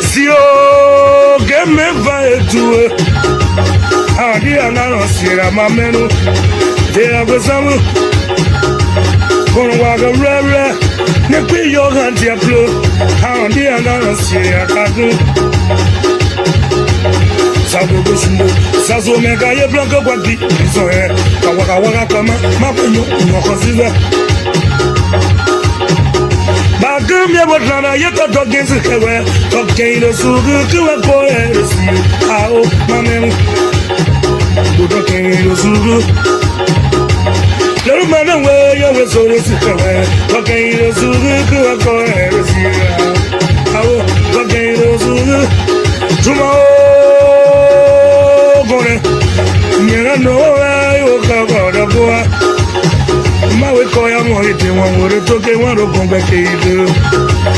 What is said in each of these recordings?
Si o que me vai tu a dia na sira mamenu de abesamu kono waga rere ne kwi yo ganti aplo a dia na sira kadu Sago Bushundo, Sazo Mega, ye blanco Wadi, so eh, Kawaka Kama, Mapanyo, Mokosiza. Bagam Yabotlana, yet a dog against the Kawa, okay, the Sugu to a boy, how, Mamma, good okay, the Sugu. No matter where you were so this okay, the Sugu to a boy, how, okay, the Sugu. Tomorrow. Nyana no ayo kabada boa mawe koya mohite wangore toke waro kombe keido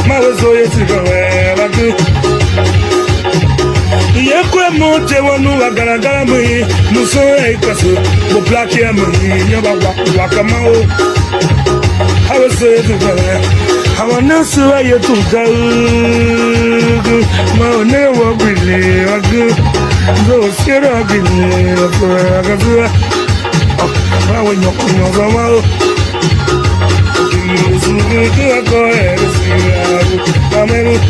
mawe soye sikawe tu yekwe monte wanu wagaragara mui muso ekaso bo plaki amui nyaba wakamao hawe soye sikawe hawa nasu ayo tuka mawe ne wabili wagu so scared gini akazua mawe nyoko zamao gini ako erisi amenu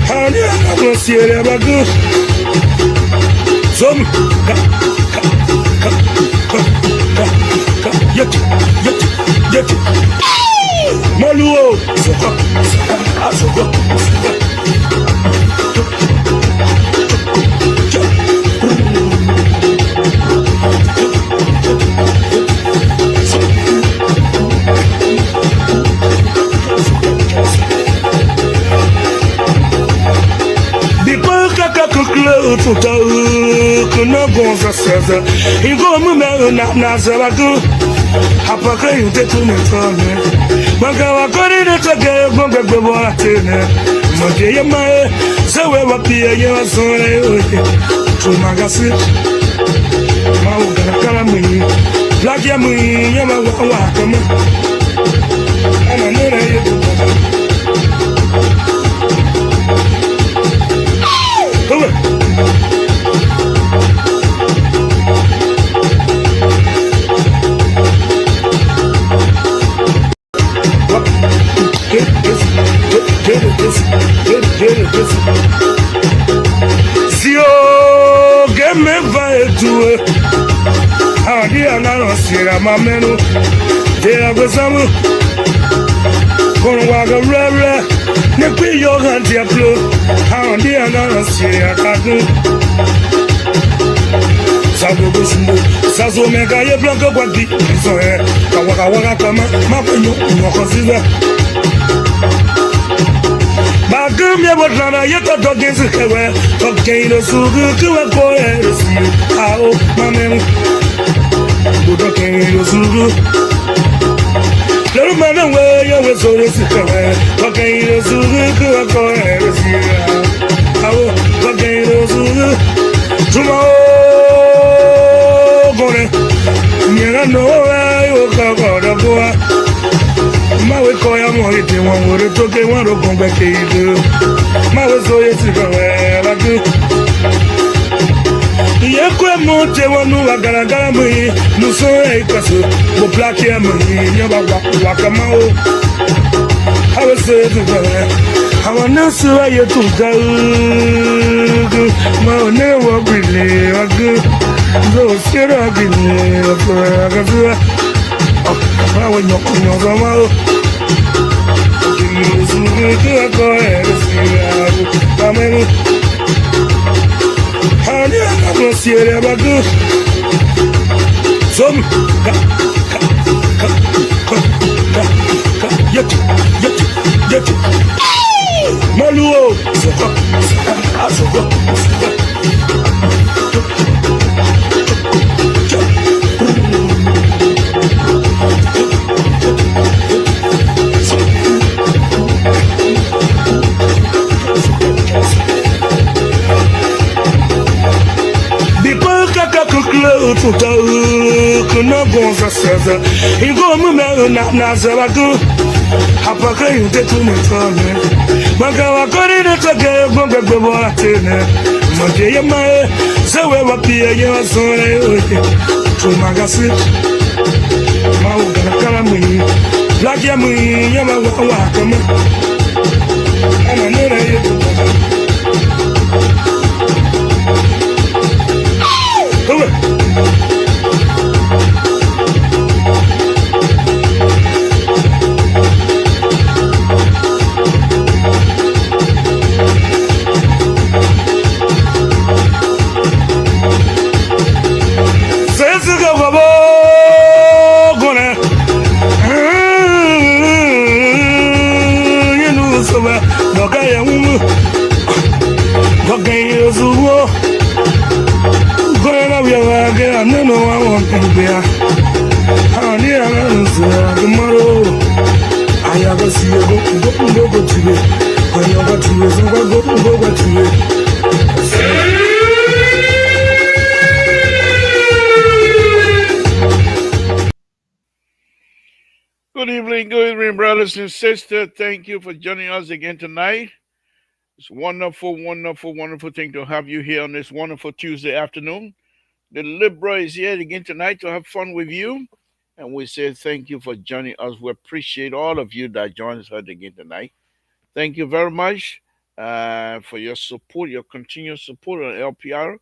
hani ako siere bagu som yeti maluo soko Kuna gonza sasa Ingo mume na zaragu Hapaka yute tunetone Maka wakori netake Gonga gbebo atene Mage ya mae Sewe wapia ye wasore Tumagasi Mauga kala mui Black ya mui Yama wakama Ana nura yetu Si o que me vai tu a dia na sira mamenu de abesamu kono waga rere ne kwi yo ganti aplo a dia na sira kadu Sago Bushundo, Sazo Mega, ye blanco Wadi, so eh, Kawaka Kama, Mapanyo, Mokosiza. Bagam Yabotlana, yet a dog against the Kawa, okay, the Sugu to a boy, how, Mamma, good okay, the Sugu. No matter where you were so this okay, the Sugu to a boy, how, okay, the Sugu. Tomorrow. Nyana no ayo kabada boa mawe koya mohite wangore toke waro kombe keido mawe soye sikawe tu yekwe monte wanu wagaragara mui muso ekaso bo plaki amui nyaba wakamao hawe soye sikawe hawa nasu ayo tuka mawe ne wabili wagu so scared gini akazua mawe nyoko zamao gini sugu ako erisi amenu hani ako siere bagu som yeti maluo soko no gonza sasa. Igo mume na zabaku. Apaka yute tumetone. Maka wakori de toke gonga gobola tene. Manje yamae. Sewe wapia yewa sore oye. Tumagasi. Maugana kala mwi. Black ya mwi yama wakama. Ana nera yetu. Good evening, brothers and sisters. Thank you for joining us again tonight. It's wonderful thing to have you here on this wonderful Tuesday afternoon. The Libra is here again tonight to have fun with you. And we say thank you for joining us. We appreciate all of you that joined us again tonight. Thank you very much for your support, your continued support on LPR.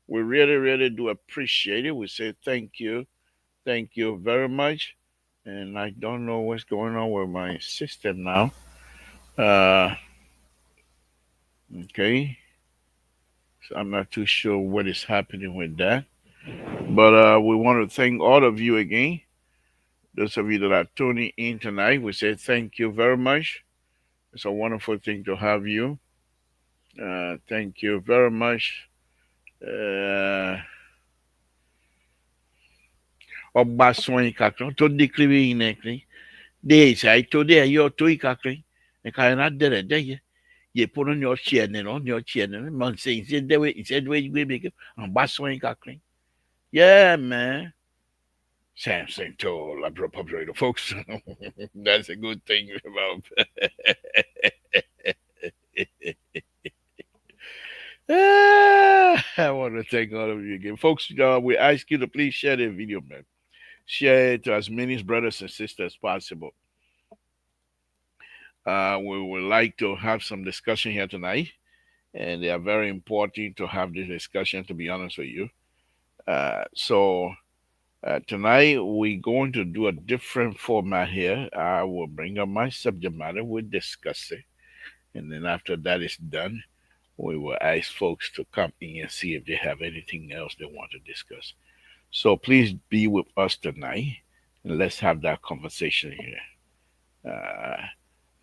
We really do appreciate it. We say thank you. Thank you very much. And I don't know what's going on with my system now. Uh, okay. So I'm not too sure what is happening with that. But we want to thank all of you again. Those of you that are tuning in tonight, we say thank you very much. It's a wonderful thing to have you. Thank you very much. Ọba swan kakran tó déklivé yín nẹkrin dé ìṣàì tó dé ẹyọ tó ìkakrin ẹka yẹn á dẹrẹ dẹyẹ yẹ pono ní ọtí ẹni náà ní ọtí ẹni náà mọ nsẹ ìṣẹdẹwé gbé mi kí ọba swan kakrin. Yeah, man. Samson told Labra Populator folks. That's a good thing about. I want to thank all of you again. Folks, we ask you to please share the video, man. Share it to as many brothers and sisters as possible. We would like to have some discussion here tonight, and they are very important to have this discussion, to be honest with you. So tonight we're going to do a different format here. I will bring up my subject matter, we'll discuss it, and then after that is done, we will ask folks to come in and see if they have anything else they want to discuss. So please be with us tonight, and let's have that conversation here.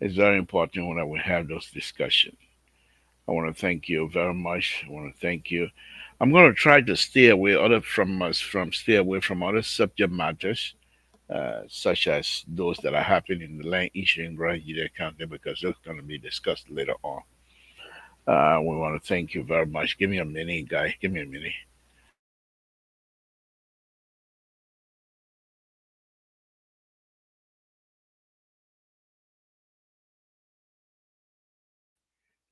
It's very important when we have those discussions. I want to thank you very much. I want to thank you. I'm going to try to stay away stay away from other subject matters, such as those that are happening in the land issue in Grand County, because those are going to be discussed later on. We want to thank you very much. Give me a minute, guy. Give me a minute.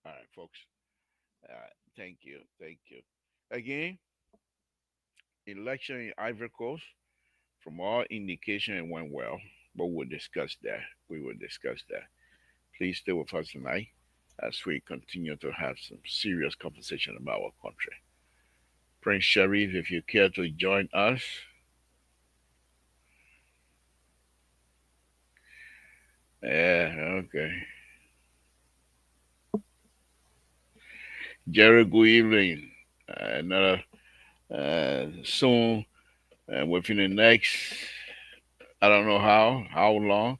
All right, folks. Thank you. Thank you. Again, election in Ivory Coast, from all indication, it went well, but we'll discuss that. We will discuss that. Please stay with us tonight as we continue to have some serious conversation about our country. Prince Sharif, if you care to join us. Yeah, okay. Jerry, good evening. Another soon, within the next, I don't know how long,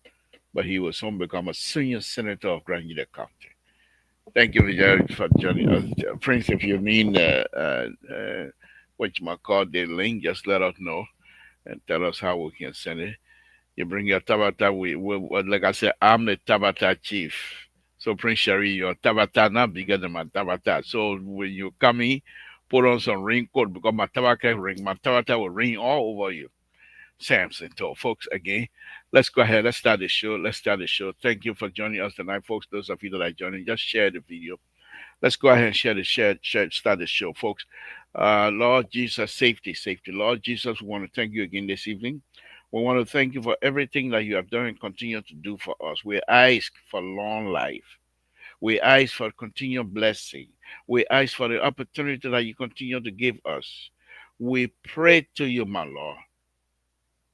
but he will soon become a senior senator of Grand County. Thank you, Jerry, for joining us. Prince, if you mean what you might call the link, just let us know and tell us how we can send it. You bring your Tabata, like I said, I'm the Tabata chief. So Prince Sherry, your Tabata not bigger than my Tabata. So when you come in, put on some raincoat because my Tabata will ring all over you. Samson told. Folks, again, let's go ahead. Let's start the show. Let's start the show. Thank you for joining us tonight, folks. Those of you that are joining, just share the video. Let's go ahead and start the show, folks. Lord Jesus, safety, safety. Lord Jesus, we want to thank you again this evening. We want to thank you for everything that you have done and continue to do for us. We ask for long life. We ask for continued blessing. We ask for the opportunity that you continue to give us. We pray to you, my Lord,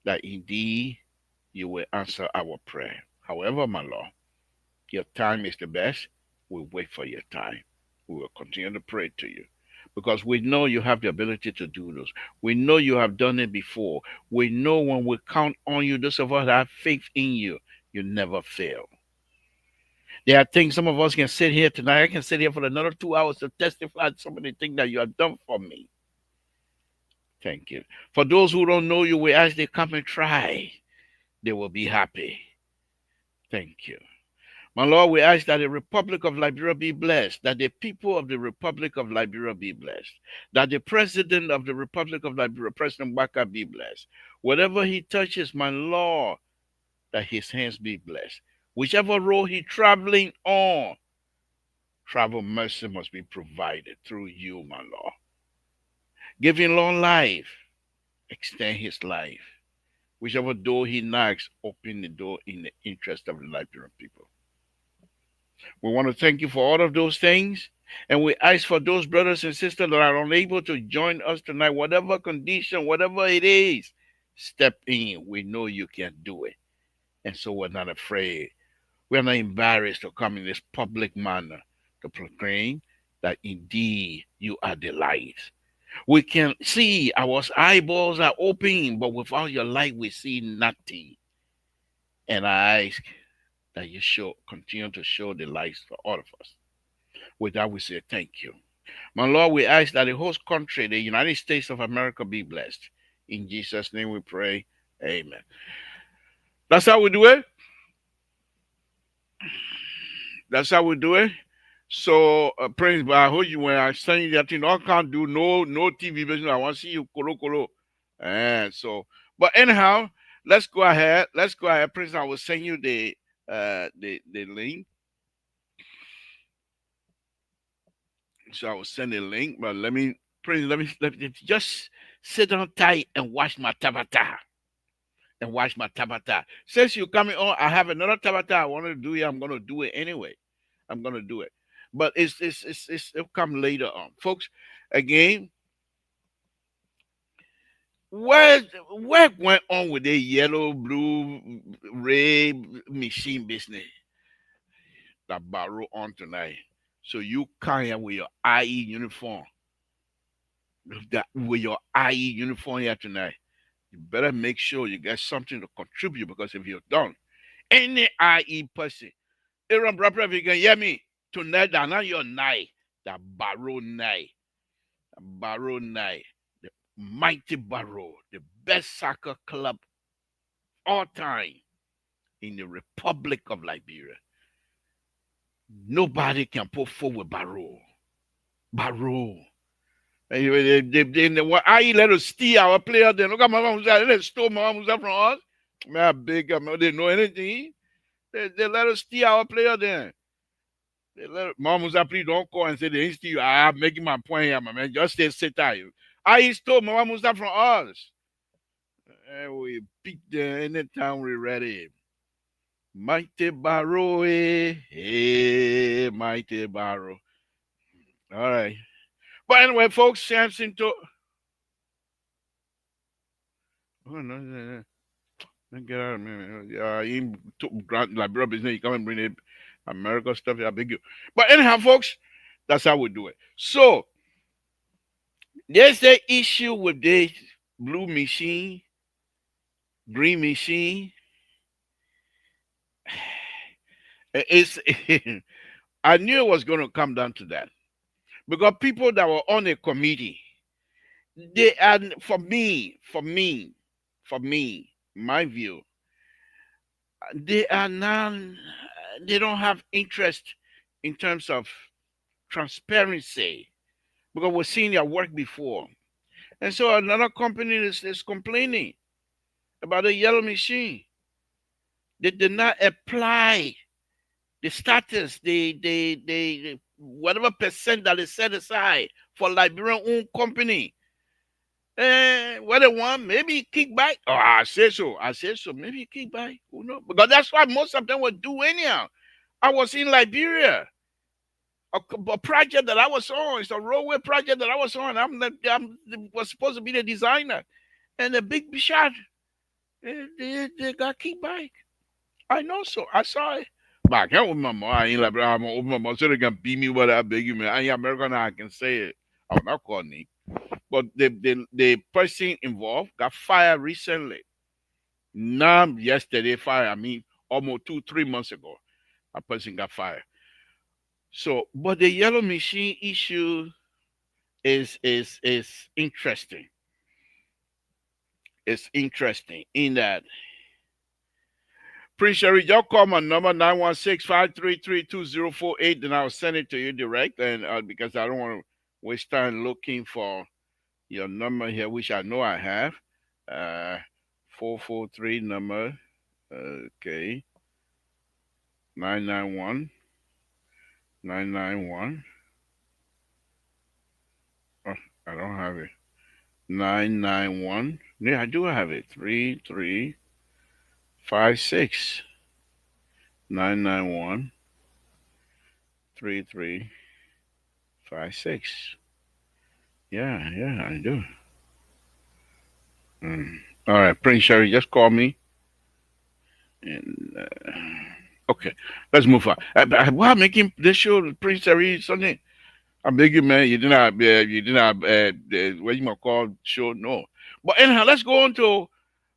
that indeed you will answer our prayer. However, my Lord, your time is the best. We wait for your time. We will continue to pray to you because we know you have the ability to do this. We know you have done it before. We know when we count on you, those of us that have faith in you, you never fail. There are things some of us can sit here tonight. I can sit here for another 2 hours to testify to some of the things that you have done for me. Thank you. For those who don't know you, we ask they come and try. They will be happy. Thank you. My Lord, we ask that the Republic of Liberia be blessed, that the people of the Republic of Liberia be blessed, that the President of the Republic of Liberia, President Baka, be blessed. Whatever he touches, my Lord, that his hands be blessed. Whichever road he's traveling on, travel mercy must be provided through you, my Lord. Give him long life, extend his life. Whichever door he knocks, open the door in the interest of the Liberian people. We want to thank you for all of those things. And we ask for those brothers and sisters that are unable to join us tonight, whatever condition, whatever it is, step in. We know you can do it. And so we're not afraid. We're not embarrassed to come in this public manner to proclaim that indeed you are the light. We can see our eyeballs are open, but without your light, we see nothing. And I ask that you continue to show the light for all of us. With that, we say thank you. My Lord, we ask that the host country, the United States of America, be blessed. In Jesus' name we pray. Amen. That's how we do it. That's how we do it. So, Prince, but I heard you when I send you that thing. I can't do no TV business. I want to see you kolo. And so, but anyhow, let's go ahead. Prince. I will send you the link. So I will send a link, but Prince, let me just sit down tight and watch my tabata. Since you're coming on, I have another tabata I want to do here. I'm gonna do it anyway. I'm gonna do it. But it'll come later on. Folks, again, what went on with the yellow, blue, red machine business that borrow on tonight? So you come here with your IE uniform. With your IE uniform here tonight. You better make sure you get something to contribute because if you don't, any IE person, Aaron Brother, if you can hear me, tonight, that's not your night. The Barrow night. The mighty Barrow, the best soccer club all time in the Republic of Liberia. Nobody can put forward Barrow. I let us steal our player. Then look at my mom. They stole my mom from us. Man, I beg them. They know anything. They let us steal our player. Then they let mom was please don't call and say they steal you. I'm making my point here, my man. Just stay sit tight. I stole my mom from us. And we beat them anytime we're ready. Mighty Barrow, mighty Barrow. All right. But anyway, folks, Samson to. Oh, no. Get out of me. You grant Liberia business, you come and bring the America stuff, I beg you. But anyhow, folks, that's how we do it. So, there's the issue with this blue machine, green machine. It's I knew it was going to come down to that. Because people that were on a committee, they are for me, my view, they are not they don't have interest in terms of transparency because we've seen their work before. And so another company is complaining. about the yellow machine. They did not apply the status, the whatever percent that is set aside for Liberian owned company. What they want, maybe kickback. Oh, I say so. I say so. Maybe kickback. Who knows? Because that's what most of them would do anyhow. I was in Liberia. A project that I was on. It's a roadway project that I was on. I'm was supposed to be the designer. And the big shot, they got kickback. I know so. I saw it. But I can't open my mouth. I ain't like, I'm gonna open my mouth so they can beat me what I beg you, man. I ain't American, I can say it. I'm not calling it. But the person involved got fired recently. Not yesterday, fired. I mean, almost 2, 3 months ago, a person got fired. So, but the yellow machine issue is interesting. It's interesting in that Prince Sherry, y'all call my number 916-533-2048, then I'll send it to you direct. And because I don't want to waste time looking for your number here, which I know I have. 443 number. Okay. 991. 991. Oh, I don't have it. 991. Yeah, I do have it. 3356. 991 3356. Yeah, I do. All right, Prince Sherry, just call me. And okay, let's move on. Why making this show, Prince Sherry, something? I'm begging, man. You didn't have what you might call show. No, but anyhow, let's go on to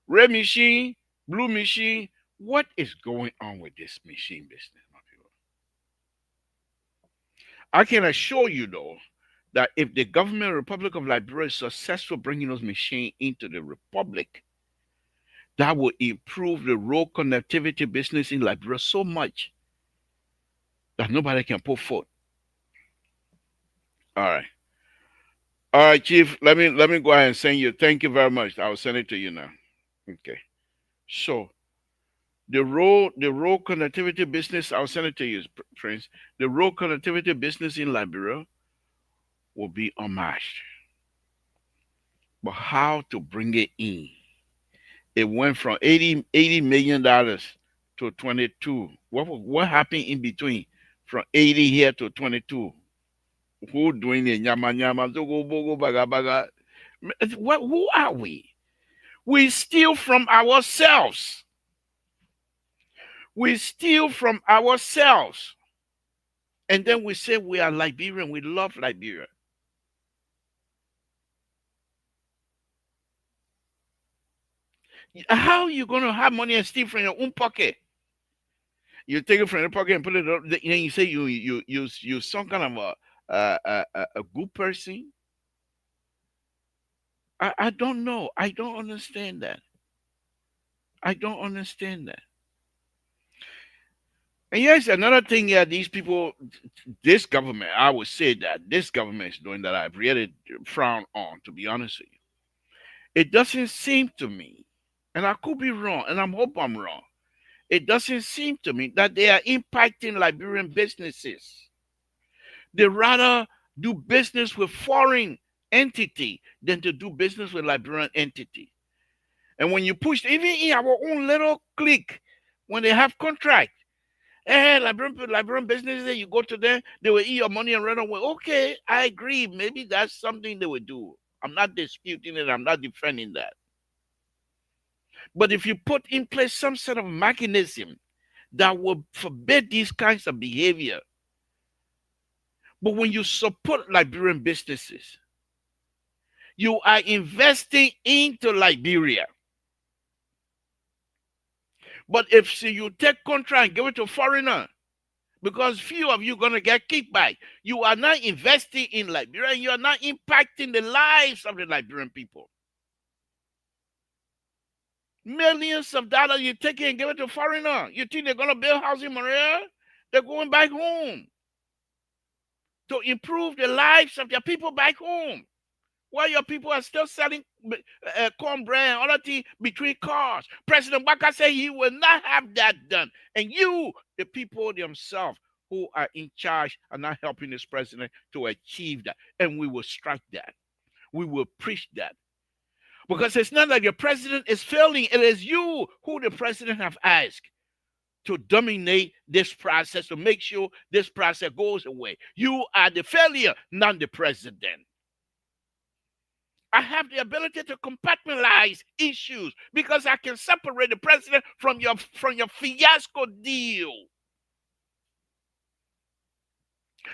red machine, blue machine. What is going on with this machine business, my people? I can assure you, though, that if the government Republic of Liberia is successful bringing those machines into the Republic, that will improve the road connectivity business in Liberia so much that nobody can put forth. All right. All right, Chief. Let me go ahead and send you. Thank you very much. I will send it to you now. Okay. So the road connectivity business, I'll send it to you, Prince. The road connectivity business in Liberia will be unmatched. But how to bring it in? It went from $80 million to 22. What happened in between from 80 here to 22? Who doing it? Nyama nyama, zogo bogo baga baga. What? Who are we? We steal from ourselves. We steal from ourselves. And then we say we are Liberian. We love Liberia. How are you going to have money and steal from your own pocket? You take it from your pocket and put it up. Then you say you some kind of a good person. I don't know. I don't understand that. I don't understand that. And yes, another thing, yeah, these people, this government, I would say that this government is doing that I've really frowned on, to be honest with you. It doesn't seem to me, and I could be wrong, and I hope I'm wrong. It doesn't seem to me that they are impacting Liberian businesses. They rather do business with foreign entity than to do business with Liberian entity. And when you push, even in our own little clique, when they have contract, hey, Liberian businesses, you go to them, they will eat your money and run away. Okay, I agree. Maybe that's something they will do. I'm not disputing it. I'm not defending that. But if you put in place some sort of mechanism that will forbid these kinds of behavior, but when you support Liberian businesses, you are investing into Liberia. But if you take contract and give it to foreigner, because few of you are going to get kickback, you are not investing in Liberia and you are not impacting the lives of the Liberian people. Millions of dollars you take it and give it to foreigner. You think they're going to build housing in Maria? They're going back home to improve the lives of their people back home. While your people are still selling cornbread and other things between cars. President Baka said he will not have that done. And you, the people themselves who are in charge, are not helping this president to achieve that. And we will strike that. We will preach that. Because it's not like the president is failing. It is you who the president have asked to dominate this process, to make sure this process goes away. You are the failure, not the president. I have the ability to compartmentalize issues because I can separate the president from your fiasco deal.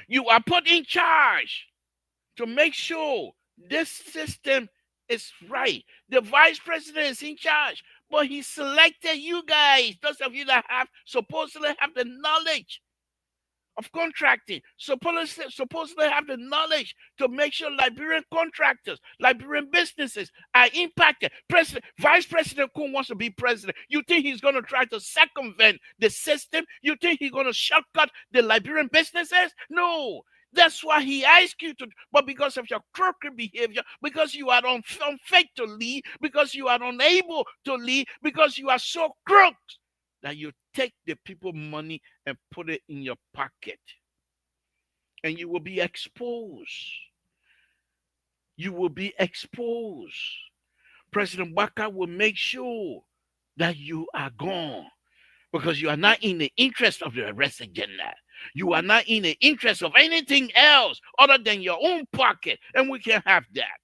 You are put in charge to make sure this system is right. The vice president is in charge, but he selected you guys, those of you that have supposedly have the knowledge of contracting, supposedly have the knowledge to make sure Liberian contractors, Liberian businesses are impacted. Vice President Kun wants to be president. You think he's going to try to circumvent the system? You think he's going to shortcut the Liberian businesses? No. That's why he asked you to, but because of your crooked behavior, because you are unfit to lead, because you are unable to lead, because you are so crooked that you take the people money and put it in your pocket. And you will be exposed. You will be exposed. President Baka will make sure that you are gone because you are not in the interest of the arrest agenda. You are not in the interest of anything else other than your own pocket. And we can't have that.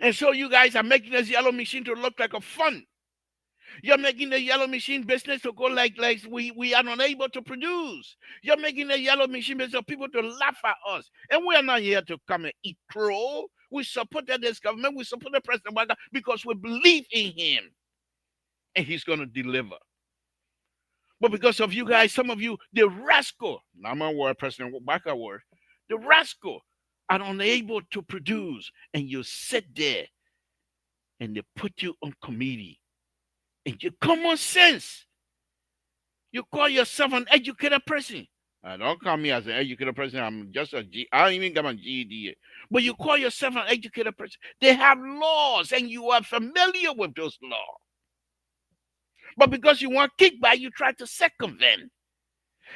And so you guys are making this yellow machine to look like a fun. You're making the yellow machine business to go like we are unable to produce. You're making the yellow machine business for people to laugh at us. And we are not here to come and eat crow. We supported this government. We supported President Baka because we believe in him. And he's going to deliver. But because of you guys, some of you, the rascal, not my word, President Baka word, the rascal are unable to produce. And you sit there and they put you on committee. And your common sense, you call yourself an educated person. Don't call me as an educated person. I'm just I don't even got my GED yet. But you call yourself an educated person. They have laws and you are familiar with those laws. But because you want kickback, you try to circumvent.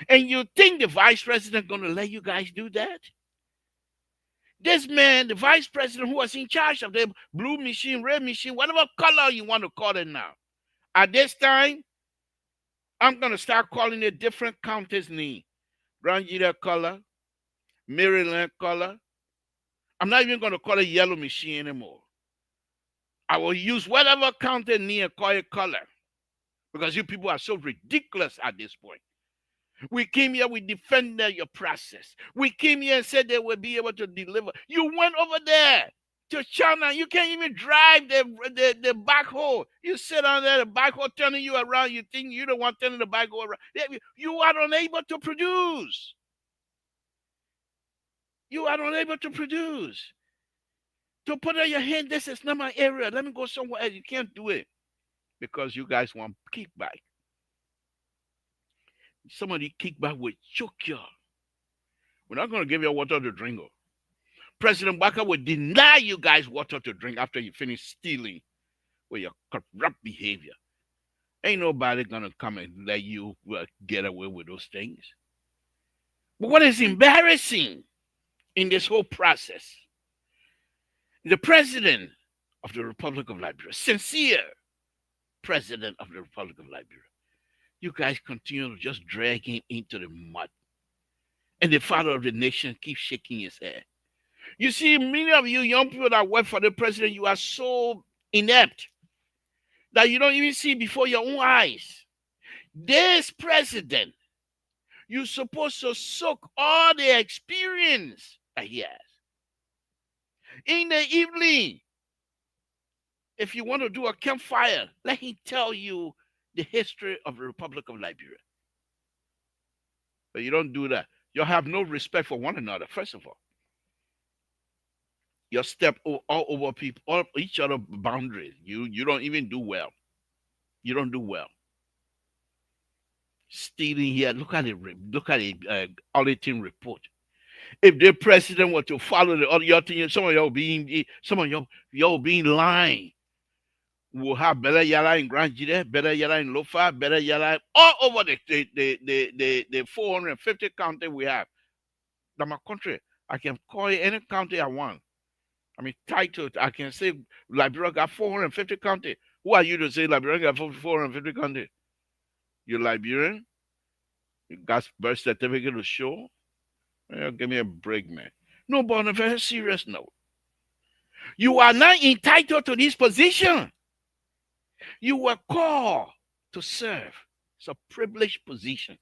And you think the vice president going to let you guys do that? This man, the vice president who was in charge of the blue machine, red machine, whatever color you want to call it now. At this time, I'm going to start calling it different counties' name. Grandjita color, Maryland color. I'm not even going to call it yellow machine anymore. I will use whatever county name and call it color. Because you people are so ridiculous at this point. We came here, we defended your process. We came here and said they would be able to deliver. You went over there to China, you can't even drive the backhoe. You sit on there, the backhoe turning you around. You think you don't want turning the backhoe around. You are unable to produce. You are unable to produce. To put on your hand, this is not my area. Let me go somewhere else. You can't do it because you guys want kickback. Somebody kickback will choke you. We're not going to give you water to drink. President Baka will deny you guys water to drink after you finish stealing with your corrupt behavior. Ain't nobody gonna come and let you get away with those things. But what is embarrassing in this whole process, the president of the Republic of Liberia, sincere president of the Republic of Liberia, you guys continue to just drag him into the mud. And the father of the nation keeps shaking his head. You see, many of you young people that work for the president, you are so inept that you don't even see before your own eyes. This president, you're supposed to soak all the experience that he has. In the evening, if you want to do a campfire, let him tell you the history of the Republic of Liberia. But you don't do that. You have no respect for one another, first of all. You step all over people, all each other boundaries. You don't even do well. You don't do well. Stealing here. Look at it. Look at the auditing report. If the president were to follow the other your thing, some of y'all being lying. We'll have better yala in Grand Jide, better yala in Lofa, better yala all over the 450 county we have. That's my country. I can call it any county I want. I mean, title. I can say Liberia got 450 county. Who are you to say Liberia got 450 county? You're Liberian. You got birth certificate to show. Give me a break, man. No, but on a very serious note, you are not entitled to this position. You were called to serve. It's a privileged position.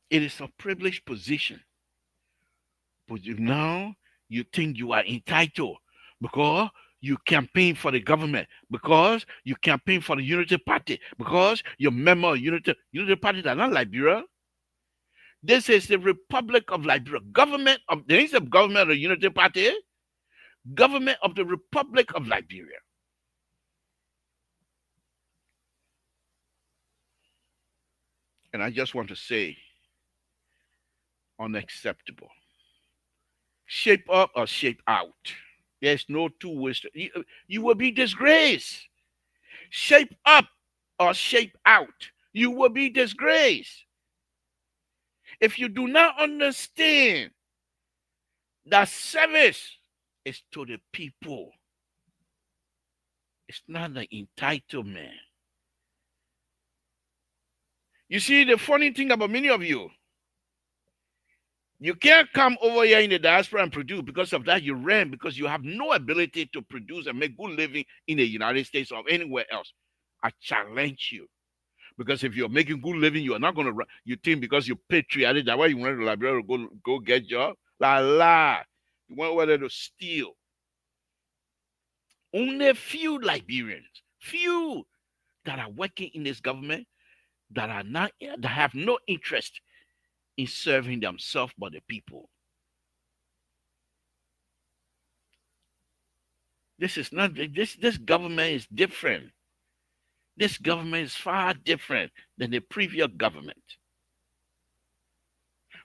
It is a privileged position. But now you think you are entitled because you campaign for the government, because you campaign for the Unity Party, because you're a member of Unity Party that not Liberia. This is the Republic of Liberia. Government of the government of the Unity Party, government of the Republic of Liberia. And I just want to say, unacceptable. Shape up or shape out. There's no two ways. You will be disgraced. Shape up or shape out. You will be disgraced. If you do not understand that service is to the people, it's not an entitlement. You see, the funny thing about many of you, you can't come over here in the diaspora and produce. Because of that, you ran because you have no ability to produce and make good living in the United States or anywhere else. I challenge you. Because if you're making good living, you are not going to run. You think because you're patriotic, that's why you went to Liberia to go get job? La. You went over there to steal. Only few Liberians, few that are working in this government that have no interest in serving themselves but the people. This is not this government is different. This government is far different than the previous government.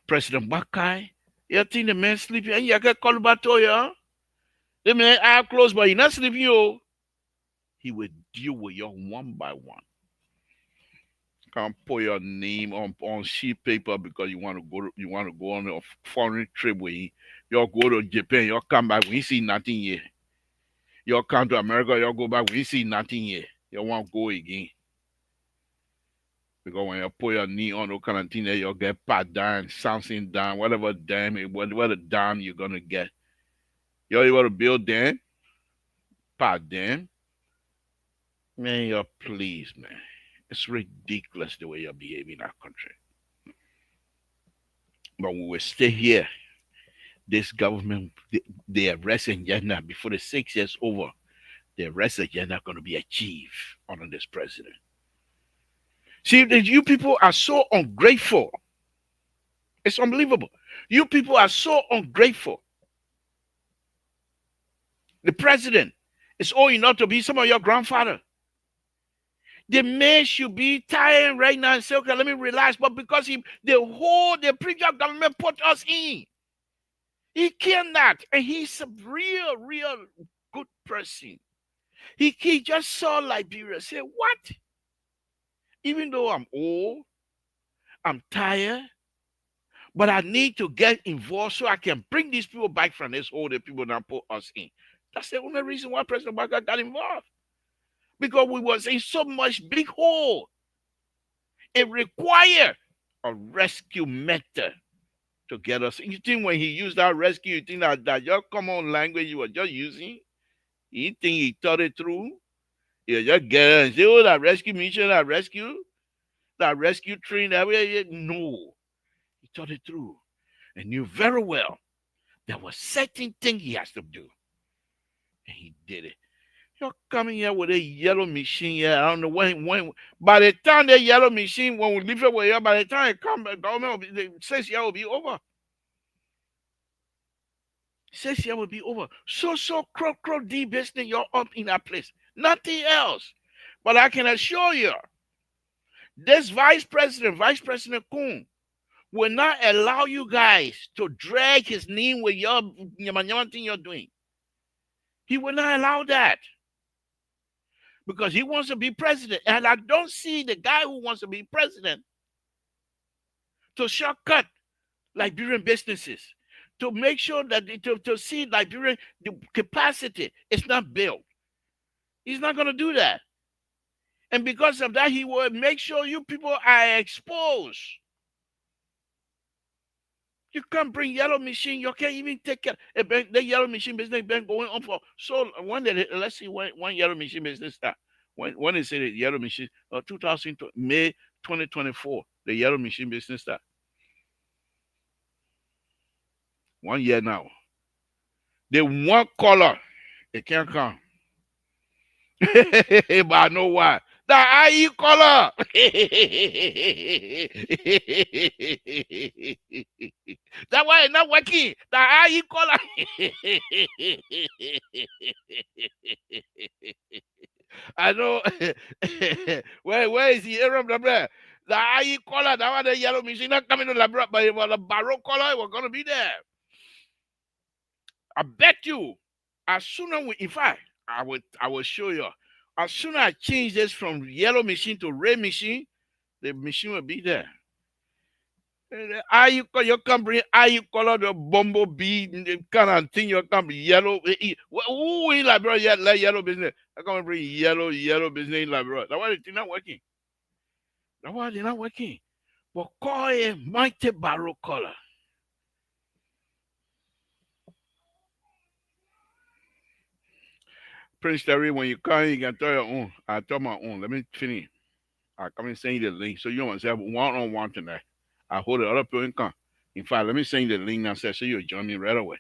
President Bakai, you think the man sleeping and you can call about to. The man eye closed, but he not sleeping you. He will deal with you one by one. Can't put your name on sheet paper because you want to go on a foreign trip with him. You'll go to Japan, you'll come back, we see nothing here. You'll come to America, you'll go back, we see nothing here. You won't go again. Because when you put your knee on those kind of thing, you'll get pat down, Samson down, whatever dam you're gonna get. You're able to build them, pat them. Man, you're pleased, man. It's ridiculous the way you're behaving in our country. But we will stay here. This government, the arrest agenda before the 6 years over, the arrest agenda going to be achieved under this president. See, you people are so ungrateful. It's unbelievable. You people are so ungrateful. The president is old enough to be some of your grandfather. The man should be tired right now and say, okay, let me relax. But because the previous government put us in, he cannot. And he's a real good person. He just saw Liberia, say, what? Even though I'm old, I'm tired, but I need to get involved so I can bring these people back from this hole that people now put us in. That's the only reason why President Obama got involved. Because we was in so much big hole. It required a rescue method to get us. You think when he used that rescue, you think that your common language you were just using? You think he thought it through? You just get it and say, oh, that rescue mission, that rescue train, that way. No. He thought it through and knew very well there was certain thing he has to do. And he did it. You're coming here with a yellow machine here. I don't know when by the time the yellow machine, when we leave it with you, by the time it comes, the government the 6 years will be over. 6 years will be over. So crow deep business, you're up in that place. Nothing else. But I can assure you, this Vice President Kuhn, will not allow you guys to drag his name with your nyama thing you're doing. He will not allow that because he wants to be president. And I don't see the guy who wants to be president to shortcut Liberian businesses, to make sure that to see Liberian the capacity is not built. He's not going to do that. And because of that, he will make sure you people are exposed. You can't bring yellow machine. You can't even take care. The yellow machine business been going on for so. Let's see when yellow machine business start. When is it yellow machine? 2000 May 2024. The yellow machine business start. 1 year now. The one color it can't come. But I know why. The IE color. That's why it's not working. The IE color. I know. Where is the Arab Labra? The IE color, that one the yellow machine not coming to Labra, but it was a barrow color, it was gonna be there. I bet you, as soon as in fact, I will show you. As soon as I change this from yellow machine to red machine, the machine will be there. You can bring you color the bumblebee kind of thing. You can be yellow. Who in Liberia let yellow business? I can bring yellow business in Liberia. That's why it's not working. That's why they're not working. But call it mighty barrow color. Prince Terry, when you come, you can tell your own. I tell my own. Let me finish. I come and send you the link so you want to have one on one tonight. I hold the other people in come. In fact, let me send you the link now, so you'll join me right away.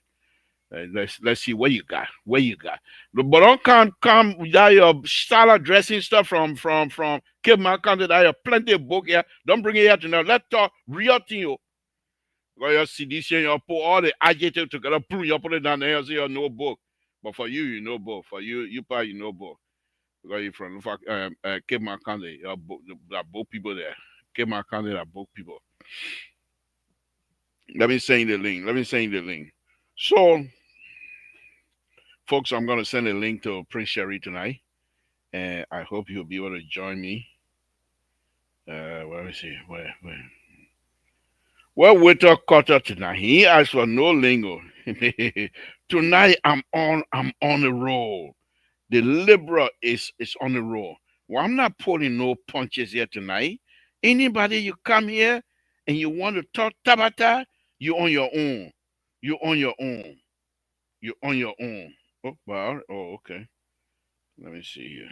Let's see what you got. What you got. But don't come with that your salad dressing stuff from Cape Country. That you plenty of book here. Don't bring it here tonight. Let's talk real thing. You got your CDC and you put all the adjectives together. You put it down there. You see your no book. But for you know book. For you probably know book. Because you're from Cape Country. There are both people there. Cape Country, there are both people. Let me send you the link. So, folks, I'm going to send a link to Prince Sherry tonight. And I hope you'll be able to join me. Where is he? Where? Well, we talk Carter tonight. He asked for no lingo. Tonight, I'm on the roll. The liberal is on the roll. Well, I'm not pulling no punches here tonight. Anybody you come here and you want to talk Tabata, you on your own. You on your own. You on your own. Oh, well, okay. Let me see here.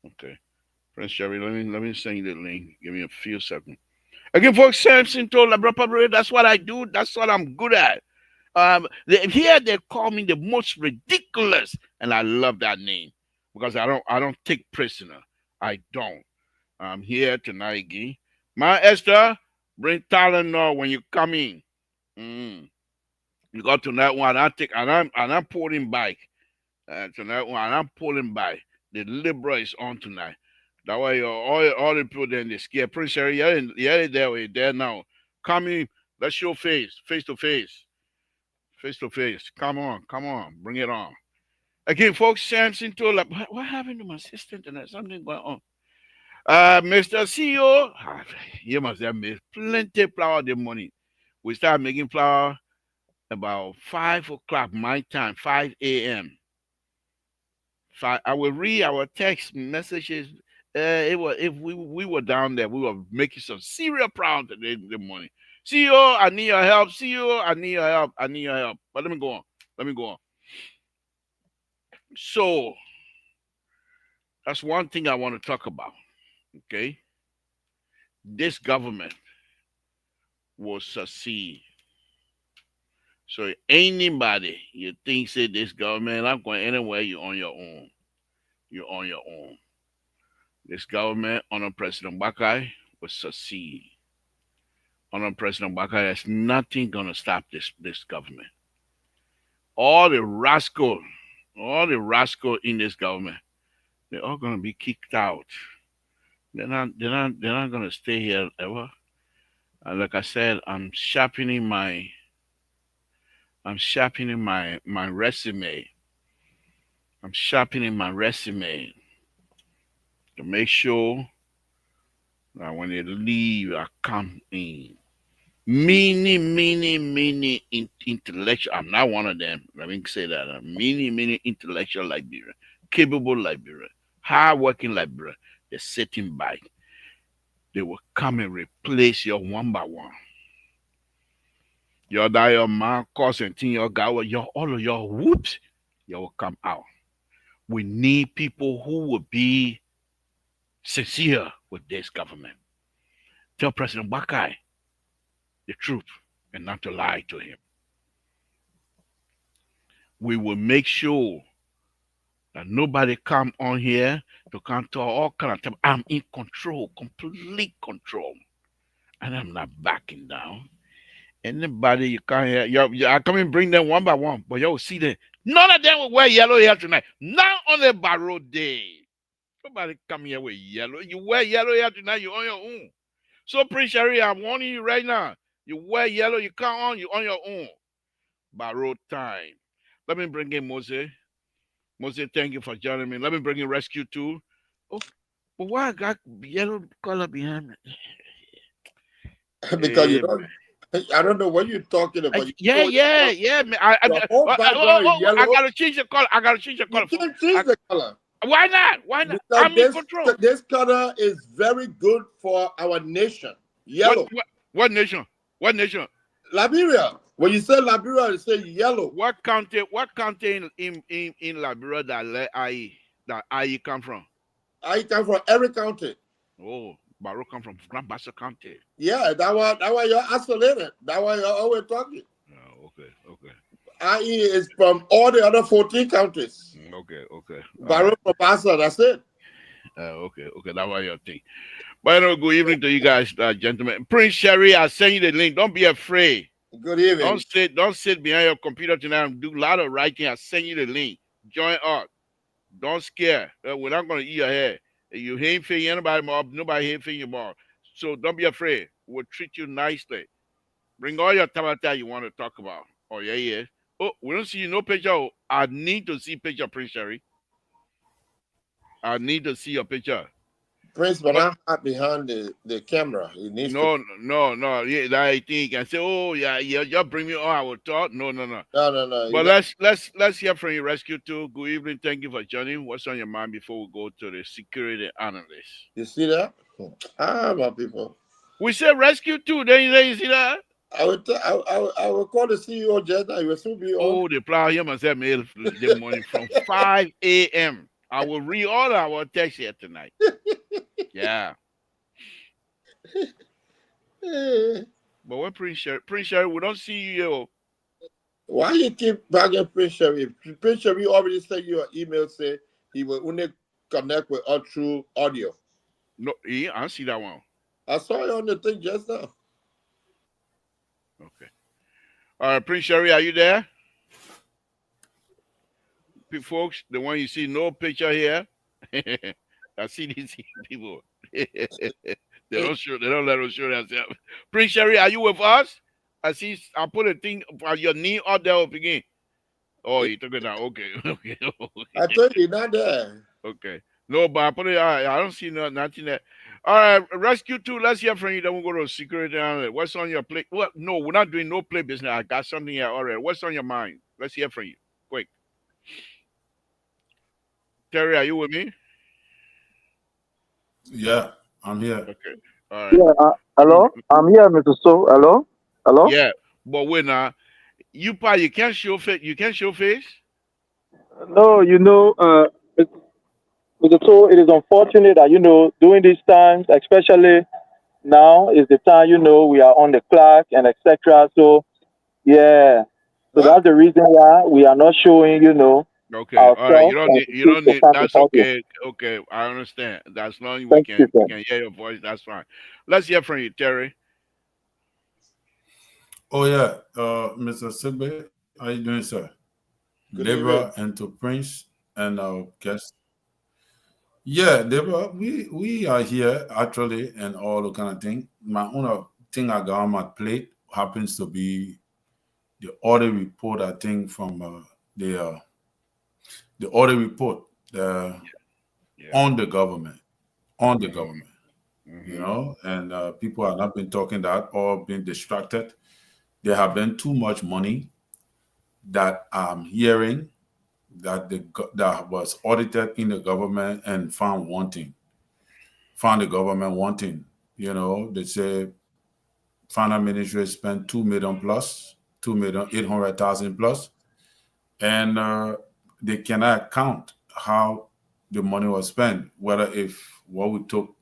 Okay. Prince Sherry, let me send you the link. Give me a few seconds. Again, folks, Samson told Labra, that's what I do. That's what I'm good at. Here they call me the most ridiculous, and I love that name because I don't take prisoner. I don't. I'm here tonight, Gee. My Esther, bring Tylenol when you come in. You got to that one. I'm pulling back. Tonight one, I'm pulling back. The liberal is on tonight. That way, all the people there, they scared. Prince Harry, you're there, we're there now. Come in. Let's show face to face. Face to face. Come on, bring it on. Again, folks, Samson told like, what happened to my assistant tonight? Something going on. Mr. CEO, you must have made plenty of flour the money. We start making flour about 5 o'clock my time, 5 a.m. I will read our text messages. It was if we were down there, we were making some serious proud today the morning. CEO, I need your help. CEO, I need your help. I need your help. But let me go on. So that's one thing I want to talk about. Okay, this government will succeed. So anybody you think say this government, I'm going anywhere, you're on your own. You're on your own. This government under President Bakai will succeed. Under President Bakai, there's nothing gonna stop this government. All the rascal in this government, they're all gonna be kicked out. They're not gonna stay here ever. Like I said, I'm sharpening my resume. I'm sharpening my resume to make sure that when they leave, I come in. Many intellectual. I'm not one of them. Let me say that. Many intellectual Liberian, capable Liberian, hard-working Liberian. They're sitting by. They will come and replace your one by one. Your man, cousin, thing, your guy, your all of your whoops, you will come out. We need people who will be sincere with this government. Tell President Bakai the truth and not to lie to him. We will make sure that nobody come on here to come to all kind of time. I'm in control, complete control, and I'm not backing down. Anybody you can't hear, I come and bring them one by one, but you'll see them. None of them will wear yellow here tonight. Not on the barrow day. Nobody come here with yellow. You wear yellow here tonight, you're on your own. So, Prince Sherry, I'm warning you right now. You wear yellow, you come on, you're on your own. Barrow time. Let me bring in Moses. Moses, thank you for joining me. Let me bring in Rescue too. Oh, but why I got yellow color behind me? Because you Hey, don't. I don't know what you're talking about. yeah, man. The whole background is I yellow. gotta change the color. I gotta change the You color. can't change the color Why not? Why not? because I'm in control. this color is very good for our nation. What Yellow. what what nation? What nation? Liberia. When you say Liberia, you say yellow. What county? What county in Liberia that IE come from? I come from every county. Oh, Barrow come from Grand Bassa County. Yeah, that why you're isolated. That why you're always talking. Oh, okay. IE is from all the other 14 countries. Okay. All Baron right. from Bassa, that's it. Okay. That's what you think. But anyway, good evening to you guys, gentlemen. Prince Sherry, I'll send you the link. Don't be afraid. Good evening. Don't sit behind your computer tonight and do a lot of writing. I'll send you the link. Join us. Don't scare. We're not gonna eat your hair. You ain't feeling anybody more. Nobody ain't feeling you more. So don't be afraid. We'll treat you nicely. Bring all your tabata you want to talk about. Oh yeah. Oh, we don't see no picture. Oh, I need to see picture, Prince Sherry. I need to see your picture. Prince, but But not hide behind the camera. He needs to. no. Yeah, that I think and say, oh yeah, you bring me on. I will talk. No. No. But let's hear from you, Rescue Two. Good evening. Thank you for joining. What's on your mind before we go to the security analyst? You see that? My people. We said Rescue Two. Then you see that? I will call the CEO just now. He will soon be on. Oh, the plan here must have mail the morning from 5 a.m. I will read all our text here tonight. Yeah. But what Prince Sherry, we don't see you here. Why you keep bagging Prince Sherry? Prince Sherry already sent you an email say he will only connect with us through audio. No, I don't see that one. I saw you on the thing just now. Okay. All right, Prince Sherry, are you there? Folks, the one you see no picture here. I see these people. They don't let us show themselves. Prince Sherry, are you with us? I put a thing on your knee up there up again. Oh, you took it down. Okay. I told you, not there. Okay. No, but I put it. I don't see nothing there. All right, Rescue Two. Let's hear from you. Then we'll go to security analyst. What's on your plate? What? No, we're not doing no play business. I got something here already. What's on your mind? Let's hear from you. Quick. Terry, are you with me? Yeah, I'm here. Okay. All right. Yeah, hello? I'm here, Mr. So. Hello? Hello? Yeah, but wait now. You can't show face. You can't show face. No, Mr. So, it is unfortunate that, during these times, especially now, is the time, we are on the clock and etc. So, yeah. So What? that's the reason why we are not showing, Okay. All right. You ourselves don't and need. to You speak don't to need. come to That's audio. okay. Okay. I understand. As long as we Thank can you, we sir. can hear your voice. That's fine. Let's hear from you, Terry. Oh yeah, Mr. Sigbe, how you doing, sir? Good Deborah evening. and to Prince and our guest. Yeah, Deborah, we are here actually and all the kind of thing. My own thing I got on my plate happens to be the audit report, I think, from the audit report Yeah. on the government, Mm-hmm. and people have not been talking that or been distracted. There have been too much money that I'm hearing that that was audited in the government and found the government wanting. They say finance ministry spent 2 million plus, 2,800,000 plus, and they cannot account how the money was spent. Whether if what we took,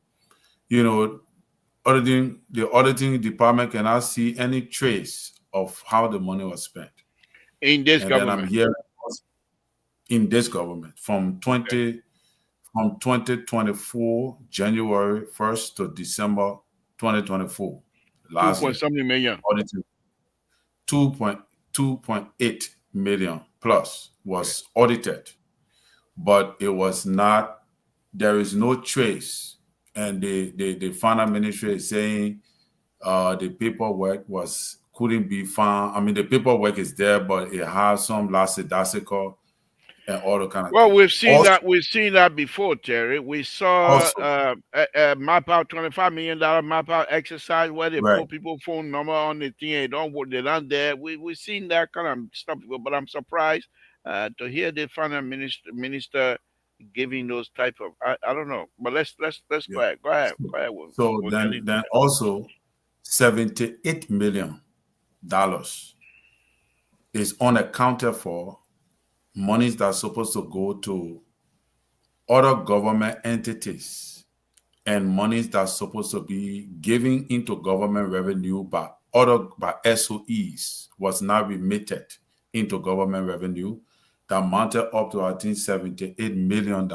you know, the auditing department cannot see any trace of how the money was spent. In this And then I'm government. hearing in this government Okay. from 2024 January 1st to December 2024 Two last point year, something million. audited 2.8 million plus Okay. was audited, but it was not. There is no trace, and the finance ministry is saying the paperwork couldn't be found. I mean, the paperwork is there, but it has some lackadaisical and all the kind of Well, thing. we've seen Also, that. We've seen that before, Terry. We saw also, a map out $25 million map out exercise where they right. put people phone number on the thing. They don't work. They're not there. We've seen that kind of stuff before, but I'm surprised to hear the finance minister giving those type of. I don't know, but let's Yeah. go ahead. Go ahead. So, Go ahead. We'll, so we'll get then into then that. also $78 million is unaccounted for, monies that's supposed to go to other government entities and monies that's supposed to be given into government revenue by SOEs was not remitted into government revenue. That amounted up to I think $78 million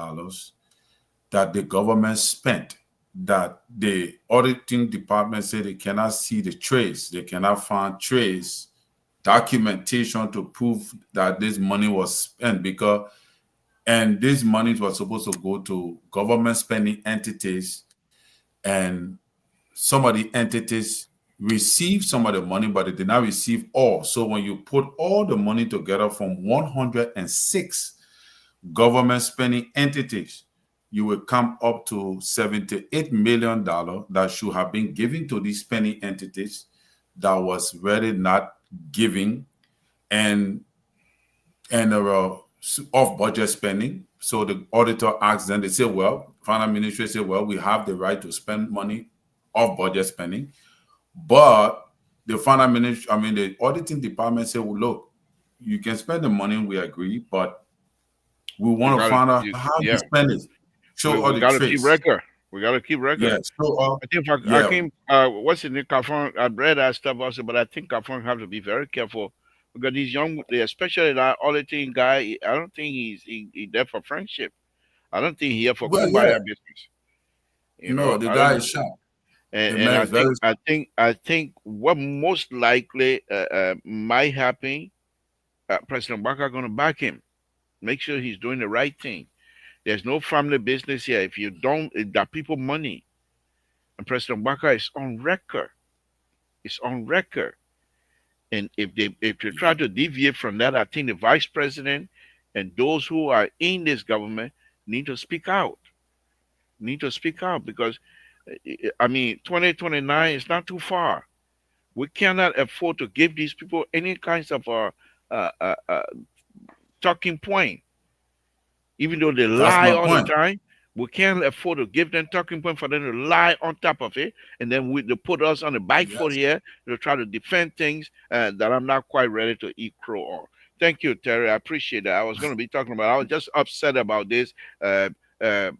that the government spent, that the auditing department said they cannot see the trace, they cannot find trace documentation to prove that this money was spent, and these monies were supposed to go to government spending entities, and some of the entities received some of the money, but they did not receive all. So when you put all the money together from 106 government spending entities, you will come up to $78 million that should have been given to these spending entities that was really not giving, and off budget spending. So the auditor asked them, they say, well, finance ministry say, well, we have the right to spend money off budget spending. But the finance ministry, I mean, the auditing department said, well, look, you can spend the money, we agree, but we You want to got to, find out how you yeah. spend it. Show all We the got to keep trace. record. We got to keep record. Yeah. So, I think I yeah. came. What's the name? Kafon. I read that stuff also, but I think Kafon have to be very careful because these young, especially that auditing guy. I don't think he there for friendship. I don't think he here for Well, yeah. kumbaya business. No, the I guy don't. is sharp. The And man is very I think what most likely might happen, President Baka going to back him. Make sure he's doing the right thing. There's no family business here. If you don't, that people money. And President Baka is on record. It's on record. And if you try to deviate from that, I think the vice president and those who are in this government need to speak out. Need to speak out because, I mean, 2029 is not too far. We cannot afford to give these people any kinds of uh, uh, uh, talking point, even though they That's lie my all the point. time. We can't afford to give them talking point for them to lie on top of it, and then they put us on the back foot Yes. here to try to defend things that I'm not quite ready to eat crow on. Thank you, Terry. I appreciate that. I was going to be talking about. I was just upset about this uh, uh,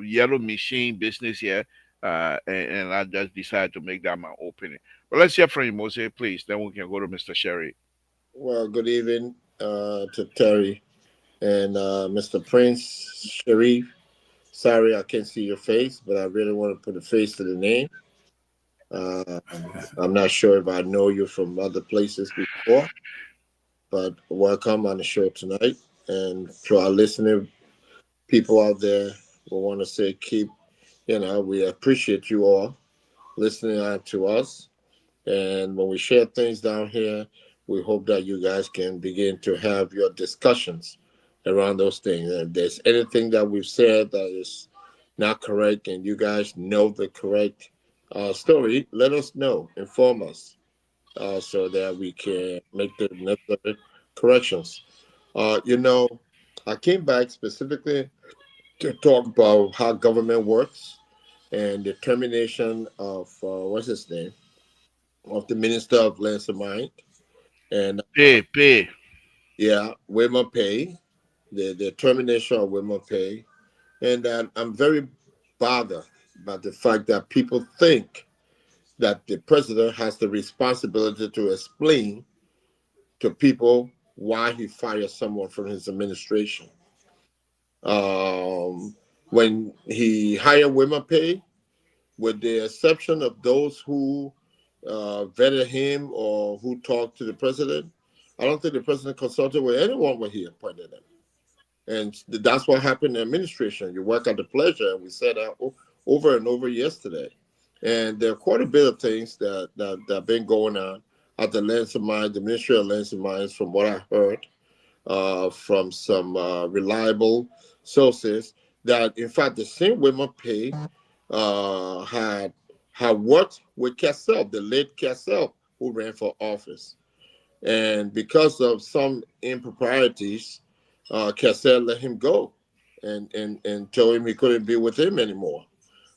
yellow machine business here, and I just decided to make that my opening. But let's hear from you, Mose, please. Then we can go to Mr. Sherry. Well, good evening to Terry and Mr. Prince Sharif. Sorry, I can't see your face, but I really want to put a face to the name. I'm not sure if I know you from other places before, but welcome on the show tonight. And to our listening people out there, we want to say we appreciate you all listening on to us. And when we share things down here, we hope that you guys can begin to have your discussions around those things. And if there's anything that we've said that is not correct and you guys know the correct story, let us know, inform us, so that we can make the necessary corrections. I came back specifically to talk about how government works and the termination of what's his name, of the Minister of Lands and Mine, and Pay. yeah, women pay, the termination of women pay, and that I'm very bothered by the fact that people think that the president has the responsibility to explain to people why he fired someone from his administration. Um, when he hired women pay, with the exception of those who vetted him or who talked to the president, I don't think the president consulted with anyone when he appointed them. And that's what happened in administration. You work at the pleasure, and we said that over and over yesterday. And there are quite a bit of things that have been going on at the Lands and Mines, the Ministry of Lands and Mines, from what I heard from some reliable sources, that in fact the same women pay had worked with Cassell, the late Cassell, who ran for office. And because of some improprieties, Cassell let him go and told him he couldn't be with him anymore.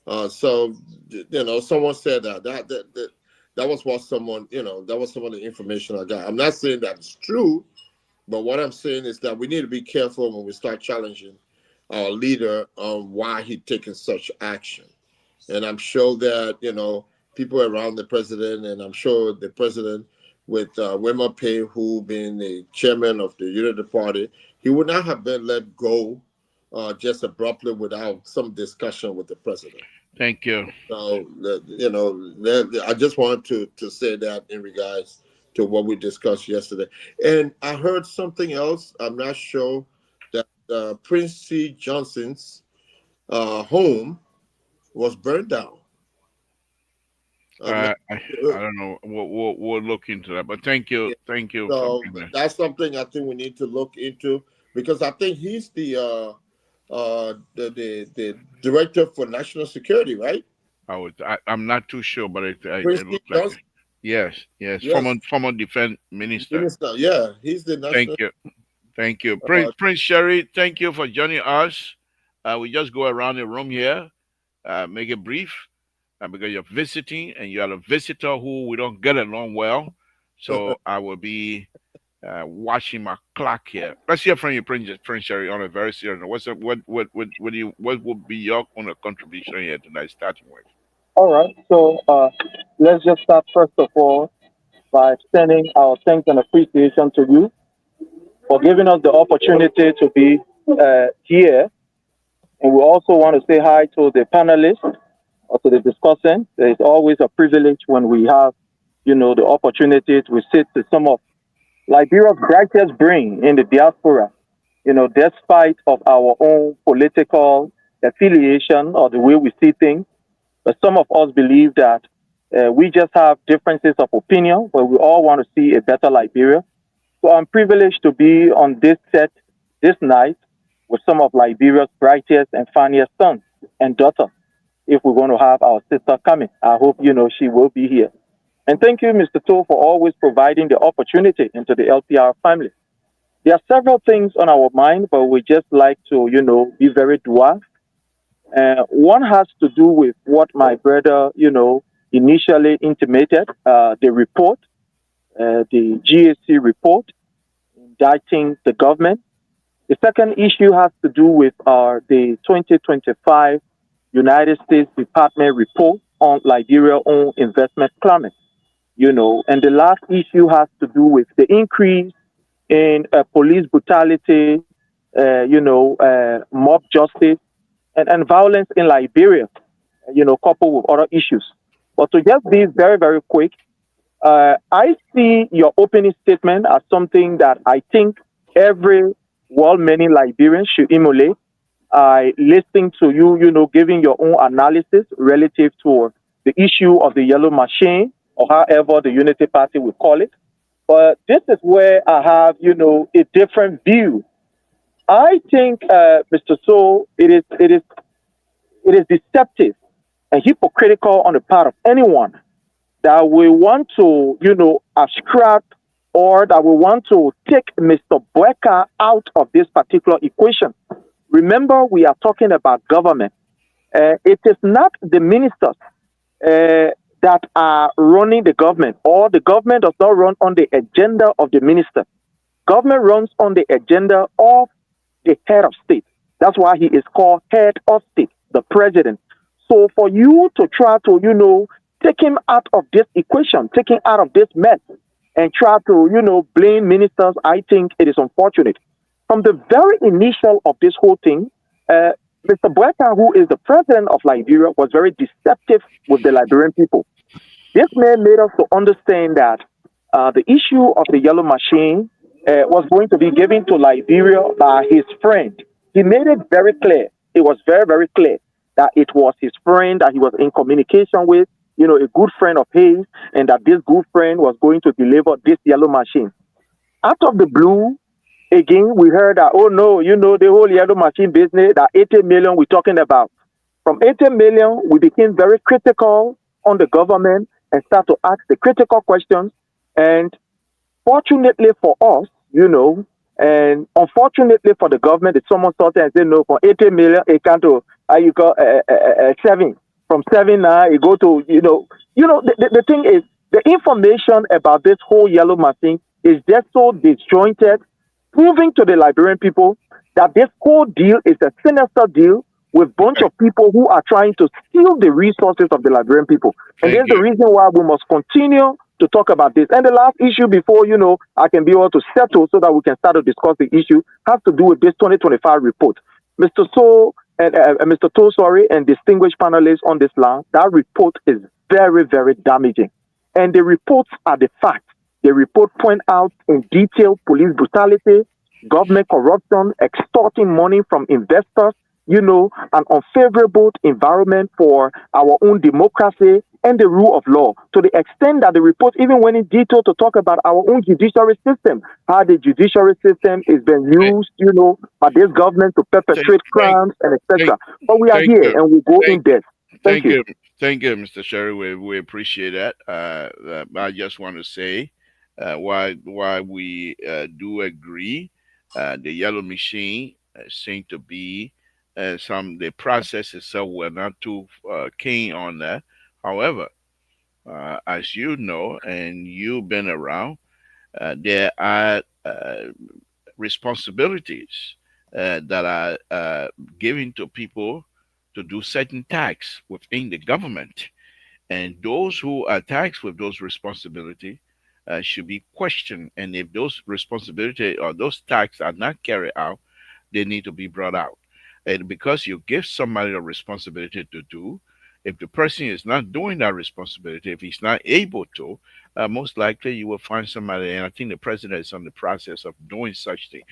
Someone said that was what someone, that was some of the information I got. I'm not saying that it's true, but what I'm saying is that we need to be careful when we start challenging our leader on why he's taking such action. And I'm sure that, people around the president, and I'm sure the president with Wema Pay, who being the chairman of the Unity Party, he would not have been let go just abruptly without some discussion with the president. Thank you. So, I just wanted to say that in regards to what we discussed yesterday. And I heard something else. I'm not sure that Prince C. Johnson's home was burned down. I don't know. We'll look into that. But thank you, Yeah. thank you for So being there. that's something I think we need to look into, because I think he's the director for national security, right? I'm not too sure, but Prince it C. looks like it. Johnson. Yes. Yes, Former defense minister. minister. Yeah, he's the Thank national. you. Thank you. Uh, Prince Sherry, thank you for joining us. We just go around the room here, make it brief, because you're visiting and you are a visitor who we don't get along well. So I will be watching my clock here. Let's hear from you, Prince Sherry, on a very serious note. What would be your own contribution here tonight, starting with? All right. So let's just start first of all by extending our thanks and appreciation to you for giving us the opportunity to be here. And we also want to say hi to the panelists or to the discussants. It's always a privilege when we have, the opportunity to sit to some of Liberia's brightest brain in the diaspora, despite of our own political affiliation or the way we see things. But some of us believe that we just have differences of opinion, but we all want to see a better Liberia. So I'm privileged to be on this set this night with some of Liberia's brightest and funniest sons and daughters. If we're going to have our sister coming, I hope she will be here. And thank you, Mr. Toh, for always providing the opportunity into the LPR family. There are several things on our mind, but we just like to, be very dwarf. One has to do with what my brother, initially intimated, the report, the GAC report, indicting the government. The second issue has to do with the 2025 United States Department report on Liberia's own investment climate. And the last issue has to do with the increase in police brutality, mob justice, and violence in Liberia, coupled with other issues. But to just be very, very quick, I see your opening statement as something that I think every well-meaning Liberian should emulate. Listening to you, giving your own analysis relative to the issue of the yellow machine or however the Unity Party will call it. But this is where I have, a different view. I think, Mr. So, it is deceptive and hypocritical on the part of anyone that we want to, abstract or that we want to take Mr. Boeka out of this particular equation. Remember, we are talking about government. It is not the ministers that are running the government, or the government does not run on the agenda of the minister. Government runs on the agenda of the head of state. That's why he is called head of state, the president. So for you to try to, take him out of this equation, take him out of this mess, and try to, blame ministers, I think it is unfortunate. From the very initial of this whole thing, Mr. Boeka, who is the president of Liberia, was very deceptive with the Liberian people. This man made us to understand that the issue of the yellow machine was going to be given to Liberia by his friend. He made it very clear. It was very, very clear that it was his friend that he was in communication with, a good friend of his, and that this good friend was going to deliver this yellow machine. Out of the blue, again, we heard that, oh no, the whole yellow machine business, that 80 million we're talking about. From 80 million, we became very critical on the government and start to ask the critical questions. And fortunately for us, and unfortunately for the government, if someone started and said, no, for 80 million, it can't to, you got 7. From 7 now, it go to, the thing is, the information about this whole yellow machine is just so disjointed, proving to the Liberian people that this whole deal is a sinister deal with a bunch of people who are trying to steal the resources of the Liberian people. And there's the reason why we must continue to talk about this. And the last issue before, I can be able to settle so that we can start to discuss the issue has to do with this 2025 report. Mr. So and Mr. To, sorry, and distinguished panelists on this line, that report is very, very damaging. And the reports are the facts. The report point out in detail police brutality, government corruption, extorting money from investors, an unfavorable environment for our own democracy and the rule of law, to the extent that the report even went in detail to talk about our own judiciary system, how the judiciary system is being used, by this government to perpetrate crimes and etc. But we are here and we go in depth. Thank you. Thank you, Mr. Sherry. We appreciate that. I just want to say why we do agree the yellow machine seem to be the process itself. We're not too keen on that. However, as you know, and you've been around, there are responsibilities that are given to people to do certain tasks within the government. And those who are tasked with those responsibilities should be questioned. And if those responsibilities or those tasks are not carried out, they need to be brought out. And because you give somebody a responsibility to do, if the person is not doing that responsibility, if he's not able to, most likely you will find somebody. And I think the president is on the process of doing such thing.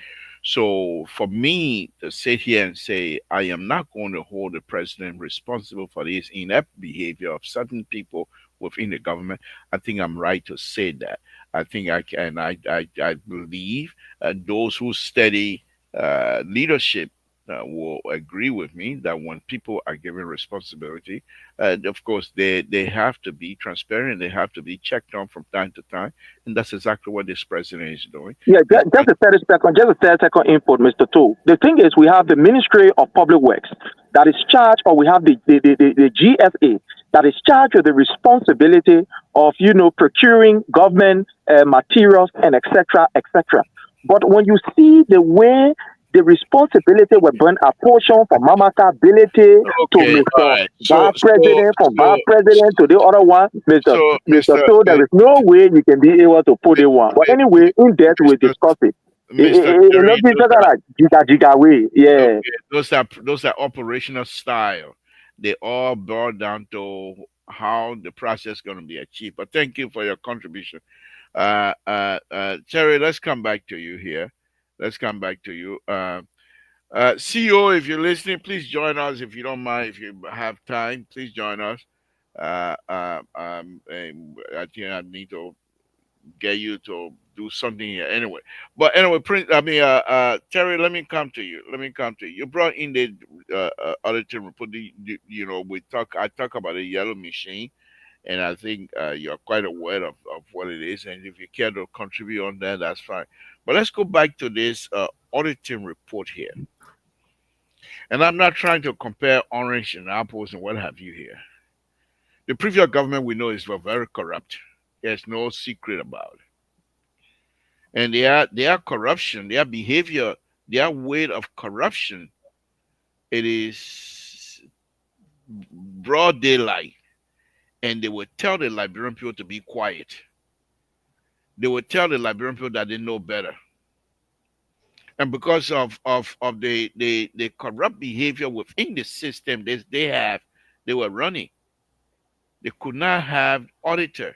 So for me to sit here and say I am not going to hold the president responsible for this inept behavior of certain people within the government, I think I'm right to say that. I think I can. I believe those who study leadership will agree with me that when people are given responsibility, of course, they have to be transparent. They have to be checked on from time to time, and that's exactly what this president is doing. Yeah, just a 30 second, input, Mr. Tu. The thing is, we have the Ministry of Public Works that is charged, or we have the GSA that is charged with the responsibility of, procuring government materials and etc. etc. But when you see the way the responsibility were being apportioned from Mamaka ability to Mr. Vice President, from Vice President to the other one, Mr. So there is no way you can be able to put it one. But anyway, in depth we discuss it. Yeah. Those are operational style. They all boil down to how the process is going to be achieved. But thank you for your contribution. Terry, let's come back to you here. Let's come back to you. CEO, if you're listening, please join us. If you don't mind, if you have time, please join us. I think I need to get you to do something here anyway. But anyway, Prince, I mean, Terry, let me come to you. Let me come to you. You brought in the auditing report. I talk about the yellow machine, and I think you're quite aware of what it is. And if you care to contribute on that, that's fine. But let's go back to this auditing report here. And I'm not trying to compare orange and apples and what have you here. The previous government we know is very corrupt. There's no secret about it. And their corruption, their behavior, their way of corruption, it is broad daylight. And they will tell the Liberian people to be quiet. They will tell the Liberian people that they know better. And because of the corrupt behavior within the system they were running, they could not have auditor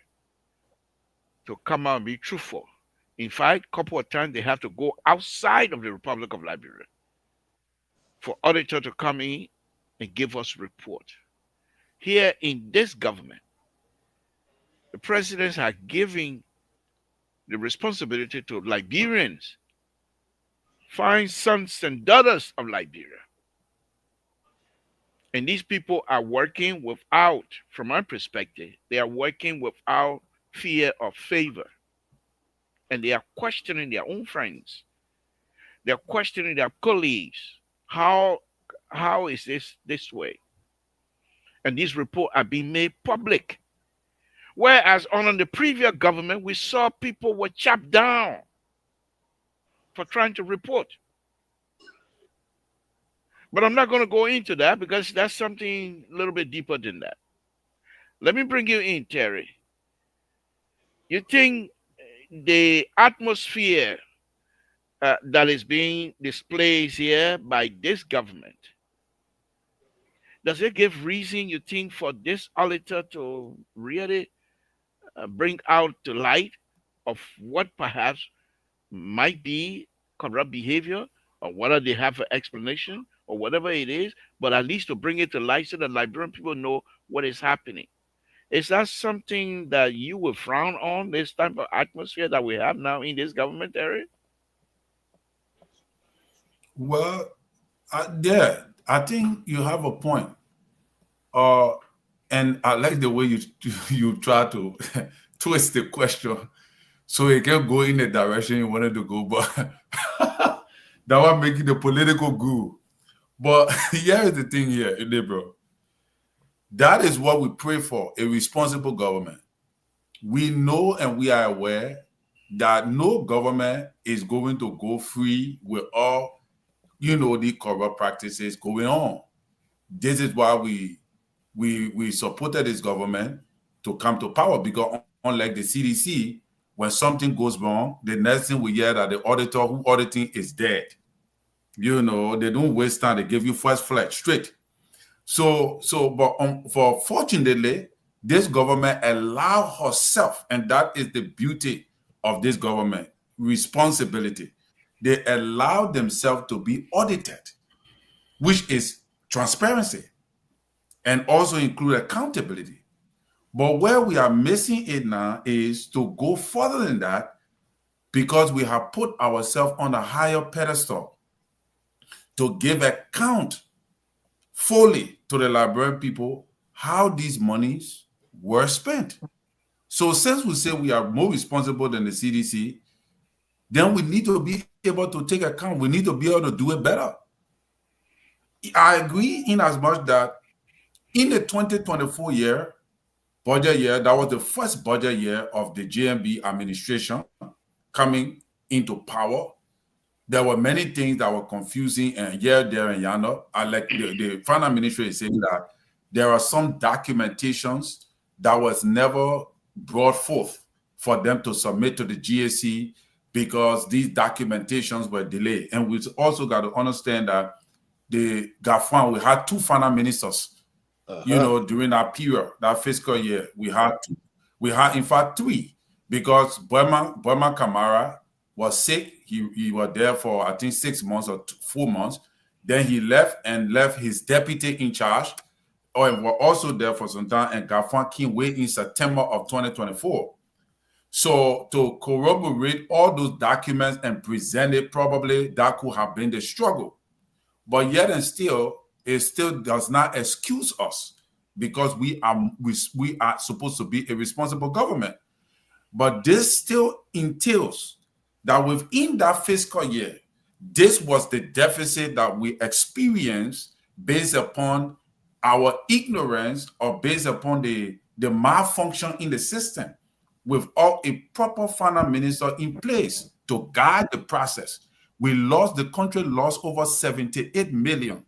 to come out and be truthful. In fact, a couple of times they have to go outside of the Republic of Liberia for auditor to come in and give us report. Here in this government, the presidents are giving the responsibility to Liberians, fine sons and daughters of Liberia. And these people are working without, from my perspective, they are working without fear or favor. And they are questioning their own friends. They are questioning their colleagues. How is this way? And these reports are being made public. Whereas under the previous government, we saw people were chopped down for trying to report. But I'm not going to go into that because that's something a little bit deeper than that. Let me bring you in, Terry. You think the atmosphere that is being displayed here by this government, does it give reason, you think, for this auditor to really bring out the light of what perhaps might be corrupt behavior, or whether they have an explanation or whatever it is, but at least to bring it to light so that Liberian people know what is happening? Is that something that you would frown on, this type of atmosphere that we have now in this government area? Well, I think you have a point. And I like the way you try to twist the question so it can go in the direction you wanted to go, but that one making the political goo. But here is the thing here, bro. That is what we pray for, a responsible government. We know and we are aware that no government is going to go free with all, the corrupt practices going on. This is why we supported this government to come to power, because unlike the CDC, when something goes wrong, the next thing we hear that the auditor who auditing is dead. They don't waste time. They give you first flag straight. But fortunately, this government allow herself, and that is the beauty of this government, responsibility. They allow themselves to be audited, which is transparency, and also include accountability. But where we are missing it now is to go further than that, because we have put ourselves on a higher pedestal to give account fully to the Liberian people how these monies were spent. So since we say we are more responsible than the CDC, then we need to be able to take account. We need to be able to do it better. I agree in as much that in the 2024 budget year, that was the first budget year of the JMB administration coming into power. There were many things that were confusing and here, there, and yonder. I like the finance ministry is saying that there are some documentations that was never brought forth for them to submit to the GAC because these documentations were delayed. And we also got to understand that the GAFAN, we had two finance ministers, during that period, that fiscal year. We had in fact three, because Burma Kamara was sick. He was there for, I think, 6 months or 4 months. Then he left his deputy in charge. or were also there for some time, and Gafan came way in September of 2024. So to corroborate all those documents and present it, probably that could have been the struggle. But yet and still, it still does not excuse us, because we are supposed to be a responsible government. But this still entails that within that fiscal year, this was the deficit that we experienced based upon our ignorance, or based upon the malfunction in the system, without a proper finance minister in place to guide the process. The country lost over 78 million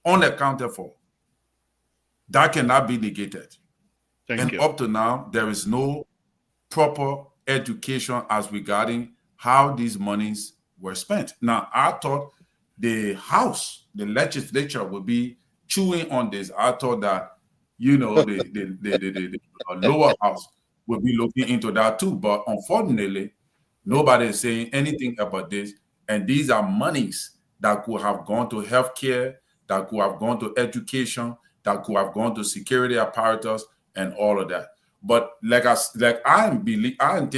unaccounted for. That cannot be negated. Thank And you. up to now, there is no proper education as regarding how these monies were spent. Now, I thought the House, the legislature, would be chewing on this. I thought that, the lower house would be looking into that too. But unfortunately, nobody is saying anything about this. And these are monies that could have gone to healthcare, that could have gone to education, that could have gone to security apparatus, and all of that. But I'm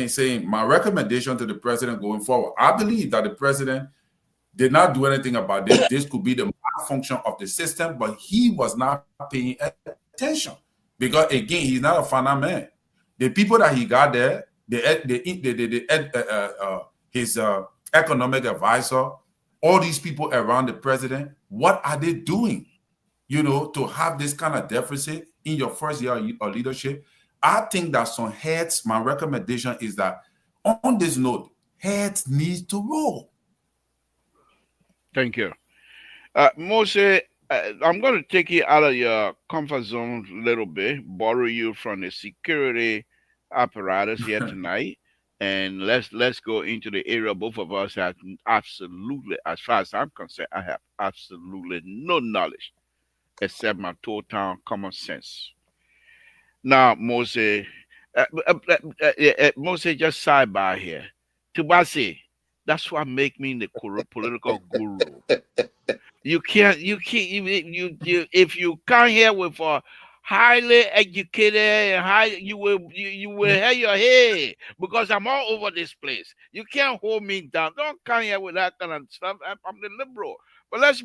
saying, my recommendation to the president going forward, I believe that the president did not do anything about this. This could be the malfunction of the system, but he was not paying attention, because again, he's not a finance man. The people that he got there, his economic advisor, all these people around the president, what are they doing? To have this kind of deficit in your first year of leadership. I think that some heads, my recommendation is that on this note, heads need to roll. Thank you. Mose, I'm going to take you out of your comfort zone a little bit, borrow you from the security apparatus here tonight, and let's go into the area both of us have absolutely, as far as I'm concerned, I have absolutely no knowledge except my total common sense. Now, Mose, Mose, just sidebar here. Tubasi, that's what make me the political guru. You can't, if you come here with a highly educated and you will hang your head because I'm all over this place. You can't hold me down. Don't come here with that kind of stuff. I'm the liberal. But let's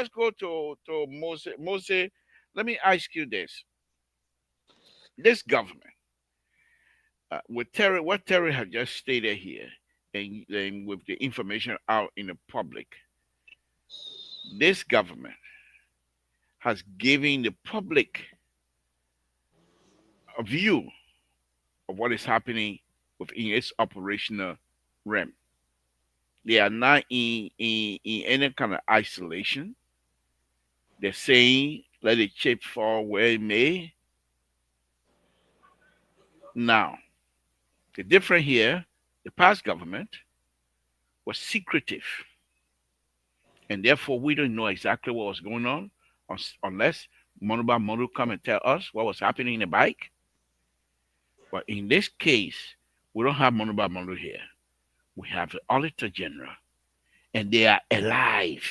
go to Mose. Mose, let me ask you this: this government, with Terry, what Terry had just stated here, and with the information out in the public, this government has given the public a view of what is happening within its operational realm. They are not in any kind of isolation. They're saying, let the chip fall where it may. Now, the difference here, the past government was secretive. And therefore, we don't know exactly what was going on unless Monuba Monu come and tell us what was happening in the bike. But in this case, we don't have Monuba Monu here. We have the Auditor General, and they are alive.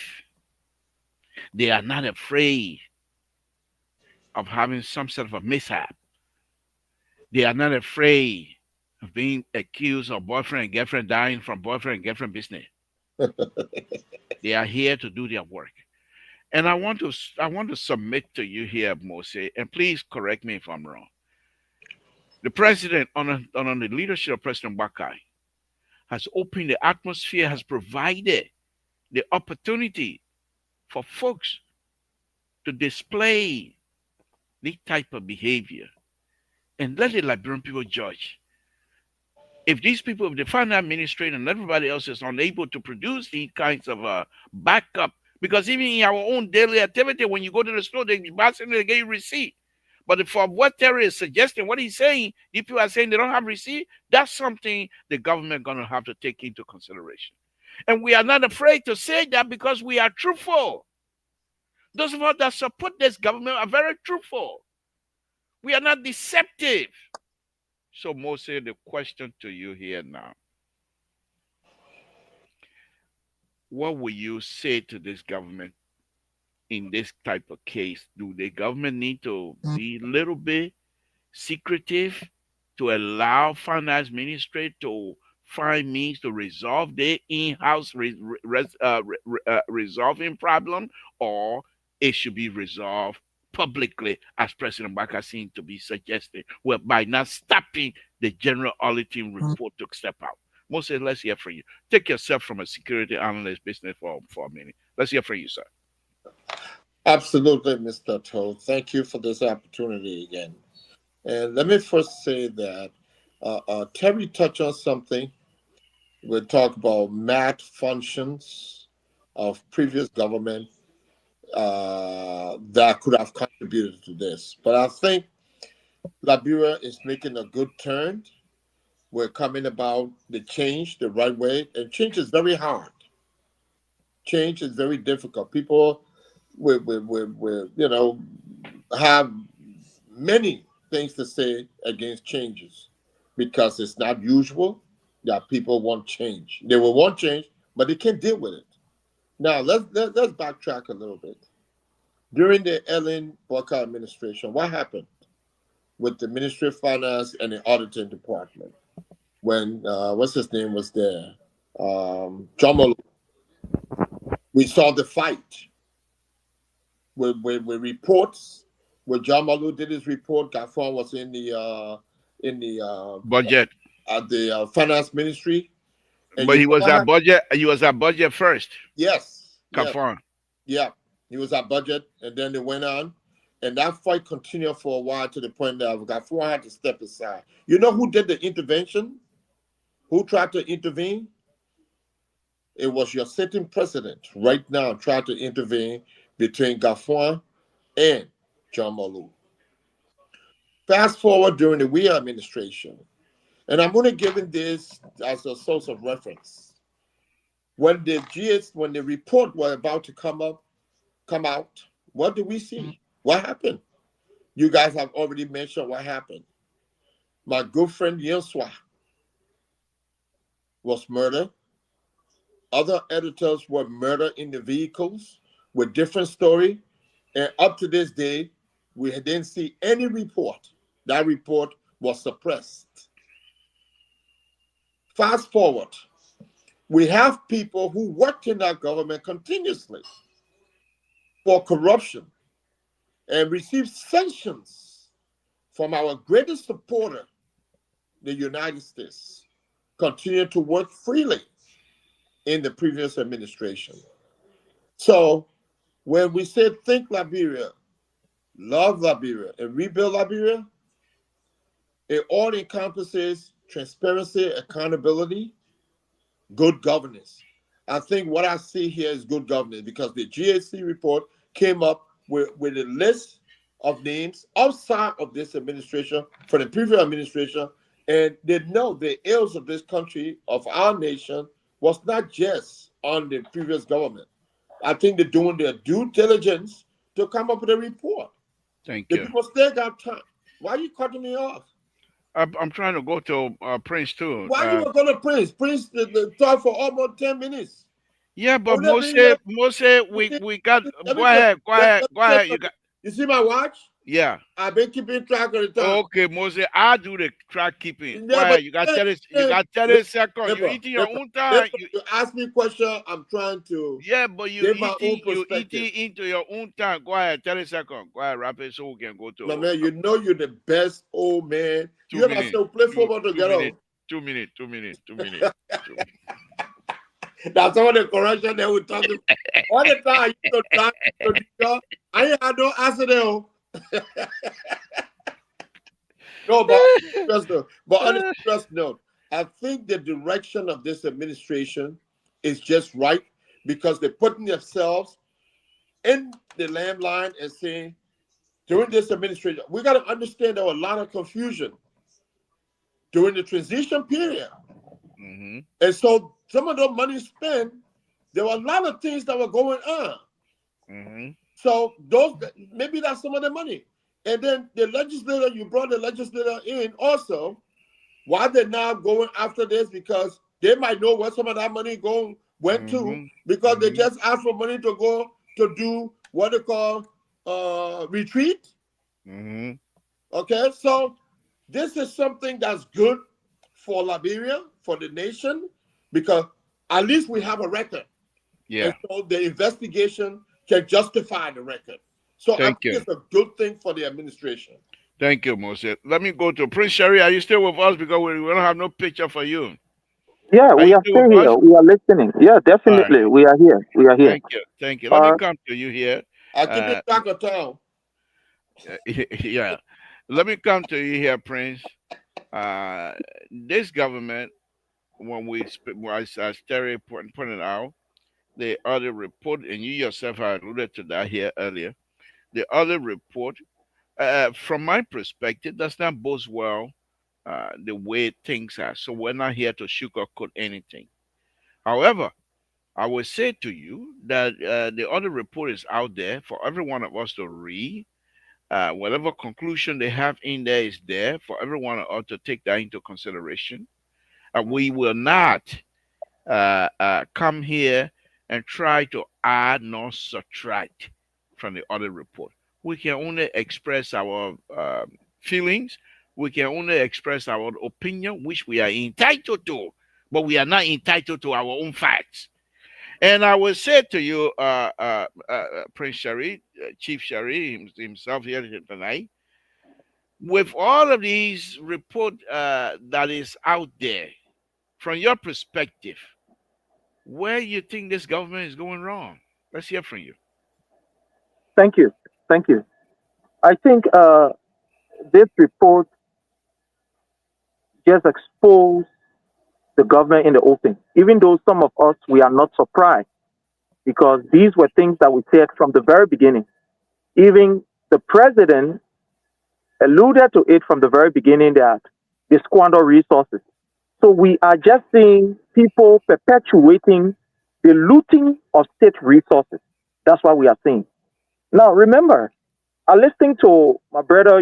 They are not afraid of having some sort of a mishap. They are not afraid of being accused of boyfriend and girlfriend dying from boyfriend and girlfriend business. They are here to do their work. And I want to submit to you here, Mose, and please correct me if I'm wrong. The president, on the leadership of President Bakai, has opened the atmosphere, has provided the opportunity for folks to display this type of behavior and let the Liberian people judge. If these people, if the finance administrator and everybody else is unable to produce these kinds of backup, because even in our own daily activity, when you go to the store, they get you receipt. But for what Terry is suggesting, what he's saying, if people are saying they don't have receipt, that's something the government going to have to take into consideration. And we are not afraid to say that because we are truthful. Those of us that support this government are very truthful. We are not deceptive. So, Mose, the question to you here now. What will you say to this government in this type of case? Do the government need to be a little bit secretive to allow finance ministry to find means to resolve their in-house resolving problem, or it should be resolved publicly, as President Baka seemed to be suggesting, by not stopping the general auditing report to step out? Moses, let's hear from you. Take yourself from a security analyst business for a minute. Let's hear from you, sir. Absolutely, Mr. Toll. Thank you for this opportunity again. And let me first say that Terry touched on something. We talk about malfunctions of previous government that could have contributed to this. But I think Liberia is making a good turn. We're coming about the change the right way, and change is very hard. Change is very difficult. People have many things to say against changes because it's not usual that people want change. They will want change, but they can't deal with it. Now let's backtrack a little bit. During the Ellen Barker administration, what happened with the Ministry of Finance and the auditing department when what's his name was there? John Molo. We saw the fight with reports. When John Malu did his report, Gafon was in the Budget. at the finance ministry. And But he was at budget. He was at budget first. Yes. Kafan. Yeah. He was at budget, and then they went on. And that fight continued for a while to the point that Gafon had to step aside. You know who did the intervention? Who tried to intervene? It was your sitting president right now trying to intervene between Gafon and John Malu. Fast forward during the Weah administration, and I'm going to give him this as a source of reference. When the report was about to come out, what did we see? What happened? You guys have already mentioned what happened. My good friend Yenswa was murdered. Other editors were murdered in the vehicles with different story. And up to this day, we didn't see any report. That report was suppressed. Fast forward, we have people who worked in our government continuously for corruption and received sanctions from our greatest supporter, the United States, continue to work freely in the previous administration. So when we say think Liberia, love Liberia, and rebuild Liberia, it all encompasses transparency, accountability, good governance. I think what I see here is good governance because the GAC report came up with a list of names outside of this administration for the previous administration, and they know the ills of this country, of our nation, was not just on the previous government. I think they're doing their due diligence to come up with a report. Thank The you. people still got time. Why are you cutting me off? I'm trying to go to Prince too. Why you going to Prince? Prince the talk for almost 10 minutes. Yeah, but Whenever you Mose, we got. let me Go ahead, go ahead, go say ahead. You something. got. You see my watch? Yeah. I've been keeping track of the time. Okay, Mose, I do the track keeping. Go Yeah, ahead. You got 30. You got 30 seconds. You eating your own time. You ask me a question, I'm trying to Yeah, but give my own you perspective. eating into your own time. Go ahead, 30 seconds. Go ahead, wrap it so we can go to. No, man, you know you're the best old man. 2 You ever minutes. still play football together? 2 minutes. 2 minutes. 2 minutes. That's all the correction they were talking. All the time you don't talk to I ain't had no accident. No, but on a serious note, I think the direction of this administration is just right because they're putting themselves in the landline and saying, during this administration, we got to understand there was a lot of confusion during the transition period. Mm-hmm. And so some of the money spent, there were a lot of things that were going on. Mm-hmm. So maybe that's some of the money. And then the legislator, you brought the legislator in also. Why they're now going after this? Because they might know where some of that money went to, because they just asked for money to go to do what they call retreat. Mm-hmm. Okay, so this is something that's good for Liberia, for the nation, because at least we have a record. Yeah. And so the investigation can justify the record. So I Thank think you. it's a good thing for the administration. Thank you, Moses. Let me go to Prince Sherry. Are you still with us? Because we don't have no picture for you. Yeah, Are we you are still still with us? here. We are listening. Yeah, All right. definitely. We are here. We are here. Thank you. Thank you. Let me come to you here. I keep it track of town. Yeah. Let me come to you here, Prince. This government, when as Terry pointed out, the other report, and you yourself have alluded to that here earlier, the other report, from my perspective, does not bode well the way things are. So we're not here to sugarcoat anything. However, I will say to you that the other report is out there for every one of us to read. Whatever conclusion they have in there is there for every one of us to take that into consideration. We will not come here and try to add nor subtract from the other report. We can only express our feelings. We can only express our opinion, which we are entitled to, but we are not entitled to our own facts. And I will say to you, Prince Sherry, Chief Sherry himself here tonight, with all of these report that is out there, from your perspective, where you think this government is going wrong? Let's hear from you. Thank you. Thank you. I think this report just exposed the government in the open, even though some of us, we are not surprised because these were things that we said from the very beginning. Even the president alluded to it from the very beginning that they squander resources. So we are just seeing people perpetuating the looting of state resources. That's what we are seeing. Now, remember, I listened to my brother,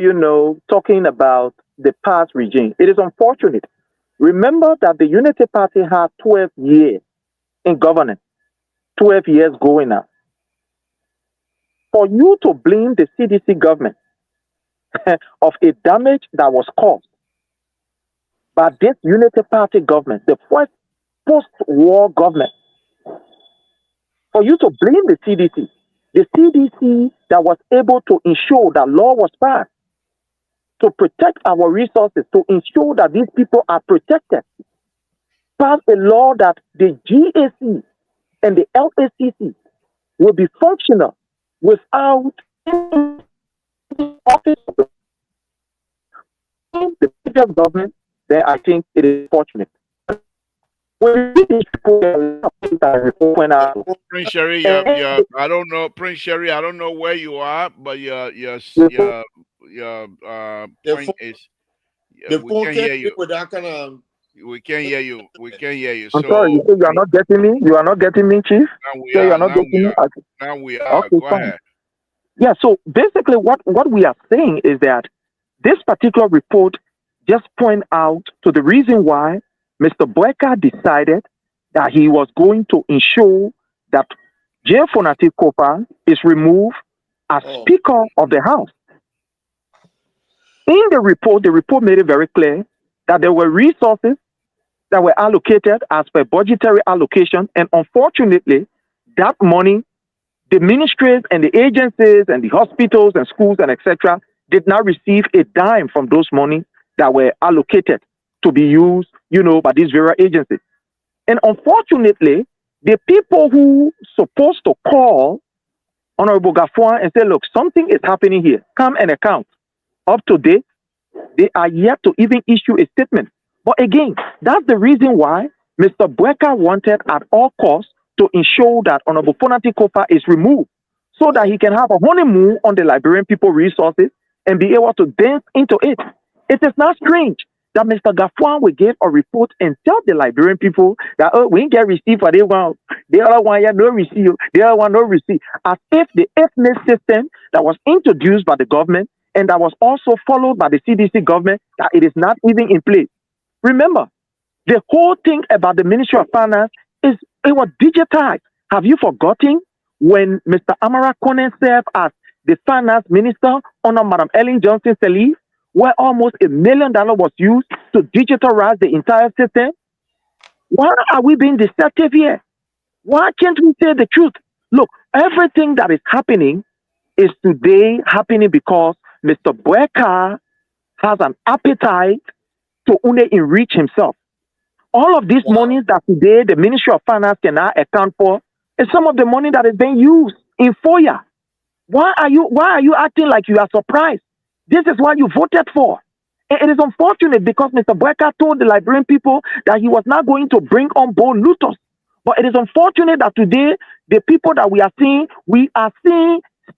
talking about the past regime. It is unfortunate. Remember that the Unity Party had 12 years in governance, 12 years going now. For you to blame the CDC government of a damage that was caused by this Unity Party government, the first post-war government, for you to blame the CDC that was able to ensure that law was passed, to protect our resources, to ensure that these people are protected, pass a law that the GAC and the LACC will be functional without office of the previous government, then I think it is fortunate. When we Prince Sherry, I don't know, Prince Sherry, I don't know where you are, but your point is, we can't hear you. With that kind of. We can't hear you. We can't hear you. I'm sorry, you say you are not getting me? You are not getting me, Chief? Now we So you are. are not Now getting we me? are. Okay. Now we are. Okay, Go fine. ahead. Yeah, so basically what we are saying is that this particular report just point out to the reason why Mr. Boyka decided that he was going to ensure that J. Fonati Kopa is removed as Speaker of the House. In the report made it very clear that there were resources that were allocated as per budgetary allocation, and unfortunately, that money, the ministries and the agencies and the hospitals and schools and etc. did not receive a dime from those money that were allocated to be used, by these various agencies. And unfortunately, the people who supposed to call Honorable Gafuan and say, look, something is happening here, come and account. Up to date, they are yet to even issue a statement. But again, that's the reason why Mr. Boyka wanted at all costs to ensure that Honorable Fonati Kofa is removed so that he can have a honeymoon on the Liberian people resources and be able to dance into it. It is not strange that Mr. Gafuan will give a report and tell the Liberian people that, we didn't get receipt for the one, the other one, no receipt, the other one, no receipt, as if the ethnic system that was introduced by the government and that was also followed by the CDC government, that it is not even in place. Remember, the whole thing about the Ministry of Finance it was digitized. Have you forgotten when Mr. Amara Conan served as the finance minister under Madam Ellen Johnson Sirleaf, where almost $1 million was used to digitalize the entire system? Why are we being deceptive here? Why can't we say the truth? Look, everything that is happening is today happening because Mr. Bueka has an appetite to only enrich himself. All of these Wow. monies that today the Ministry of Finance can now account for is some of the money that is being used in FOIA. Why are you acting like you are surprised? This is what you voted for. It is unfortunate because Mr. Bueka told the Liberian people that he was not going to bring on board looters. But it is unfortunate that today the people that we are seeing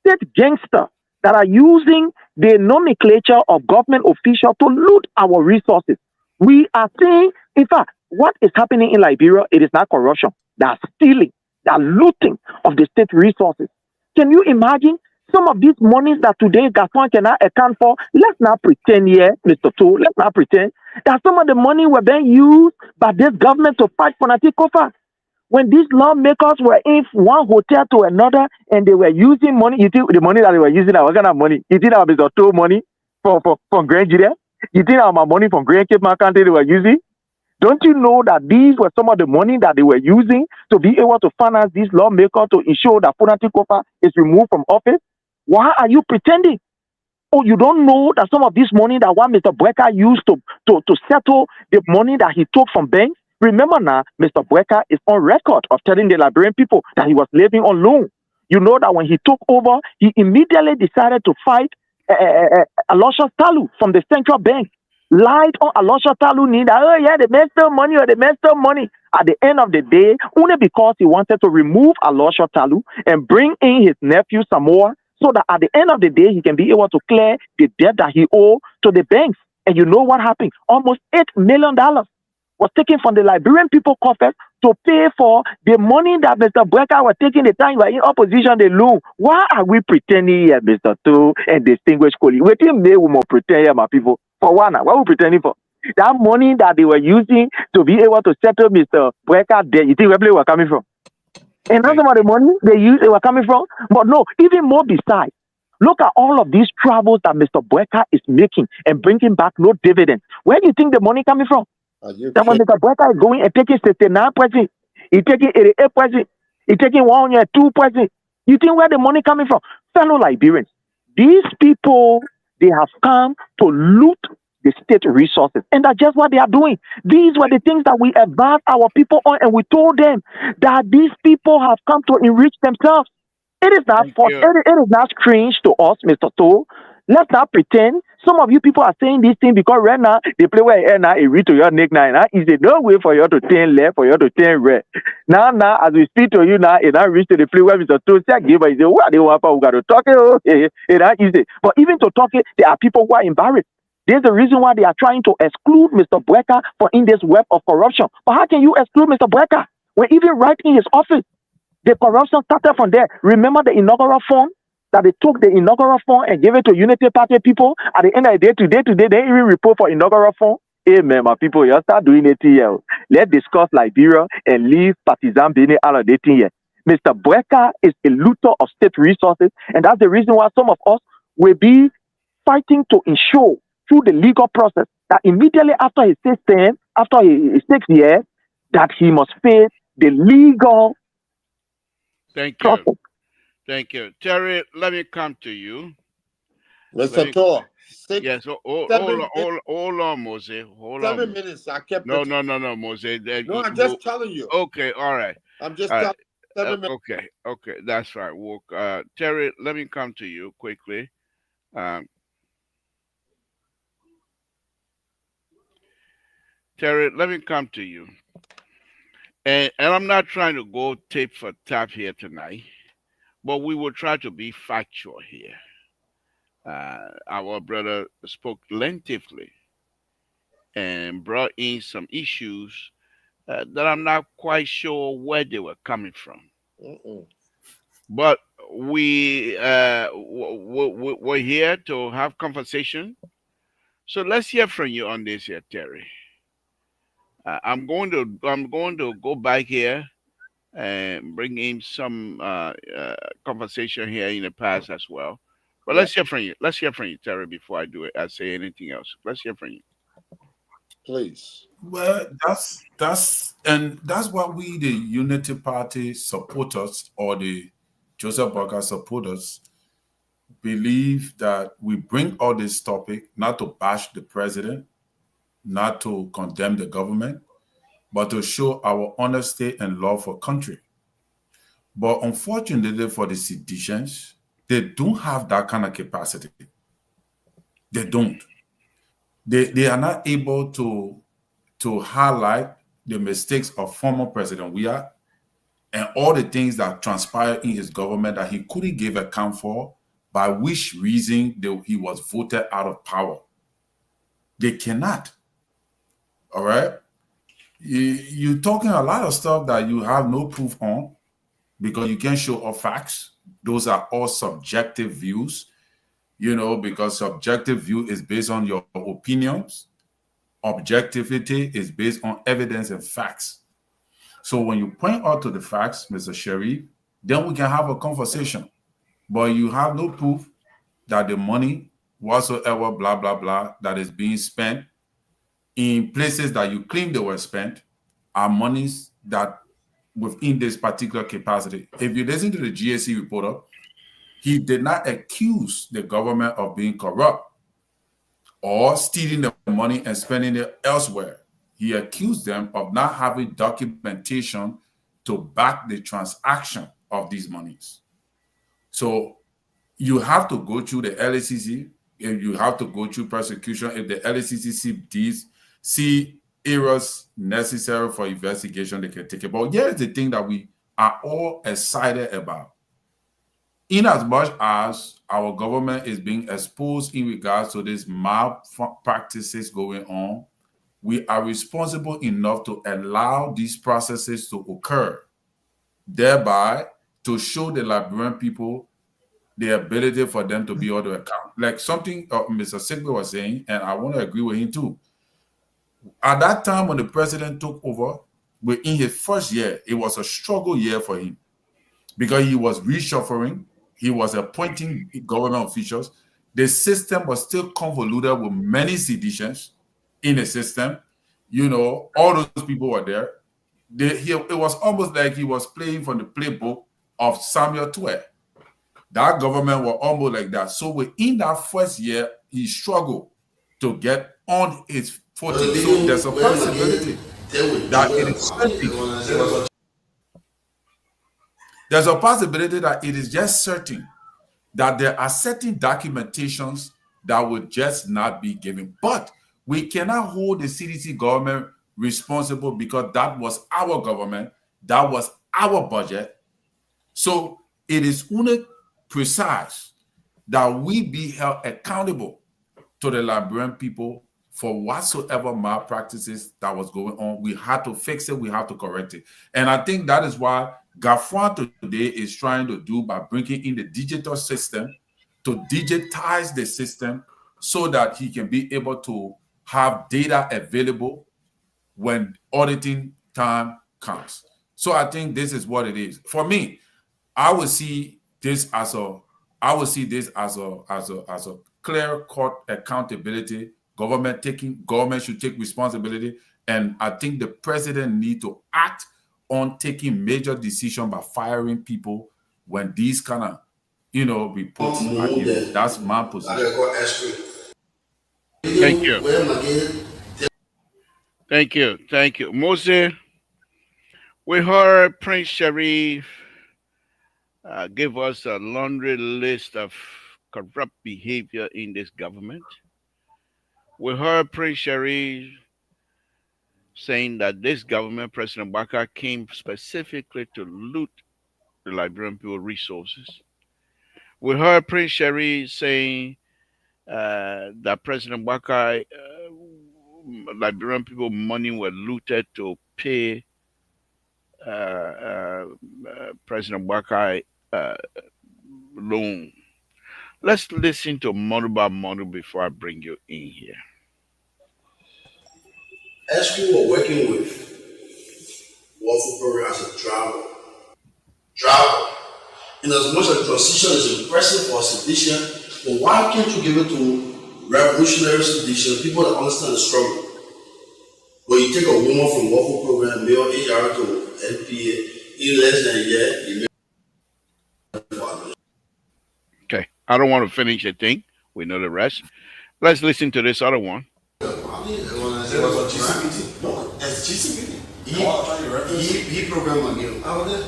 state gangsters that are using the nomenclature of government officials to loot our resources. We are seeing, in fact, what is happening in Liberia, it is not corruption. They are stealing, they are looting of the state resources. Can you imagine some of these monies that today Gaston cannot account for? Let's not pretend here, Mr. Toe, let's not pretend that some of the money were being used by this government to fight for Natikofa. When these lawmakers were in one hotel to another and they were using money, you think the money that they were using, what kind of money? You think that was Mr. Toe money from Grand Judah? You think that was money from Grand Cape Country they were using? Don't you know that these were some of the money that they were using to be able to finance these lawmakers to ensure that Funati Kofa is removed from office? Why are you pretending? Oh, you don't know that some of this money that one Mr. Bueka used to settle the money that he took from banks? Remember now, Mr. Bueka is on record of telling the Liberian people that he was living on loan. You know that when he took over, he immediately decided to fight Aloysius Talu from the central bank. Lied on Aloysius Talu need that, oh yeah, they messed up money or they messed up money. At the end of the day, only because he wanted to remove Aloysius Talu and bring in his nephew Samoa, so that at the end of the day, he can be able to clear the debt that he owed to the banks. And you know what happened? Almost $8 million was taken from the Liberian people coffers to pay for the money that Mr. Bueka was taking the time you were in opposition, the loan. Why are we pretending here, Mr. Toe and distinguished colleague? Wait till May we more pretend here, my people. For one, what are we pretending for? That money that they were using to be able to settle Mr. Bueka debt, you think where they were coming from? And that's some of the money they were coming from. But no, even more besides, look at all of these travels that Mr. Bueka is making and bringing back no dividends. Where do you think the money coming from? That when Mr. Bueka is going and taking 69%, he's taking 88%, he's taking 102%. You think where the money coming from? Fellow Liberians, these people, they have come to loot the state resources. And that's just what they are doing. These were the things that we advised our people on, and we told them that these people have come to enrich themselves. It is not it is not strange to us, Mr. Toe. Let's not pretend. Some of you people are saying this thing because right now they play where now it read to your nickname. Is it no way for you to turn left, for you to turn right? Now, as we speak to you now, it now reach to the play where Mr. Toe said, give us the what they want we got to talk it. It not easy. But even to talk it, there are people who are embarrassed. There's the reason why they are trying to exclude Mr. Bueka from in this web of corruption. But how can you exclude Mr. Bueka when even right in his office, the corruption started from there? Remember the inaugural fund that they took the inaugural fund and gave it to Unity Party people? At the end of the day, today, they even report for inaugural fund. Hey man, my people, you start doing it here. Let's discuss Liberia and leave partisan Benin out of dating here. Mr. Bueka is a looter of state resources, and that's the reason why some of us will be fighting to ensure through the legal process that immediately after his 6 term, after his 6 years, that he must face the legal process. Thank you. Terry, let me come to you. Mr. Tor. Yes, hold on, Mose. Hold 7 on. minutes. I kept No, Mose. No, I'm just telling you. Okay, all right. I'm just telling you. 7 minutes. Okay, that's right. Well, Terry, let me come to you quickly. Terry, let me come to you. And I'm not trying to go tip for tap here tonight, but we will try to be factual here. Our brother spoke lengthily and brought in some issues that I'm not quite sure where they were coming from. But we're here to have conversation. So let's hear from you on this here, Terry. I'm going to go back here and bring in some conversation here in the past as well. But Yeah, let's hear from you. Let's hear from you, Terry, before I do it. I say anything else. Let's hear from you. please. Well, that's what we, the Unity Party supporters or the Joseph Boyka supporters, believe that we bring all this topic not to bash the president, not to condemn the government, but to show our honesty and love for country. But unfortunately for the seditions, they don't have that kind of capacity. They don't. They are not able to highlight the mistakes of former President Weah and all the things that transpired in his government that he couldn't give account for, by which reason he was voted out of power. They cannot. All right. You're talking a lot of stuff that you have no proof on because you can't show all facts. Those are all subjective views, because subjective view is based on your opinions. Objectivity is based on evidence and facts. So when you point out to the facts, Mr. Sharif, then we can have a conversation. But you have no proof that the money whatsoever, blah, blah, blah, that is being spent in places that you claim they were spent are monies that within this particular capacity. If you listen to the GSC reporter, he did not accuse the government of being corrupt or stealing the money and spending it elsewhere. He accused them of not having documentation to back the transaction of these monies. So you have to go through the LACC, if you have to go through prosecution, if the LACC see errors necessary for investigation, they can take it. But here's the thing that we are all excited about. In as much as our government is being exposed in regards to these malpractices going on, we are responsible enough to allow these processes to occur, thereby to show the Liberian people the ability for them to be able to account. Like something Mr. Sigbe was saying, and I want to agree with him too. At that time when the president took over, within his first year, it was a struggle year for him because he was reshuffling, he was appointing government officials. The system was still convoluted with many seditions in the system. All those people were there. It was almost like he was playing from the playbook of Samuel Tuer. That government were almost like that. So within that first year, he struggled to get on his footing. So there's a possibility that it is certain. There's a possibility that it is just certain that there are certain documentations that will just not be given. But we cannot hold the CDC government responsible because that was our government, that was our budget. So it is only precise that we be held accountable to the Liberian people for whatsoever malpractices that was going on. We had to fix it, we have to correct it. And I think that is why Gafran today is trying to do by bringing in the digital system to digitize the system so that he can be able to have data available when auditing time comes. So I think this is what it is. For me, I would see this as a clear-cut accountability. Government should take responsibility, and I think the president need to act on taking major decisions by firing people when these kind of reports are given. That's my position. Thank you. Thank you. Moses, we heard Prince Sharif give us a laundry list of corrupt behavior in this government. We heard Prince Sharif saying that this government, President Baka, came specifically to loot the Liberian people resources. We heard Prince Sharif saying that President Baka, Liberian people money were looted to pay President Baka loan. Let's listen to Monuba Monu before I bring you in here. As we were working with Waffle Program as a travel, travel. In as much as transition is impressive for sedition, but why can't you give it to revolutionary sedition, people that understand the struggle? But you take a woman from Waffle Program, male AR to NPA, in less than a year, you make. Okay. I don't want to finish the thing. We know the rest. Let's listen to this other one. GCPT. No, as GCPT. He programmed my game. How about that?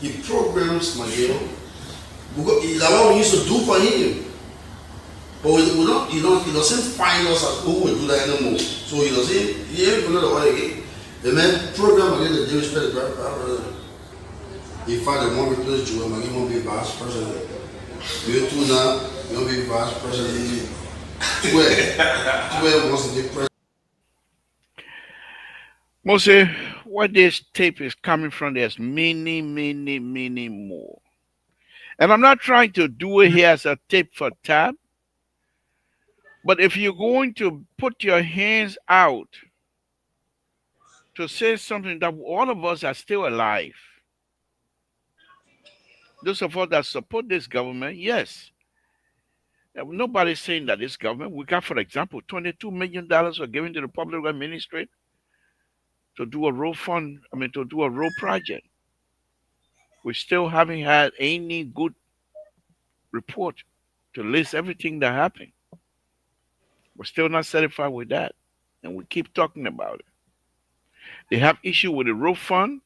He programs my game. That's what we used to do for him. But we don't, he doesn't find us as who will do that anymore. So he doesn't, he ain't gonna do it again. The man program again the Jewish brother. He found the one replace Joel, my game won't be vice president. You two now, you won't be vice president. 12 wants to be president. Moses, what this tape is coming from, there's many more. And I'm not trying to do it here as a tape for tab. But if you're going to put your hands out to say something that all of us are still alive, those of us that support this government, yes. Nobody's saying that this government, we got, for example, $22 million were given to the public administrator to do a road fund, to do a road project. We still haven't had any good report to list everything that happened. We're still not satisfied with that. And we keep talking about it. They have issue with the road fund,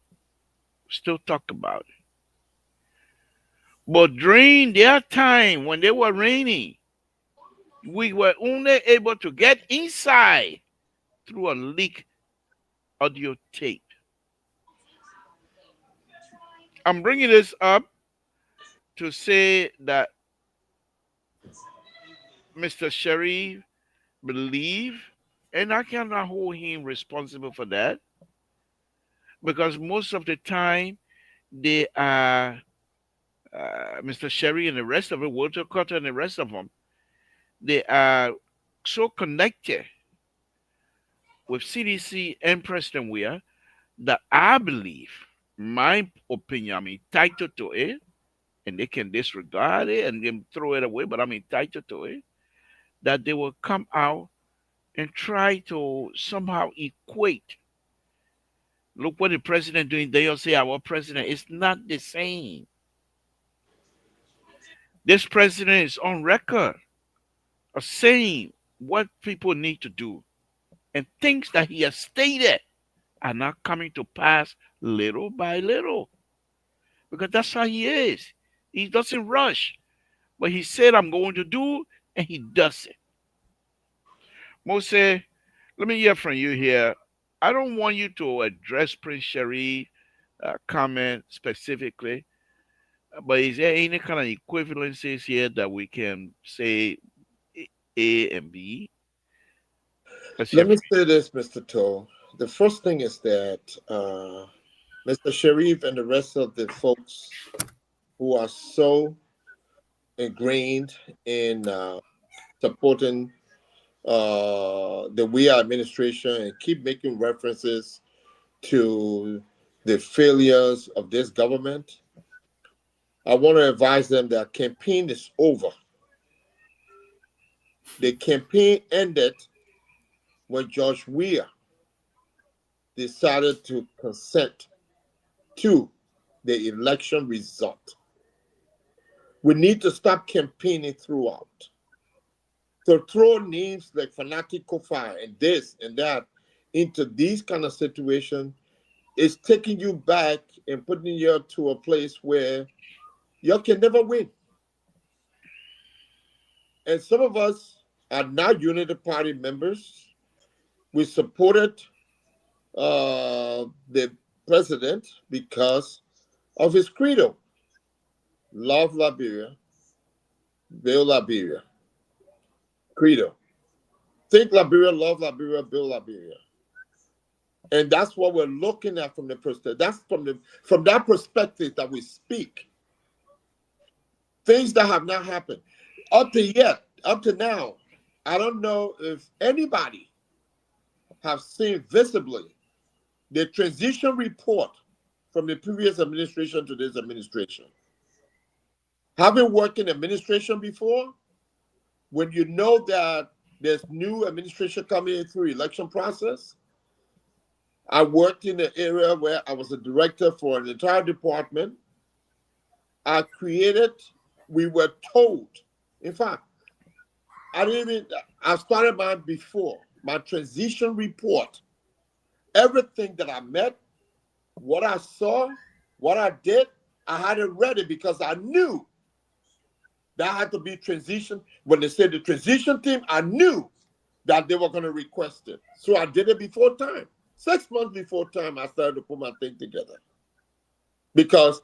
we still talk about it. But during their time when they were reigning, we were only able to get inside through a leak audio tape. I'm bringing this up to say that Mr. Sharif believe, and I cannot hold him responsible for that, because most of the time they are Mr. Sherry and the rest of it, Walter Carter and the rest of them, they are so connected with CDC and President Weir that I believe, my opinion, I'm entitled to it, and they can disregard it and then throw it away, but I'm entitled to it, that they will come out and try to somehow equate. Look what the president doing. They'll say our president is not the same. This president is on record of saying what people need to do, and things that he has stated are not coming to pass little by little, because that's how he is. He doesn't rush, but he said, I'm going to do, and he does it. Mose, let me hear from you here. I don't want you to address Prince Sherry comment specifically, but is there any kind of equivalencies here that we can say A and B? Let me say this, Mr. Toe. The first thing is that Mr. Sharif and the rest of the folks who are so ingrained in supporting the Weir administration and keep making references to the failures of this government, I want to advise them that campaign is over. The campaign ended when George Weir decided to consent to the election result. We need to stop campaigning throughout. To throw names like Fanatic Kofi and this and that into these kind of situations is taking you back and putting you to a place where you can never win. And some of us are not Unity Party members. We supported the president because of his credo. Love Liberia, build Liberia. Credo. Think Liberia, love Liberia, build Liberia. And that's what we're looking at from the perspective. That's from that perspective that we speak. Things that have not happened. Up to now, I don't know if anybody have seen visibly the transition report from the previous administration to this administration. Having worked in administration before, when you know that there's new administration coming in through election process, I worked in an area where I was a director for an entire department. We were told, in fact, I started mine before, my transition report. Everything that I met, what I saw, what I did, I had it ready because I knew that had to be transition. When they said the transition team, I knew that they were going to request it. So I did it before time. 6 months before time, I started to put my thing together. Because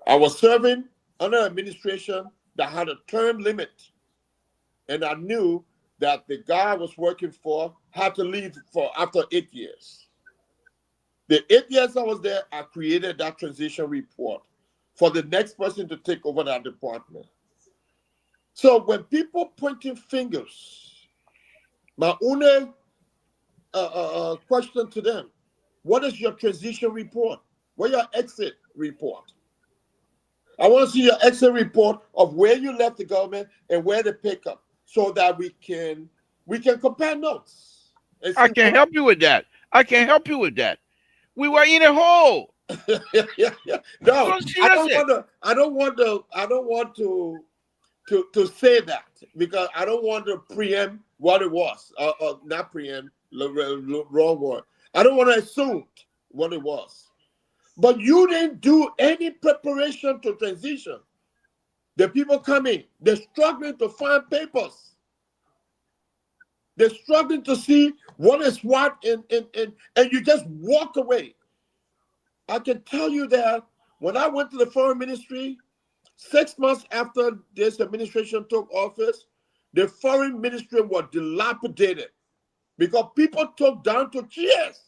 I was serving under administration that had a term limit. And I knew that the guy I was working for had to leave for after 8 years. The 8 years I was there, I created that transition report for the next person to take over that department. So when people pointing fingers, my only question to them, what is your transition report? What's your exit report? I want to see your exit report of where you left the government and where to pick up so that we can compare notes. I can help you with that. I can help you with that. We were in a hole. yeah. No, So I don't want to say that because I don't want to preempt what it was. Not preempt, wrong word. I don't want to assume what it was. But you didn't do any preparation to transition. The people coming, they're struggling to find papers. They're struggling to see what is what, and you just walk away. I can tell you that when I went to the foreign ministry, 6 months after this administration took office, the foreign ministry was dilapidated because people took down to chairs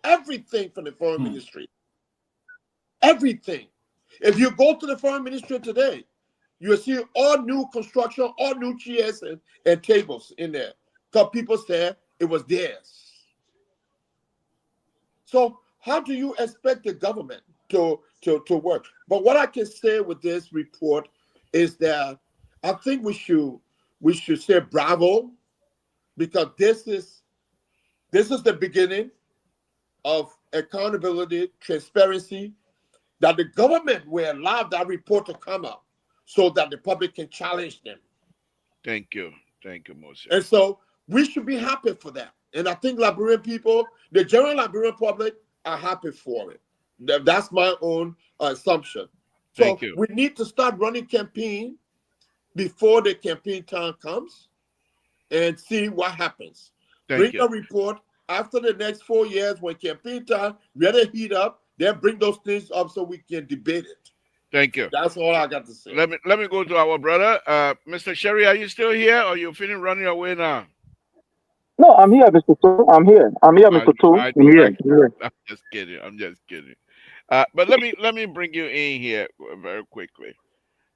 everything from the foreign ministry. Everything. If you go to the foreign ministry today, you'll see all new construction, all new chairs and tables in there. Because people said it was theirs. So how do you expect the government to work? But what I can say with this report is that I think we should say bravo, because this is the beginning of accountability, transparency, that the government will allow that report to come up so that the public can challenge them. Thank you, Moses. And so we should be happy for that. And I think Liberian people, the general Liberian public, are happy for it. That's my own assumption. So we need to start running campaign before the campaign time comes and see what happens. Bring a report after the next 4 years when campaign time, let it heat up, then bring those things up so we can debate it. Thank you. That's all I got to say. Let me go to our brother. Mr. Sherry, are you still here or you feeling running away now? No, I'm here, Mr. Tu. I'm here, Mr. Tu. I'm here. I'm just kidding. But let me bring you in here very quickly.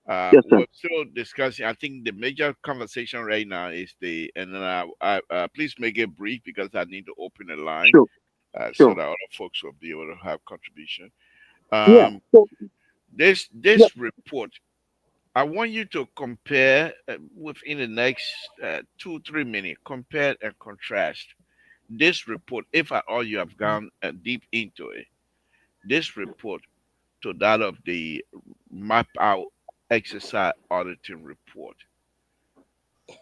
Yes, sir. We're still discussing. I think the major conversation right now is please make it brief because I need to open a line so that other folks will be able to have contribution. This report, I want you to compare within the next 2-3 minutes. Compare and contrast this report, if at all you have gone deep into it. This report to that of the map out exercise auditing report.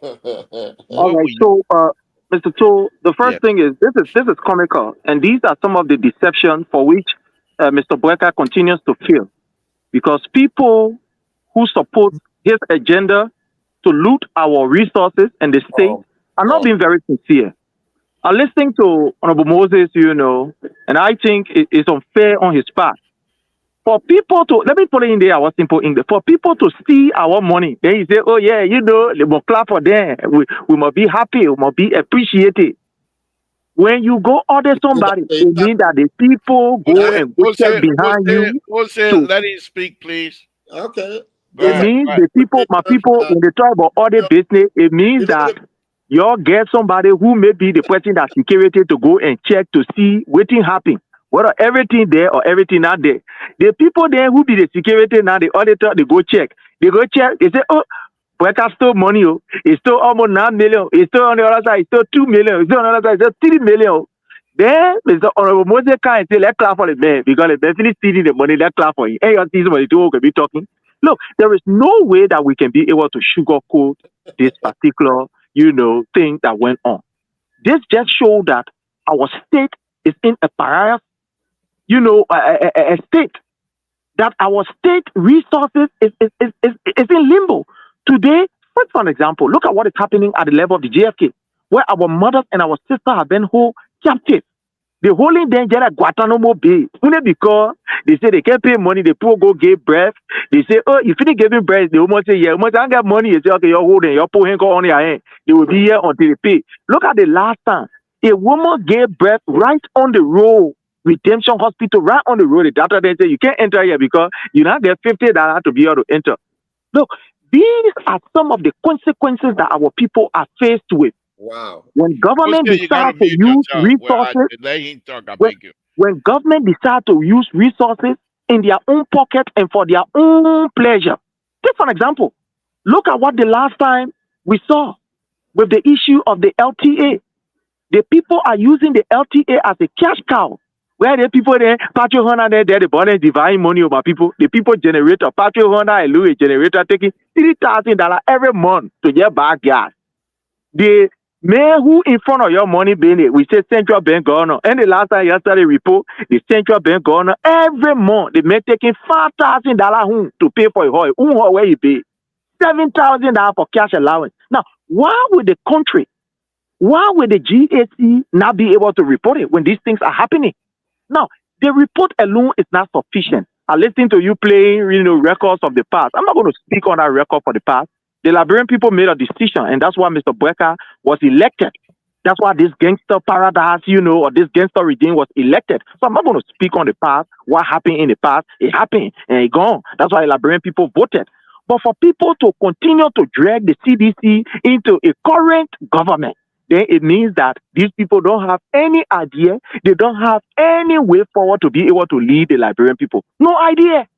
All right. So, Mr. Tu, the first thing is this is comical, and these are some of the deception for which Mr. Boeka continues to fail, because people who support his agenda to loot our resources and the state are not being very sincere. I'm listening to Honorable Moses, and I think it's unfair on his part. For people to, let me put it in there, our simple English. For people to steal our money, then you say, oh yeah, they must clap for them. We must be happy, we must be appreciated. When you go order somebody, it means that the people go and check behind you. Let him speak, please. Okay. It means the people, my people, when they talk about audit business, it means that you get somebody who may be the person that security to go and check to see what happened whether everything there or everything not there. The people there who be the security now, the auditor, they go check. They go check. They say, oh, Boyka stole money. Oh. He stole almost 9 million. He stole on the other side. He stole 2 million. He stole on the other side. He stole 3 million. Oh. Then Mr. Honorable Moses can say, let's clap for the man because the man finished stealing the money. Let's clap for him. Hey, you see somebody too can be talking. Look, there is no way that we can be able to sugarcoat this particular, thing that went on. This just shows that our state is in a pariah, a state that our state resources is in limbo. Today, for an example, look at what is happening at the level of the JFK, where our mothers and our sisters have been held captive. They holding them just like Guantanamo Bay. Only because they say they can't pay money, the poor go give breath. They say, oh, if you giving breath, they almost say, yeah, almost don't get money. You say, okay, you're holding, your poor hand go on your hand. They will be here until they pay. Look at the last time. A woman gave breath right on the road. Redemption Hospital, right on the road. The doctor then say, you can't enter here because you now get $50 to be able to enter. Look, these are some of the consequences that our people are faced with. Wow. When government decides to use resources, let him talk, I when, beg you. when government decides to use resources in their own pocket and for their own pleasure. Take for example, look at what the last time we saw with the issue of the LTA. The people are using the LTA as a cash cow. Where the people there, Patrick Honda there, the body divine money over people. The people generator, Patrick Honda and Louis generator taking $3,000 every month to get back gas. The man who in front of your money being we say central bank governor. And the last time yesterday report, the central bank governor every month the man taking $5,000 home to pay for a home where he pay $7,000 for cash allowance. Now, why would the country, why would the GAC not be able to report it when these things are happening? Now, the report alone is not sufficient. I listen to you playing, records of the past. I'm not going to speak on that record for the past. The Liberian people made a decision, and that's why Mr. Boyka was elected. That's why this gangster paradise, or this gangster regime was elected. So I'm not going to speak on the past. What happened in the past, it happened and it gone. That's why the Liberian people voted. But for people to continue to drag the CDC into a current government, then it means that these people don't have any idea. They don't have any way forward to be able to lead the Liberian people. No idea.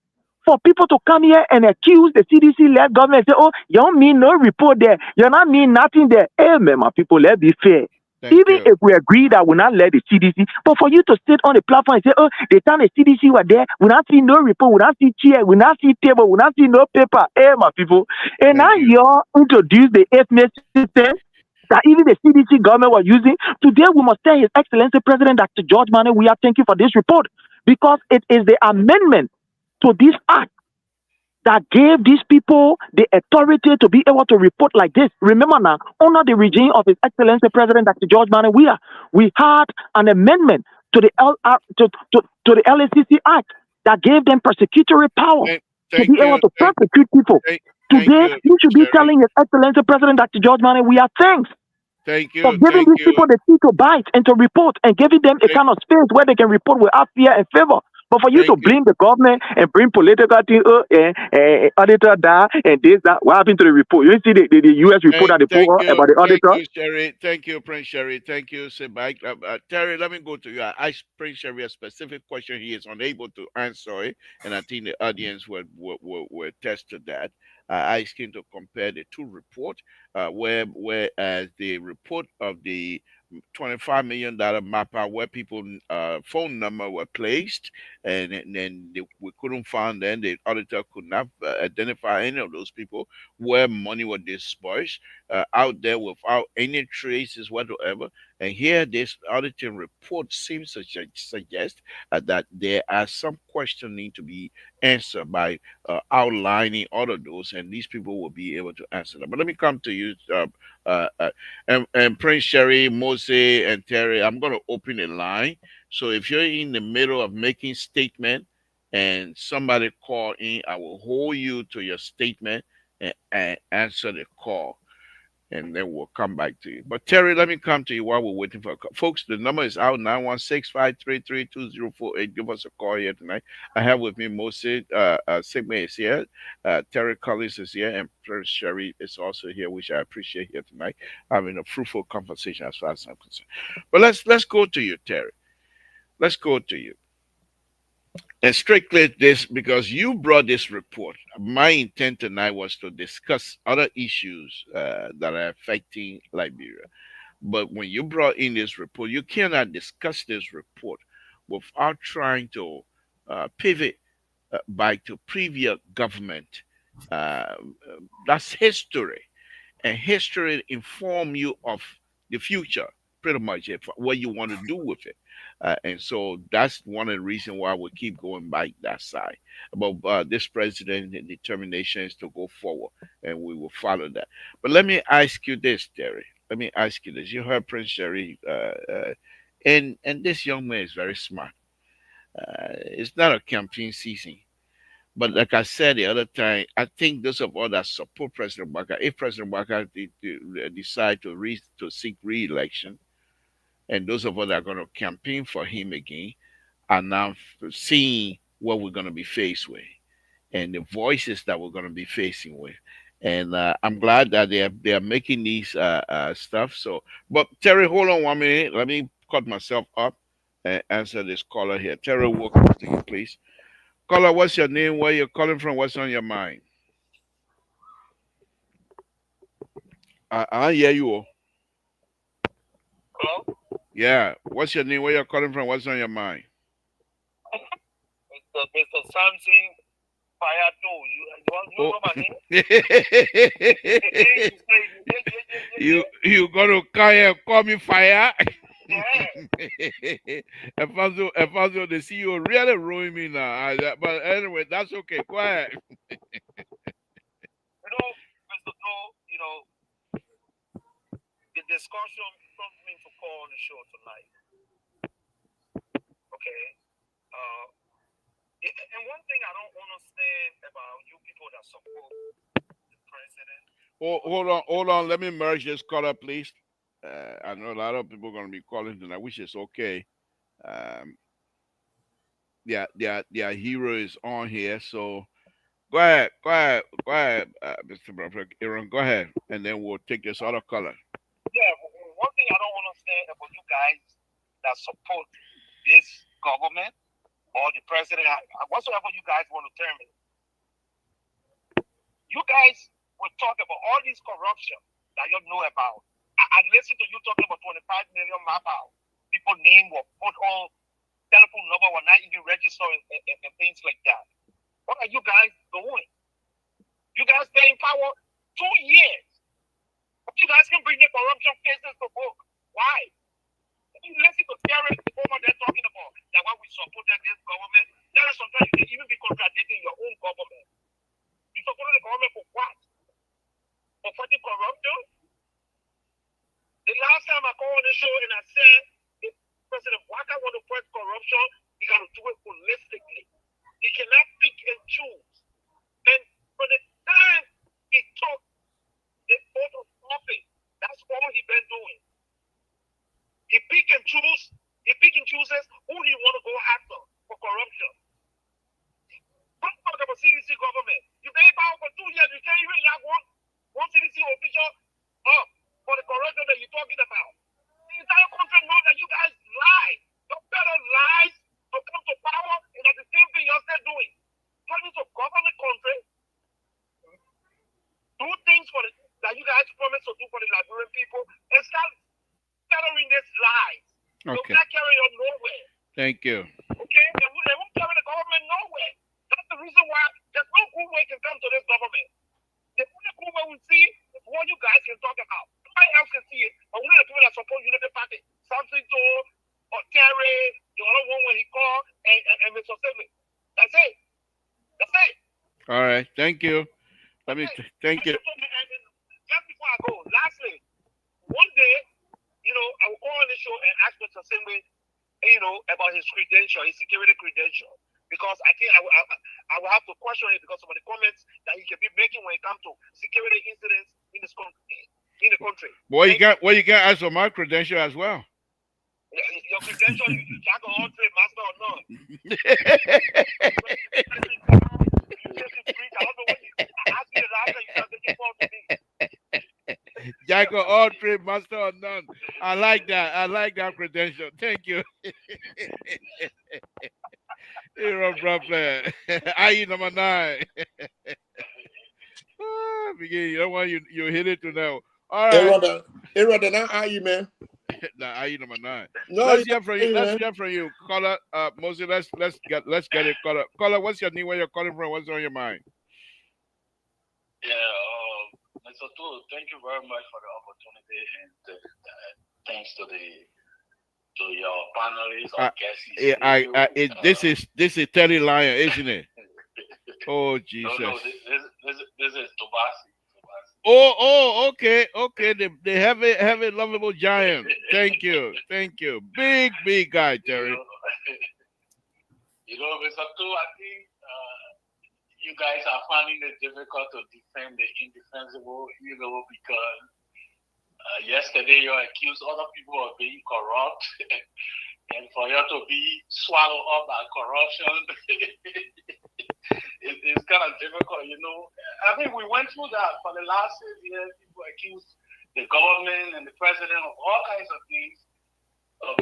For people to come here and accuse the CDC-led government and say, oh, you don't mean no report there. You not mean nothing there. Hey, man, my people, let's be fair. Even if we agree that we not let the CDC, but for you to sit on the platform and say, oh, the time the CDC were there, we not see no report, we not see chair, we not see table, we not see no paper. Hey, my people. And now you introduce the FMS system that even the CDC government was using. Today, we must tell His Excellency President Dr. George Mane, we are thanking for this report because it is the amendment to this act that gave these people the authority to be able to report like this. Remember now, under the regime of His Excellency President Dr. George Mane, we had an amendment to the the LACC Act that gave them prosecutory power to be able to prosecute people. Today, you should be telling His Excellency President Dr. George Mane, we are thanks for giving these people the seat to bite and to report and giving them a kind of space where they can report without fear and favor. But for you to blame the government and bring political things, auditor that and this, that, what happened to the report? You see the U.S. report that they put about the auditor? Thank you, Prince Sherry. Thank you, Sebike. Terry, let me go to you. I asked Prince Sherry a specific question he is unable to answer it, and I think the audience will test to that. I asked him to compare the two reports, whereas the report of the $25 million mapper where people phone number were placed and then we couldn't find them. The auditor could not identify any of those people where money was dispersed out there without any traces whatsoever. And here this auditing report seems to suggest that there are some questioning to be answered by outlining all of those, and these people will be able to answer them. But let me come to you, and Prince Sherry, Mose, and Terry. I'm going to open a line. So if you're in the middle of making statement and somebody call in, I will hold you to your statement and answer the call, and then we'll come back to you. But Terry, let me come to you while we're waiting for a call. Folks, the number is out 916-533-2048. Give us a call here tonight. I have with me Moses Sigma is here, Terry Collins is here, and Prince Sherry is also here, which I appreciate here tonight. Having a fruitful conversation as far as I'm concerned. But let's go to you, Terry. Let's go to you. And strictly this, because you brought this report. My intent tonight was to discuss other issues that are affecting Liberia. But when you brought in this report, you cannot discuss this report without trying to pivot back to previous government. Uh, that's history, and history inform you of the future, pretty much, if what you want to do with it. And so that's one of the reasons why we keep going back that side. But this president determination is to go forward, and we will follow that. But let me ask you this, Terry. Let me ask you this. You heard Prince Sherry, and this young man is very smart. It's not a campaign season. But like I said the other time, I think those of us that support President Baka, if President Baka decide to seek re-election, and those of us that are going to campaign for him again, are now seeing what we're going to be faced with, and the voices that we're going to be facing with. And I'm glad that they are making these stuff. So, but Terry, hold on 1 minute. Let me cut myself up and answer this caller here. Terry, welcome to you, please. Caller, what's your name? Where you're calling from? What's on your mind? I hear you. Hello? Yeah. What's your name? Where you're calling from? What's on your mind? Mr. Samson Fire too. You know my name? You gonna call here, call me fire? Yeah. Alfonso, the CEO really ruined me now. But anyway, that's okay. Go ahead. Mr. No, the discussion prompted me to call on the show tonight. Okay. And one thing I don't understand about you people that support the president. Hold on. Let me merge this caller, please. I know a lot of people are going to be calling tonight, which is okay. Their hero is on here, so go ahead, Mr. Bradford. Aaron, go ahead, and then we'll take this other caller. Yeah, one thing I don't understand about you guys that support this government or the president, whatsoever you guys want to tell me, you guys will talk about all this corruption that you know about. I listened to you talking about 25 million map out. People name were put on, telephone number were not even registered and things like that. What are you guys doing? You guys stay in power 2 years. You guys can bring the corruption cases to book. Why? You listen to Terry over there talking about that why we supported this government. There is sometimes you can even be contradicting your own government. You supported the government for what? For fighting corruption? The last time I called on the show and I said, if President Waka want to fight corruption, he got to do it holistically. He cannot pick and choose. And for the time he took the oath of office, that's all he been doing. He pick and chooses who he want to go after for corruption. Don't talk about CDC government. You been in power for 2 years, you can't even have one CDC official up for the corruption that you're talking about. The entire country knows that you guys lie. You better lies to come to power, and that's the same thing you're still doing. Trying to govern the country, do things that you guys promised to do for the Liberian people, and start carrying this lies. Okay. They'll not carry on nowhere. Thank you. Okay? They won't carry the government nowhere. That's the reason why there's no good way can come to this government. The only good way we see is what you guys can talk about. Nobody else can see it. But one of the people that support Unity Party, Samson told, or Terry, the other one when he called, and Mr. Sidley. That's it. That's it. All right. Thank you. Thank you. And just before I go, lastly, one day, I will call on the show and ask Mr. Sidley, about his credential, his security credential. Because I think I will have to question it because of the comments that he can be making when it comes to security incidents in the country. Well, you can ask for my credential as well. Your credential, you jack of all trade, master or none. Jack of all trade, master or none. I like that. I like that credential. Thank you. You're a problem. IE number 9. Begin. You don't want you hit it to now. All right. Rather not are you, man? Nah, IE number 9. No, Let's you hear from you. Let's hear from you. Caller, Mosey, let's get it. Caller, what's your name? Where you're calling from? What's on your mind? Yeah, Mr. Tu, thank you very much for the opportunity and thanks to your panelists or guests. This is Terry Lyon, isn't it? Oh Jesus! No, this is Tobasi. Okay. They have a lovable giant. Thank you. Big guy, Terry. Mr. Tu, I think you guys are finding it difficult to defend the indefensible, because yesterday you accused other people of being corrupt, and for you to be swallowed up by corruption, it's kind of difficult, I mean, we went through that for the last 6 years. People accused the government and the president of all kinds of things.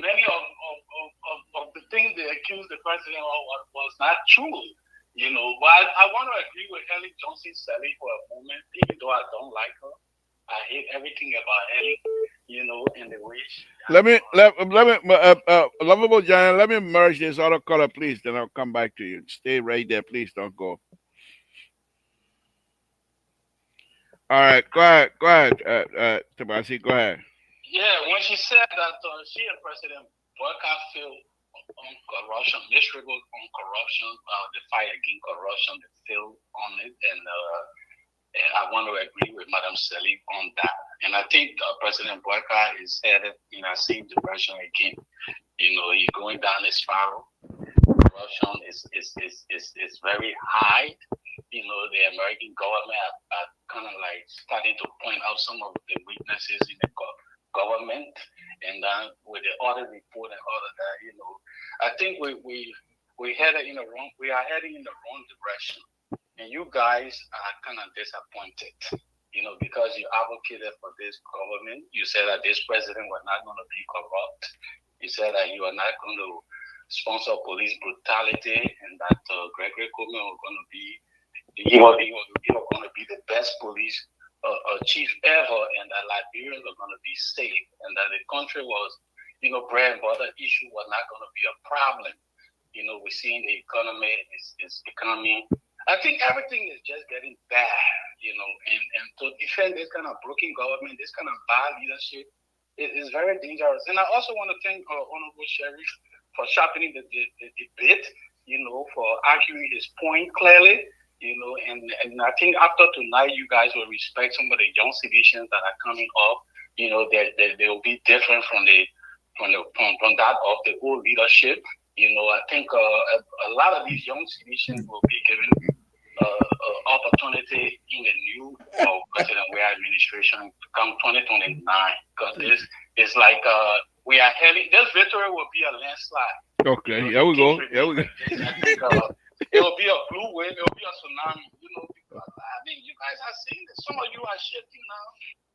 Many of the things they accused the president of was not true. But I want to agree with Helen Johnson Sally for a moment, even though I don't like her. I hate everything about Helen, and the way let me lovable giant. Let me merge this other color, please. Then I'll come back to you. Stay right there, please. Don't go. All right, go ahead, Tabasi, go ahead. Yeah, when she said that she and President Boyka feel on corruption, miserable on corruption, the fight against corruption, they feel on it, and I want to agree with Madam Selig on that. And I think President Boyka is headed in the same direction again. He's going down a spiral. Corruption is very high. The American government are kind of like starting to point out some of the weaknesses in the government, and then with the audit report and all of that, I think we headed in the wrong. We are heading in the wrong direction, and you guys are kind of disappointed, because you advocated for this government. You said that this president was not going to be corrupt. You said that you are not going to sponsor police brutality, and that Gregory Coleman was going to be. He was going to be the best police chief ever, and that Liberians are going to be safe, and that the country was, bread and butter issue was not going to be a problem. We're seeing the economy is becoming. I think everything is just getting bad, and to defend this kind of broken government, this kind of bad leadership, it is very dangerous. And I also want to thank Honorable Sheriff for sharpening the debate, for arguing his point clearly. And I think after tonight, you guys will respect some of the young citizens that are coming up. They will be different from that of the old leadership. I think a lot of these young citizens will be given opportunity in the new President Weah administration come 2029, because it's like we are heading. This victory will be a landslide. Okay, here we go. It will be a blue wave. It will be a tsunami. Because I mean, you guys are seeing this. Some of you are shifting now,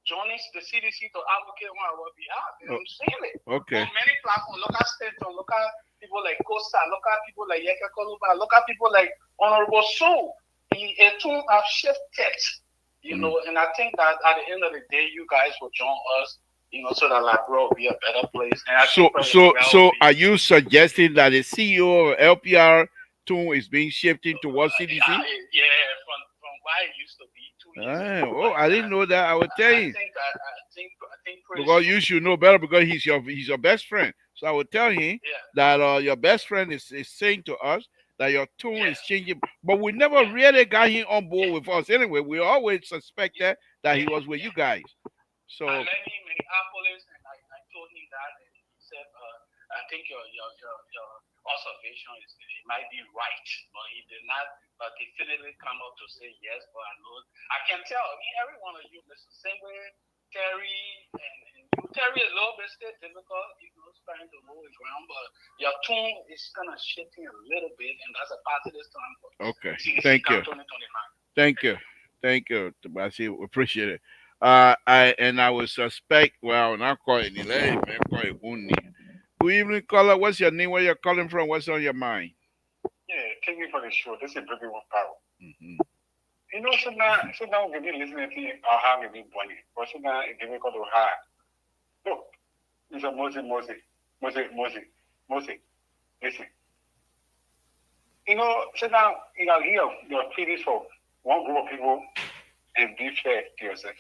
joining the CDC to advocate on our behalf. I'm saying it. Okay. On many platforms, local states, local people like Costa, local people like Yeka Koluba, local people like Honorable Sue. A tune have shifted. And I think that at the end of the day, you guys will join us. So that Liberia will be a better place. And so are you suggesting that the CEO of LPR tune is being shifted towards CDC? Yeah, from why it used to be 2 years ago. I didn't know that. I would tell you. I think because you should know better, because he's your best friend. So I would tell him that your best friend is saying to us that your tune is changing. But we never really got him on board with us anyway. We always suspected that he was with you guys. So I met him in Minneapolis, and I told him that, and he said, I think your observation it might be right, but he did not definitively come up to say yes. But I can tell every one of you, Mr. Singway, Terry, and Terry is a little bit still difficult, trying to hold his ground, but your tune is kind of shifting a little bit, and that's a positive sign for okay. CDC Thank you. 2029. Thank you, Tabasi. We appreciate it. I would suspect, well, not calling it, man, call it Uni. Good evening, caller. What's your name? Where you're calling from? What's on your mind? Yeah, thank you for the show. This is Brooklyn Power. Mm-hmm. You know, so now we've been listening to our how we've been born. But so now it's difficult to hire. Look, it's a Moses. Listen. You know, so now here you're feeling for one group of people and be fair to yourself.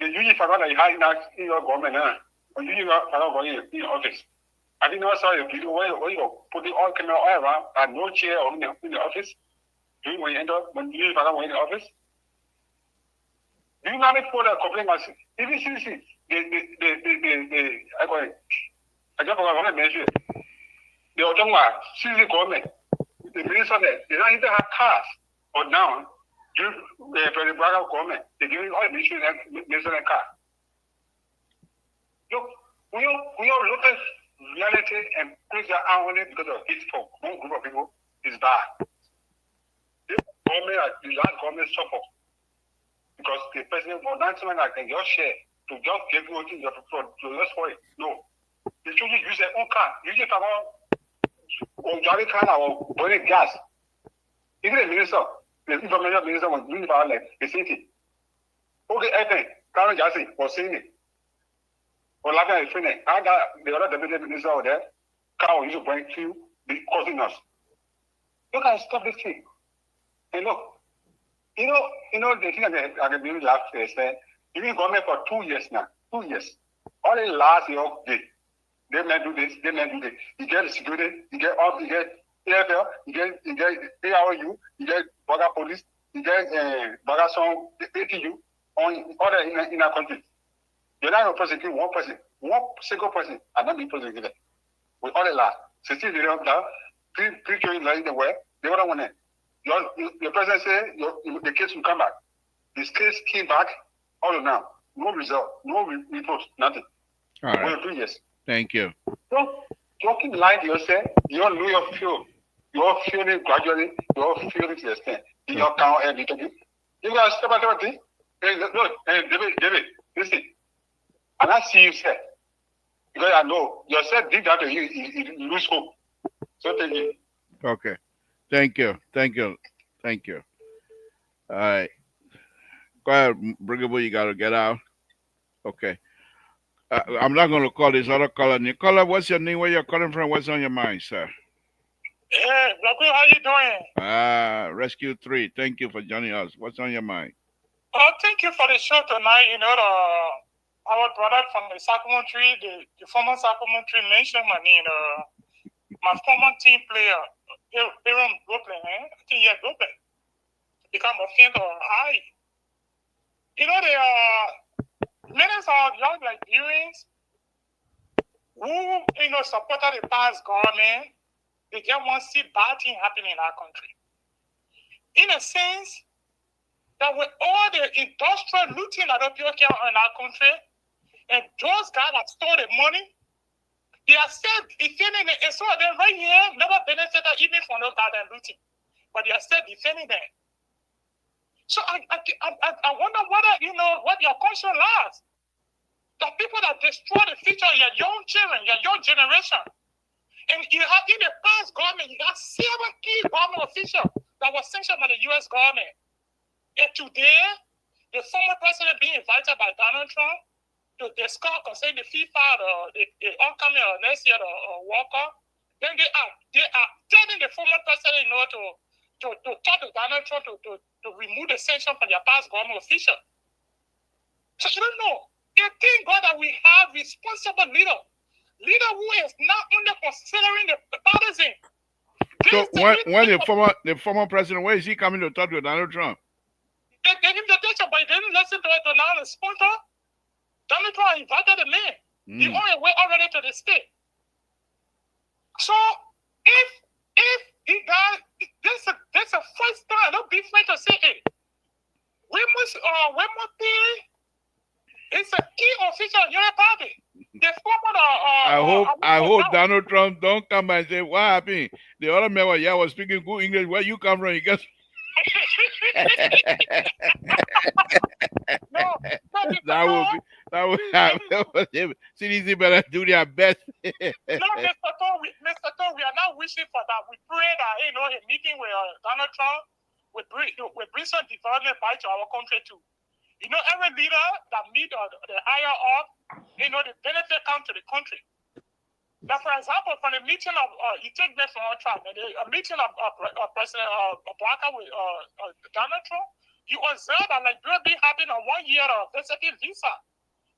The usually forgot that you have in your government now, or you forgot in your office. I think also you people where you putting all camera all around and no chair or in the office. Doing when you enter when you forgot in the office. Do you know for the complaint machine? Even see the I just forgot what I mentioned. The Ottawa city government, the minister there, they don't even have cars. But now, for the Brother government, they're giving all the minister a car. Look, we all look at reality and put your eye on it because of it for one group of people is bad. This government, the last government suffer because the president for 91 like can just share to just give you to just for it. No. They should use their own car. You just about Jolly Khan or burning gas. Even the minister, the information minister was doing about like the city. Okay, everything, Karen Jassy was saying it. Or like I finished, I got the other deputy minister over there. Car used to bring fuel, be causing us. You can stop this thing. And look, you know the thing that I can do last year is that you've been government for 2 years now. 2 years. Only last year day. They may do this, they may do this. You get security, you get AFL, you get ARU, you get Baga Police, you get Baga Song, ATU, on other in our country. You're not going to prosecute one single person, and not be prosecuted. With all the law. 16 million dollars, pre-trade like the way, they don't want it. Your president said the case will come back. This case came back, all of now. No result, no report, nothing. All right. 2 years. Thank you. Don't keep lying to yourself. You don't know your fuel. You're feeling gradually. You're feeling to the extent. In your count and you guys step out of it. David, listen. And I see you say, because I know yourself did that to you, you lose hope. So thank you. Okay. Thank you. All right. Go ahead, Brigable, you got to get out. Okay. I'm not going to call this other caller. Nicola, what's your name? Where you're calling from? What's on your mind, sir? Hey, Blackwell, how you doing? Rescue 3. Thank you for joining us. What's on your mind? Thank you for the show tonight. You know, our brother from the supplementary, the former supplementary mentioned my name. My former team player, Aaron Brooklyn, I think he had Brooklyn. Become a fan of high. You know, they are millions of young Liberians who, supported the past government. They just want to see bad things happening in our country. In a sense, that with all the industrial looting that occurred in our country, and those guys that stole the money, they are still defending it. And so they right here never benefited even from those guys that looting. But they are still defending them. So I wonder what your conscience lies. The people that destroy the future of your young children, your young generation. And you have in the past government, you got 7 key government officials that were sanctioned by the U.S. government. And today, the former president being invited by Donald Trump to discuss concerning the FIFA, the upcoming next year, World Cup. Then they are telling the former president, to talk to Donald Trump to remove the sanction from their past government official. So you don't know. You thank God that we have responsible leader who is not only considering the partisan. So when the former president, where is he coming to talk to Donald Trump? They gave him the invitation, but he didn't listen to it to now the sponsor. Donald Trump invited the man. He on his way already to the state. So if he got this a first time, don't be afraid to say it. We must be. It's a key official in your party. The former. I hope Donald Trump don't come and say what happened. The other man was speaking good English. Where you come from? He gets. That would happen. CDC better do their best. No, Mr. To, we are not wishing for that. We pray that, a meeting with Donald Trump will bring some development back to our country too. Every leader that meet the higher up, the benefit come to the country. Now, for example, from the meeting of, you take that from our trial, a meeting of President Obama with Donald Trump, you observe that Liberia be having a 1 year of visiting visa.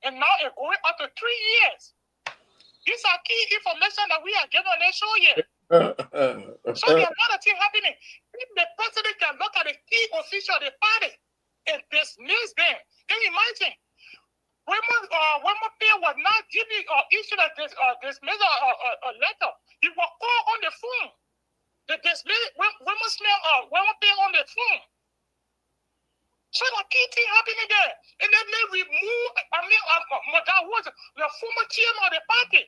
And now it's going up to 3 years. These are key information that we are given on the show here. So there are a lot of things happening. If the president can look at the key official of the party and dismiss them, can you imagine? When Pierre was not giving or issued a dismissal a letter, he was called on the phone. The dismiss when Pierre on the phone. So the key thing happening there. And then they remove, that was the former chairman of the party.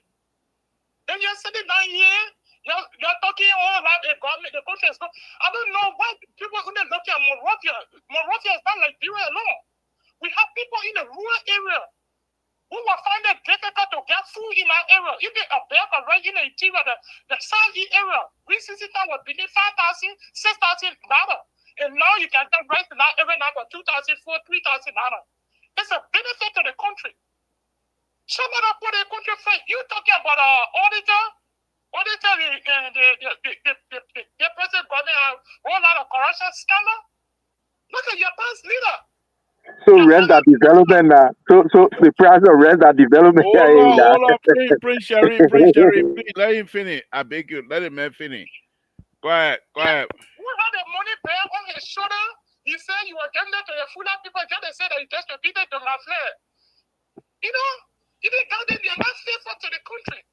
Then you're sitting down here, you're talking all about the government, the country is I don't know why people are going to look at Monrovia. Monrovia is not Liberia alone. We have people in the rural area who will find it difficult to get food in our area. Even a baker right in the interior, the southeast area, recently that was between $5,000, $6,000. And now you can get rice in that area now for $2,000, $3,000. It's a benefit to the country. Somebody put the country first. You talking about auditor, the president got a whole lot of corruption scandal. Look at your past leader. So rest that development now. So the price of rest that development. Hold on, Prince Sherry, please let him finish. I beg you, let him finish. Go ahead. Who had the money bear on his shoulder? He said you were giving it to the full people. Just said that he just repeated to my flare. Even God, they are not faithful to the country.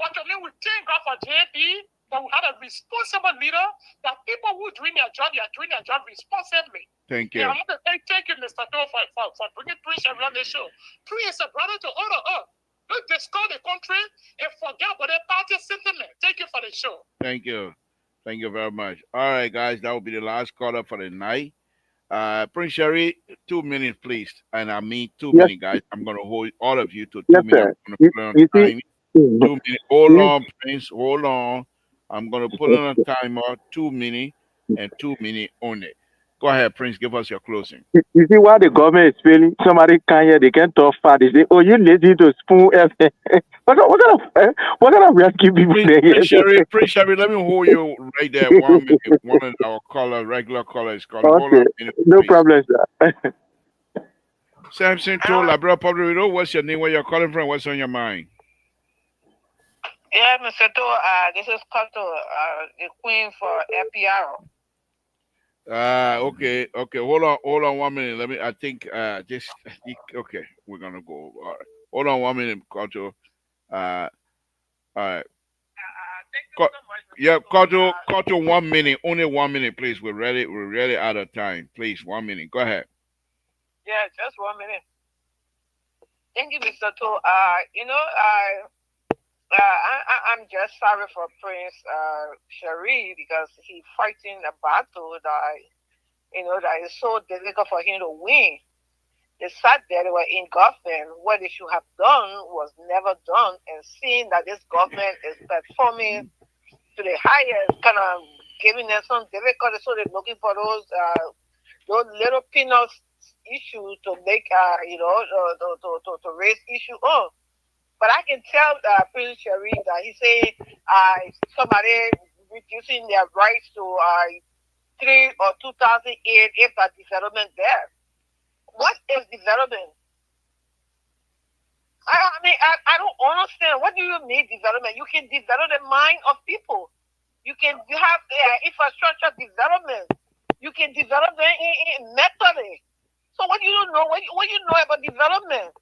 But to me, we thank God for JP that we had a responsible leader. That people who doing their job, they are doing their job responsibly. Thank you. And I want to thank you, Mr. To, for bringing Prince around the show. Prince is a brother to all of us. Don't discard the country and forget about the party sentiment. Thank you for the show. Thank you. Thank you very much. All right, guys, that will be the last caller for the night. Prince Sherry, 2 minutes, please. And I mean 2 minutes, guys. I'm going to hold all of you to 2 minutes. I'm going to put on time. 2 minutes. Hold on, Prince. Hold on. I'm going to put on a timer, 2 minutes, and 2 minutes only. Go ahead, Prince. Give us your closing. You see why the government is failing? Somebody can hear, they can talk fast. They say, "Oh, you lazy to spoon everything." What kind of rescue people Prince Sherry, let me hold you right there 1 minute. One of our regular callers, calling. Okay. Hold on a minute, No please. problem, sir. Samson told Labrador Public Radio, what's your name, where you're calling from, what's on your mind? Yeah, Mr. To, this is Kato, the queen for FPR. Okay. Hold on 1 minute. Okay, we're gonna go. All right. Hold on 1 minute, Kato. All right. Thank you so much. Yeah, Kato, 1 minute. Only 1 minute, please. We're ready out of time. Please, 1 minute. Go ahead. Yeah, just 1 minute. Thank you, Mr. To. I'm just sorry for Prince Sherry because he's fighting a battle that is so difficult for him to win. The fact that they were in government, what they should have done was never done, and seeing that this government is performing to the highest, kind of giving them some difficulty, so they're looking for those little peanuts issues to make to raise issue on. But I can tell Prince Sherry that he said somebody reducing their rights to 3 or 2008 if that development there. What is development? I don't understand. What do you mean development? You can develop the mind of people. You can have infrastructure development. You can develop them mentally. So what do you know? What you know about development?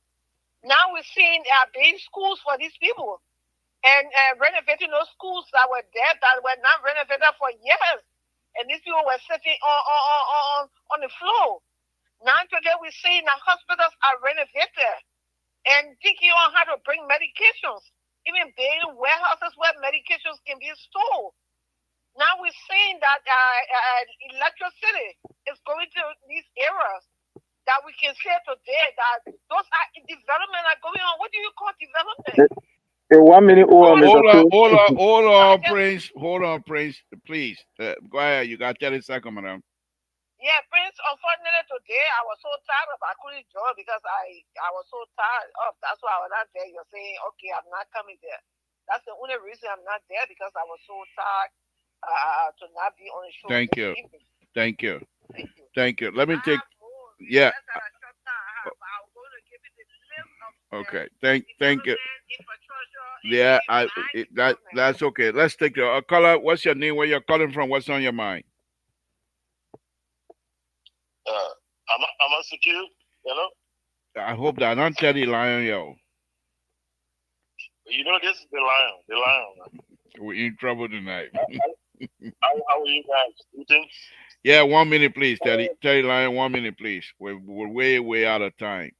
Now we're seeing big schools for these people and renovating those schools that were there that were not renovated for years. And these people were sitting on the floor. Now today we're seeing that hospitals are renovated and thinking on how to bring medications, even building warehouses where medications can be stored. Now we're seeing that electricity is going to these areas that we can say today that those are development are going on. What do you call development? 1 minute over, Mr. Hold on, Prince. Hold on, Prince. Please. Go ahead. You got 30 seconds, madam. Yeah, Prince, unfortunately today I was so tired of I couldn't join because I was so tired of. That's why I was not there. You're saying, okay, I'm not coming there. That's the only reason I'm not there because I was so tired to not be on the show. Thank you. Evening. Thank you. Thank you. Thank you. Let me take. Yeah. Okay. Thank you. Yeah, that's okay. Let's take the caller. What's your name? Where you're calling from? What's on your mind? I'm a secure. Hello. I hope that I'm Teddy Lion, yo. You know this is the lion. The lion. We're in trouble tonight. How are you guys? Eating? Yeah, 1 minute, please, Teddy. Teddy Lion, 1 minute, please. We're way out of time.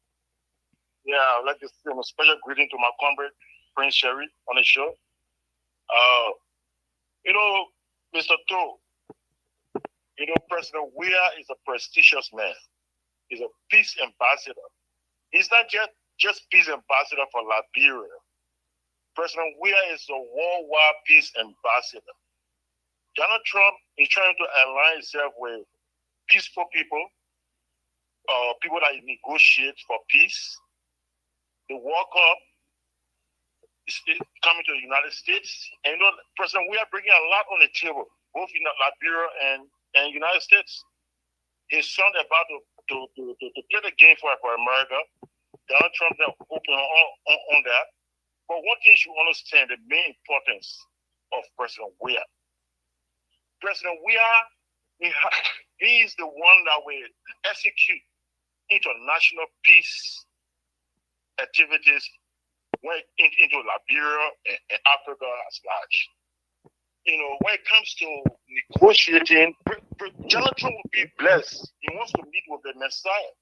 Yeah, I'd like to send a special greeting to my comrade, Prince Sherry, on the show. You know, Mr. Toe, you know, President Weah is a prestigious man. He's a peace ambassador. He's not just peace ambassador for Liberia. President Weah is a worldwide peace ambassador. Donald Trump is trying to align himself with peaceful people, people that negotiate for peace. The World Cup is coming to the United States, and you know, President Weah bringing a lot on the table, both in Liberia and United States. His son about to play the game for America. Donald Trump is open on that. But one thing you should understand, the main importance of President Weah. President Weah, he is the one that will execute international peace activities into Liberia and Africa as large. You know, when it comes to negotiating, Donald Trump will be blessed. He wants to meet with the Messiah.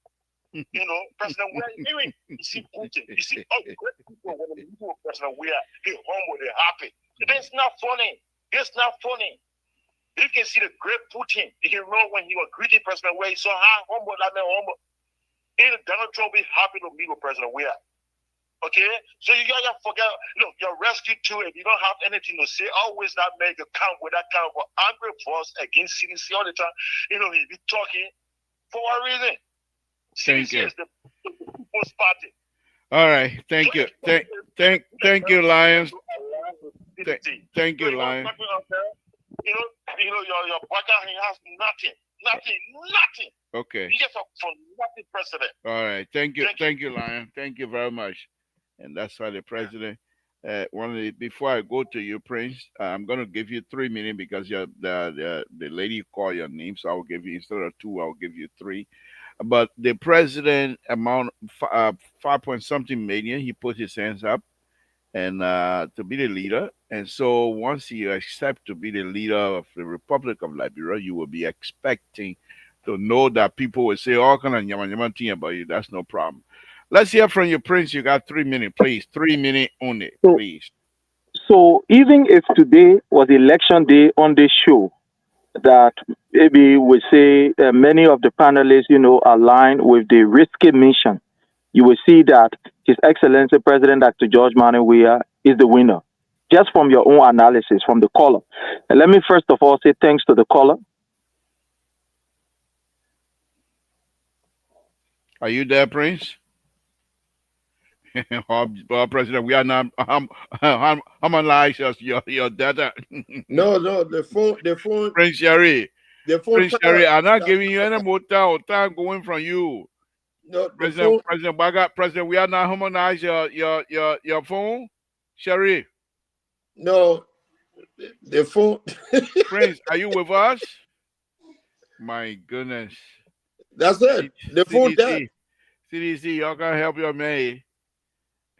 You know, President Weah, you see Putin, you see all the great people when they meet with President Weah, they're humble, they're happy. It's not funny. It's not funny. You can see the great Putin. You can know when he was greeting President Weah, he's so humble, that man humble. Donald Trump will be happy to meet with President Weah. Okay? So you gotta forget, look, you're rescued too, if you don't have anything to say, always that man you come with that kind of angry voice against CDC all the time. You know, he be talking for a reason. Thank you. Is the People's Party. All right. Thank you. Thank you, Lions. Thank you, Lions. You know, your brother, he has nothing. Okay. He just for nothing president. All right. Thank you, Lion. Thank you very much. And that's why the president. Before I go to you, Prince, I'm going to give you 3 minutes because the lady called your name, so I'll give you instead of 2, I'll give you 3. But the president amount 5 point something million, he put his hands up and to be the leader. And so once you accept to be the leader of the Republic of Liberia, you will be expecting to know that people will say all kind of yama thing about you. That's no problem. Let's hear from you, Prince. You got 3 minutes, please. 3 minutes only, please. So even if today was election day on this show, that maybe we say many of the panelists, you know, align with the risky mission, you will see that His Excellency President Dr. George Manneh Weah is the winner. Just from your own analysis, from the caller. And let me first of all say thanks to the caller. Are you there, Prince? President, we are not harmonize your data. No, the phone. Prince Sherry. The phone. Prince Sherry, I'm not giving you any more time going from you. No, President Baga, President, we are not harmonize your phone, Sherry. No, the phone. Prince, are you with us? My goodness. That's it. The phone dead. CDC, y'all can help your man.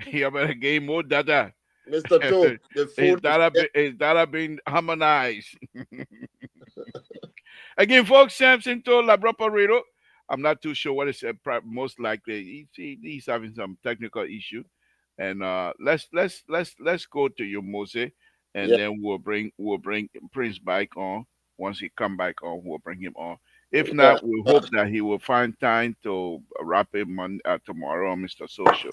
You better gain more data. Mr. Toe, the phone is data being harmonized? Again, folks, Samson told Labroperator. I'm not too sure what is most likely. He's having some technical issue, and let's go to you, Mose, and then we'll bring Prince back on. Once he come back on, we'll bring him on, If not, we hope that he will find time to wrap it tomorrow on Mr. Social.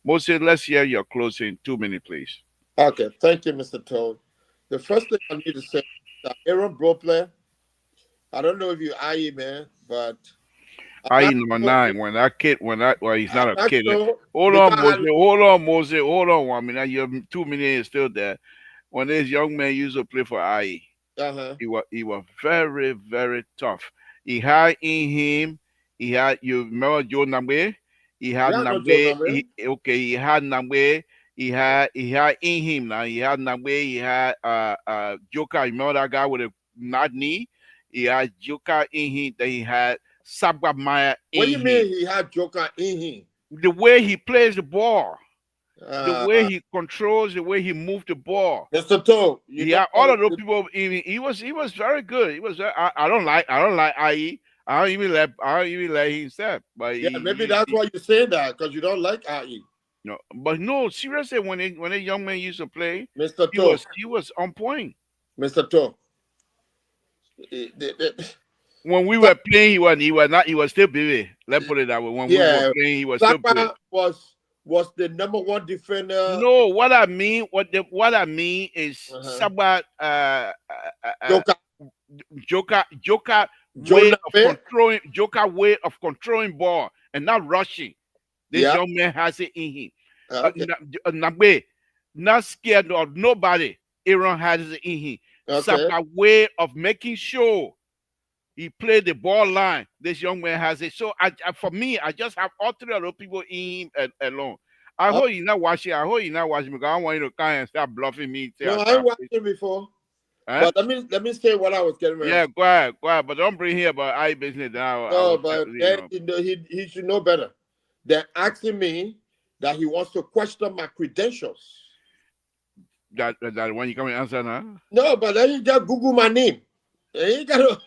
Moses, let's hear your closing 2 minutes, please. Okay, thank you, Mr. Toad. The first thing I need to say is that Aaron Bropley, I don't know if you IE, man, but I'm I not number sure, 9. When that kid, well, he's not I'm a not kid. sure Hold because on, Moses. Hold on. I mean, your 2 minutes is still there. When this young man used to play for IE, he was very, very tough. He had in him, you remember Joe Nambe? He had yeah, I know Joe Nambe, Number. he had Nambe, he had in him now. He had Nambe, he had Joker. You remember that guy with a not knee? He had Joker in him, then he had Sabba Maya What do in you him. mean he had Joker in him? The way he plays the ball, the way Uh, he controls, the way he moved the ball. Mr. Toad, you Yeah, don't all want of those to. people. He was very good. He was. I don't like IE. I don't even let him step. But Yeah, maybe that's why you say that because you don't like IE. no. But no, seriously, when a young man used to play, Mr. he Toad, was on point. Mr. Toad. When we were playing, he was not. He was still baby. Let's put it that way. When we were Yeah, playing, he was still baby. Saka was the number one defender. No, what I mean is Sabah Joker, Joker Joe Nabe. way of controlling ball and not rushing. This Yeah. young man has it in him. Okay. Nabe, not scared of nobody. Aaron has it in him. Okay. Sabah way of making sure he played the ball line. This young man has it. So for me, I just have all three of those people in him alone. I hope you're not watching. I hope you're not watching because I don't want you to come and start bluffing me. No, I watched him before. Huh? But let me say what I was getting ready. Yeah, go ahead, but don't bring here about eye business now. No, but he should know better. They're asking me that he wants to question my credentials. That when you come and answer now. No, but then you just Google my name. He ain't gotta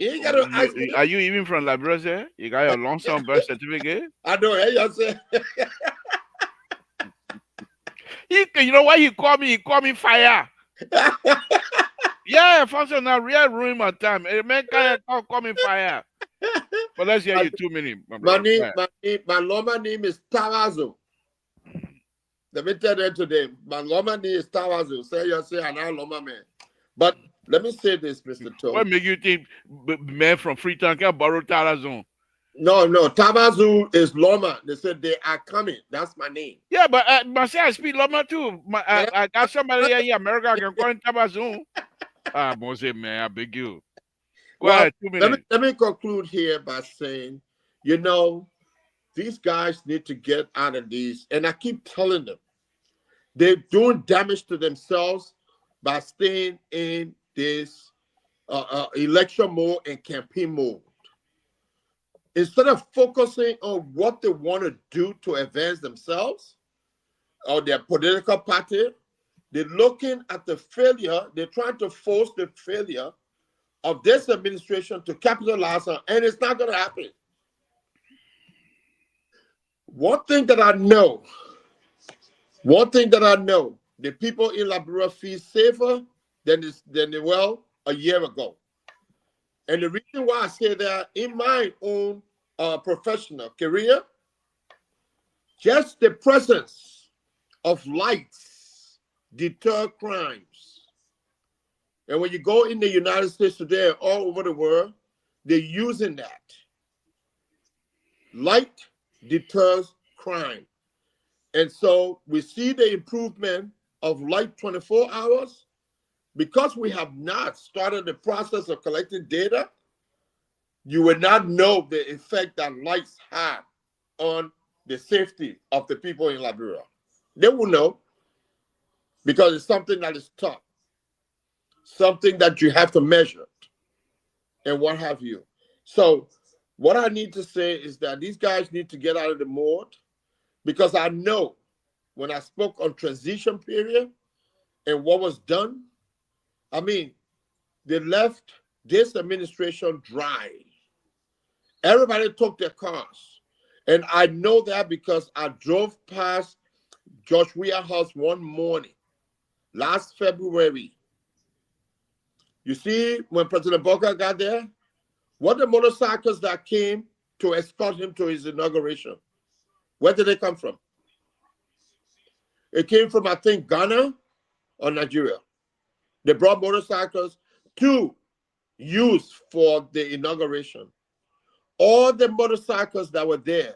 ask me. Are you even from Liberia? You got your long-term birth certificate? I know, you say. You know why he called me? He called me fire. Yeah, function now real ruin my time. A man can't call me fire. But let's hear you 2 minutes. My normal name is Tawazo. Let me tell you today, my normal name is Tawazo. Say you say an Loma man. But let me say this, Mr. Toad. What make you think man from Freetown can borrow Tawazo? No, Tabazu is Loma. They said they are coming. That's my name. Yeah, but I speak Loma too. I got somebody here in America can call him Tabazu. Moses, man, I beg you. Go ahead, 2 minutes. Let me conclude here by saying, these guys need to get out of these. And I keep telling them, they're doing damage to themselves by staying in this election mode and campaign mode. Instead of focusing on what they want to do to advance themselves or their political party, they're looking at the failure. They're trying to force the failure of this administration to capitalize on, and it's not going to happen. One thing that I know, the people in Liberia feel safer than they were a year ago. And the reason why I say that, in my own professional career, just the presence of lights deter crimes. And when you go in the United States today, all over the world, they're using that. Light deters crime. And so we see the improvement of light 24 hours. Because we have not started the process of collecting data, you will not know the effect that lights have on the safety of the people in Liberia. They will know because it's something that is taught, something that you have to measure, and what have you. So what I need to say is that these guys need to get out of the mode, because I know when I spoke on transition period and what was done, I mean, they left this administration dry. Everybody took their cars. And I know that because I drove past George Weah House one morning, last February. You see, when President Boca got there, What the motorcycles that came to escort him to his inauguration, where did they come from? It came from, I think, Ghana or Nigeria. They brought motorcycles to use for the inauguration. All the motorcycles that were there,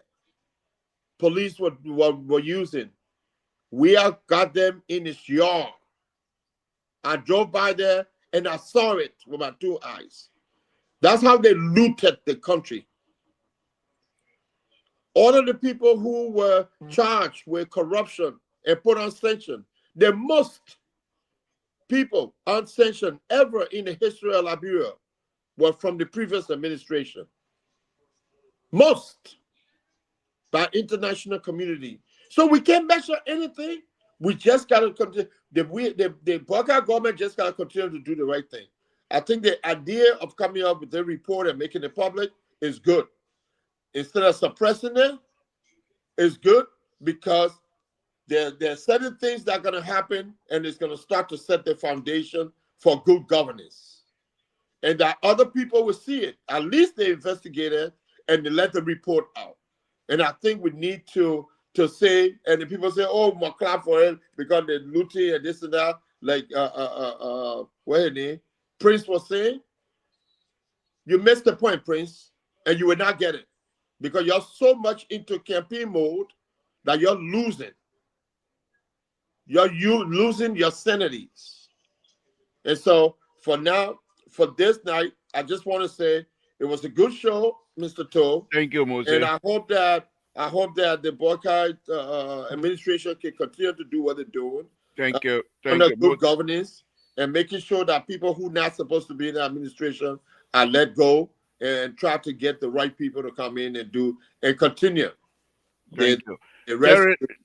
police were using, we have got them in his yard. I drove by there and I saw it with my 2 eyes. That's how they looted the country. All of the people who were charged with corruption and put on sanction, the most people unsanctioned ever in the history of Liberia were from the previous administration. Most by international community. So we can't measure anything. We just got to continue. The Burka government just got to continue to do the right thing. I think the idea of coming up with the report and making it public is good. Instead of suppressing it, it's good because there are certain things that are going to happen and it's going to start to set the foundation for good governance. And that other people will see it. At least they investigate it and they let the report out. And I think we need to say, and the people say, oh, my clap for it because they're looting and this and that, like what his name? Prince was saying. You missed the point, Prince, and you will not get it because you're so much into campaign mode that you're losing. You're losing your sanities. And so for now, for this night, I just want to say it was a good show, Mr. Toe. Thank you, Moses. And I hope that the Burka administration can continue to do what they're doing. Thank you. Under good governance and making sure that people who are not supposed to be in the administration are let go and try to get the right people to come in and do and continue. Thank you.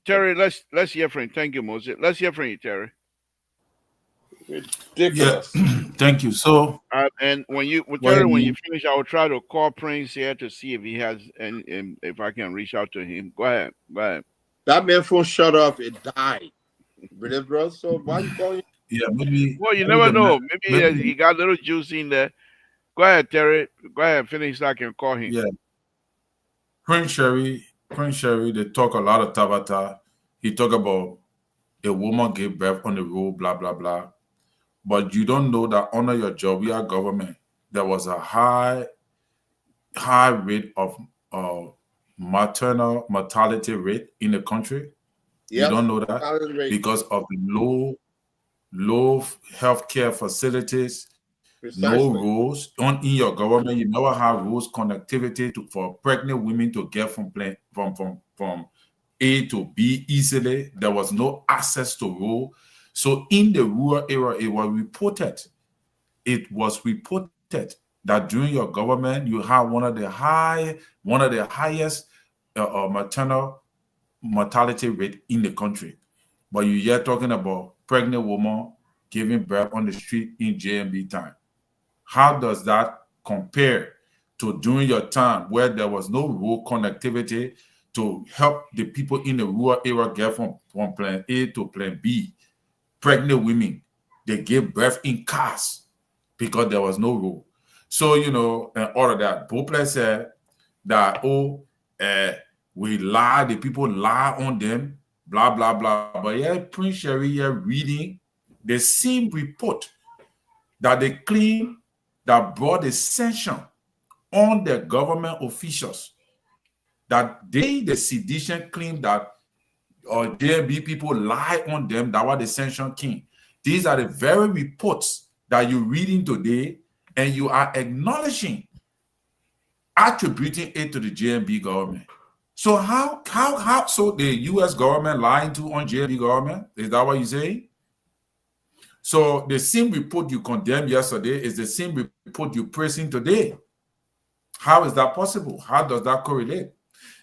Terry, let's hear from you. Thank you, Moses. Let's hear from you, Terry. Ridiculous. Yeah. Thank you. So, and when you finish, I will try to call Prince here to see if he has and if I can reach out to him. Go ahead. That man phone shut off. It died. Bro, so why you calling? Yeah, maybe. Well, you never know. Maybe he got a little juice in there. Go ahead, Terry. Go ahead, finish so I can call him. Yeah. Prince Sherry, they talk a lot of Tabata. He talk about a woman gave birth on the road, blah, blah, blah. But you don't know that under your job, we are government, there was a high rate of maternal mortality rate in the country. Yep. You don't know that because of the low healthcare facilities. Precisely. No rules in your government. You never have rules connectivity for pregnant women to get from A to B easily. There was no access to road. So in the rural area, it was reported that during your government you have one of the highest maternal mortality rate in the country. But you're talking about pregnant woman giving birth on the street in JMB time. How does that compare to during your time where there was no rural connectivity to help the people in the rural area get from plan A to plan B? Pregnant women, they gave birth in cars because there was no road. So, and all of that. Bople said that, we lie, the people lie on them, blah, blah, blah. But yeah, Prince Sherry here reading the same report that they claim that brought the sanction on the government officials, that the sedition claim that JMB people lie on them, that was the sanction king. These are the very reports that you're reading today, and you are acknowledging, attributing it to the JMB government. So how so the US government lying on JMB government? Is that what you're saying? So the same report you condemned yesterday is the same report you're praising today. How is that possible? How does that correlate?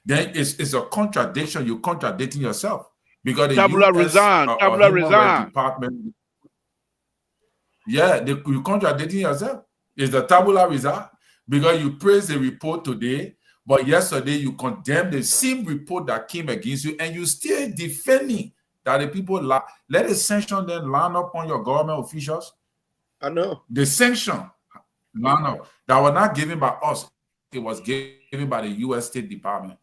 Then it's a contradiction. You're contradicting yourself because the Tabula resign. Department. Yeah, you're contradicting yourself. It's the tabula rasa because you praise the report today, but yesterday you condemned the same report that came against you, and you still defending that the people lie. Let the sanction then land up on your government officials. I know. The sanction No, that was not given by us. It was given by the U.S. State Department.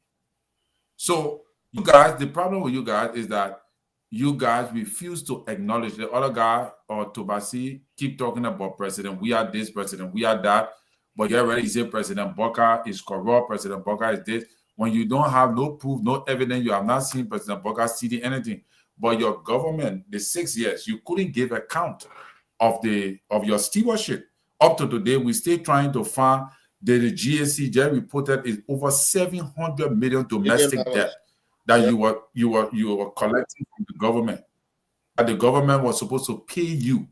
So you guys, the problem with you guys is that you guys refuse to acknowledge the other guy or Tobasi keep talking about president. We are this president, we are that. But you already say President Boka is corrupt, President Boka is this. When you don't have no proof, no evidence, you have not seen President Boka stealing anything. But your government, the 6 years, you couldn't give account of your stewardship. Up to today, we still trying to find the GSC just reported is over 700 million domestic debt that Yeah. you were collecting from the government. That the government was supposed to pay you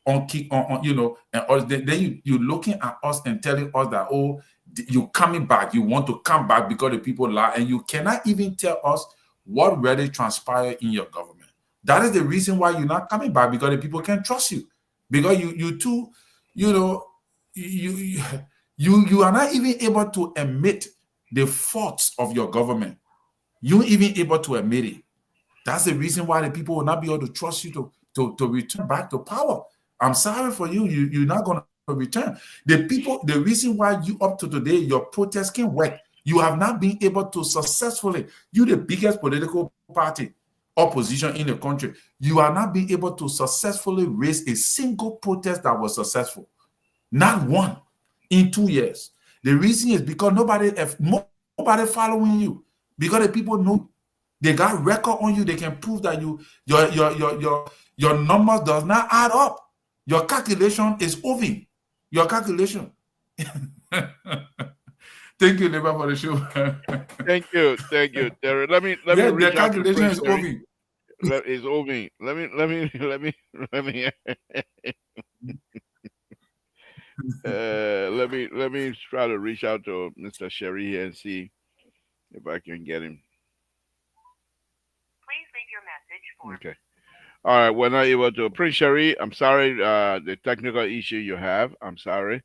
on and then you looking at us and telling us that, oh, you coming back, you want to come back because the people lie, and you cannot even tell us what really transpired in your government. That is the reason why you're not coming back, because the people can't trust you, because you too, you you are not even able to admit the faults of your government. You even able to admit it. That's the reason why the people will not be able to trust you to return back to power. I'm sorry for you. You're not going to return. The reason why you up to today, your protest can work. You have not been able to successfully, you the biggest political party, opposition in the country, you are not being able to successfully raise a single protest that was successful. Not one in 2 years. The reason is because nobody following you, because the people know they got record on you. They can prove that your numbers does not add up. Your calculation is over. Your calculation. Thank you, Leba, for the show. Thank you, Terry. Let me Yeah, reach the out to calculation Prince is Terry. over. Is over. Let me try to reach out to Mr. Sherry here and see if I can get him. Please leave your message for. Okay. All right, we're not able to. Prince Sherry, I'm sorry, the technical issue you have. I'm sorry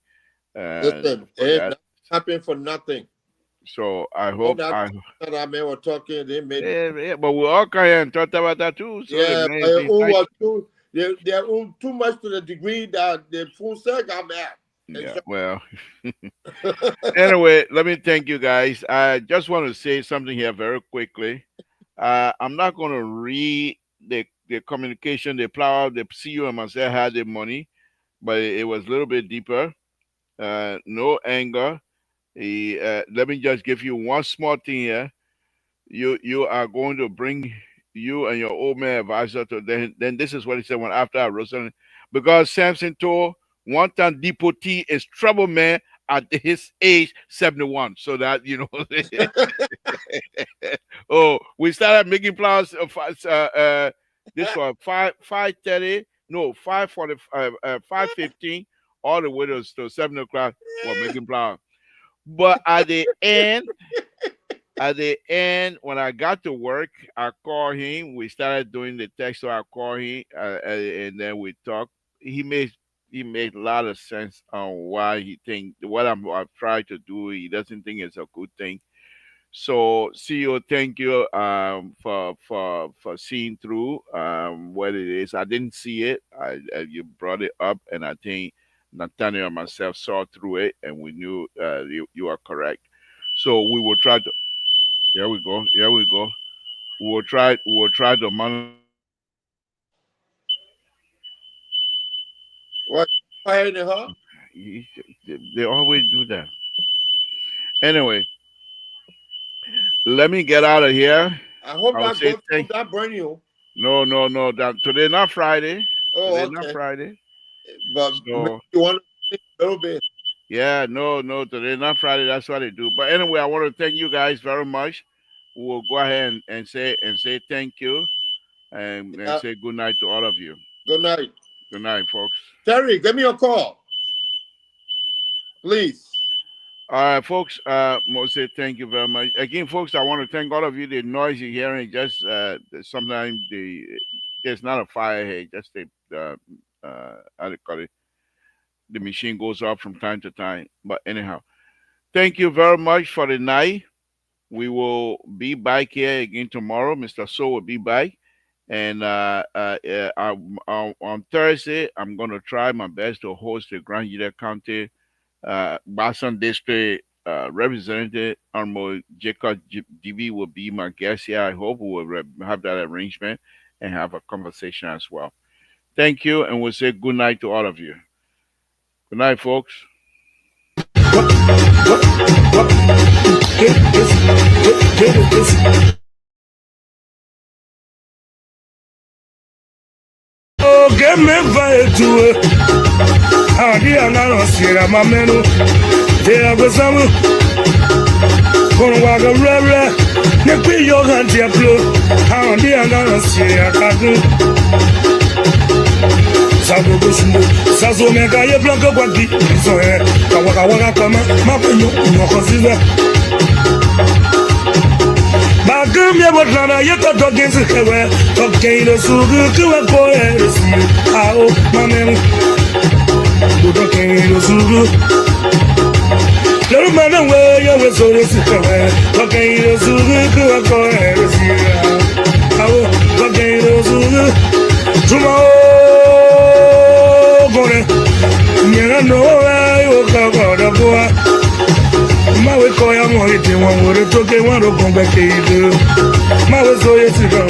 Listen, for it that. happened for nothing. So I All hope that that man were talking, they made. yeah, but we all kind of talked about that too. So the Yeah, man but is nice. was too. They own too much to the degree that the full set got mad. Yeah, well. Anyway, let me thank you guys. I just want to say something here very quickly. I'm not going to read the communication, the plow, the CEO and myself had the money, but it was a little bit deeper. No anger. Let me just give you one small thing here. You are going to bring you and your old man advisor to then this is what he said when after I wrote something. Because Samson told one time devotee is trouble man at his age 71. So that oh, we started making plans this was 5:30, no 5:40, 5:15 all the way to 7 o'clock. We're making plans. But at the end, when I got to work, I called him. We started doing the text, so I called him, and then we talked. He made a lot of sense on why he think what I'm trying to do. He doesn't think it's a good thing. So, CEO, thank you for seeing through what it is. I didn't see it. You brought it up, and I think Nathaniel and myself saw through it, and we knew you are correct. So we will try to. Here we go. Here we go. We'll try. We'll try to monitor. What? Firing her? They always do that. Anyway, let me get out of here. I hope I would that say goes through that burn you. no, no, no. Today not Friday. Oh, Today not okay. Friday. But maybe So you want to think a little bit. yeah, no, no. Today not Friday. That's what they do. But anyway, I want to thank you guys very much. We'll go ahead and say thank you and Yeah. say good night to all of you. Good night. Good night, folks. Terry, give me a call, please. All right, folks. Mose, thank you very much. Again, folks, I want to thank all of you. The noise you're hearing, just sometimes there's not a fire here, just how do you call it? The machine goes off from time to time. But anyhow, thank you very much for the night. We will be back here again tomorrow. Mr. So will be back. And on Thursday, I'm going to try my best to host the Grand Union County Boston District Representative Honorable Jacob DB will be my guest here. I hope we will have that arrangement and have a conversation as well. Thank you, and we'll say good night to all of you. Good night, folks. Oh, get me fire to it. How do I not see my menu? There was some gonna walk a rubber. Never your hand, dear blue. How do I not see a cartoon? Sago Bushu, Sazo Mega, you block up what deep is so here. Kawaka Kama, Mapino, Mokoziza. Bagumia Botlana, you got against the cover. Okay, the Sugu to a boy. How, Mamma, okay, the Sugu. No matter where you were so this cover. Okay, the Sugu to a boy. How, okay, the Sugu. Tomorrow. You know where you come out of war. My way, call your money, one would have took one to come back to you. My way, so yes, you go.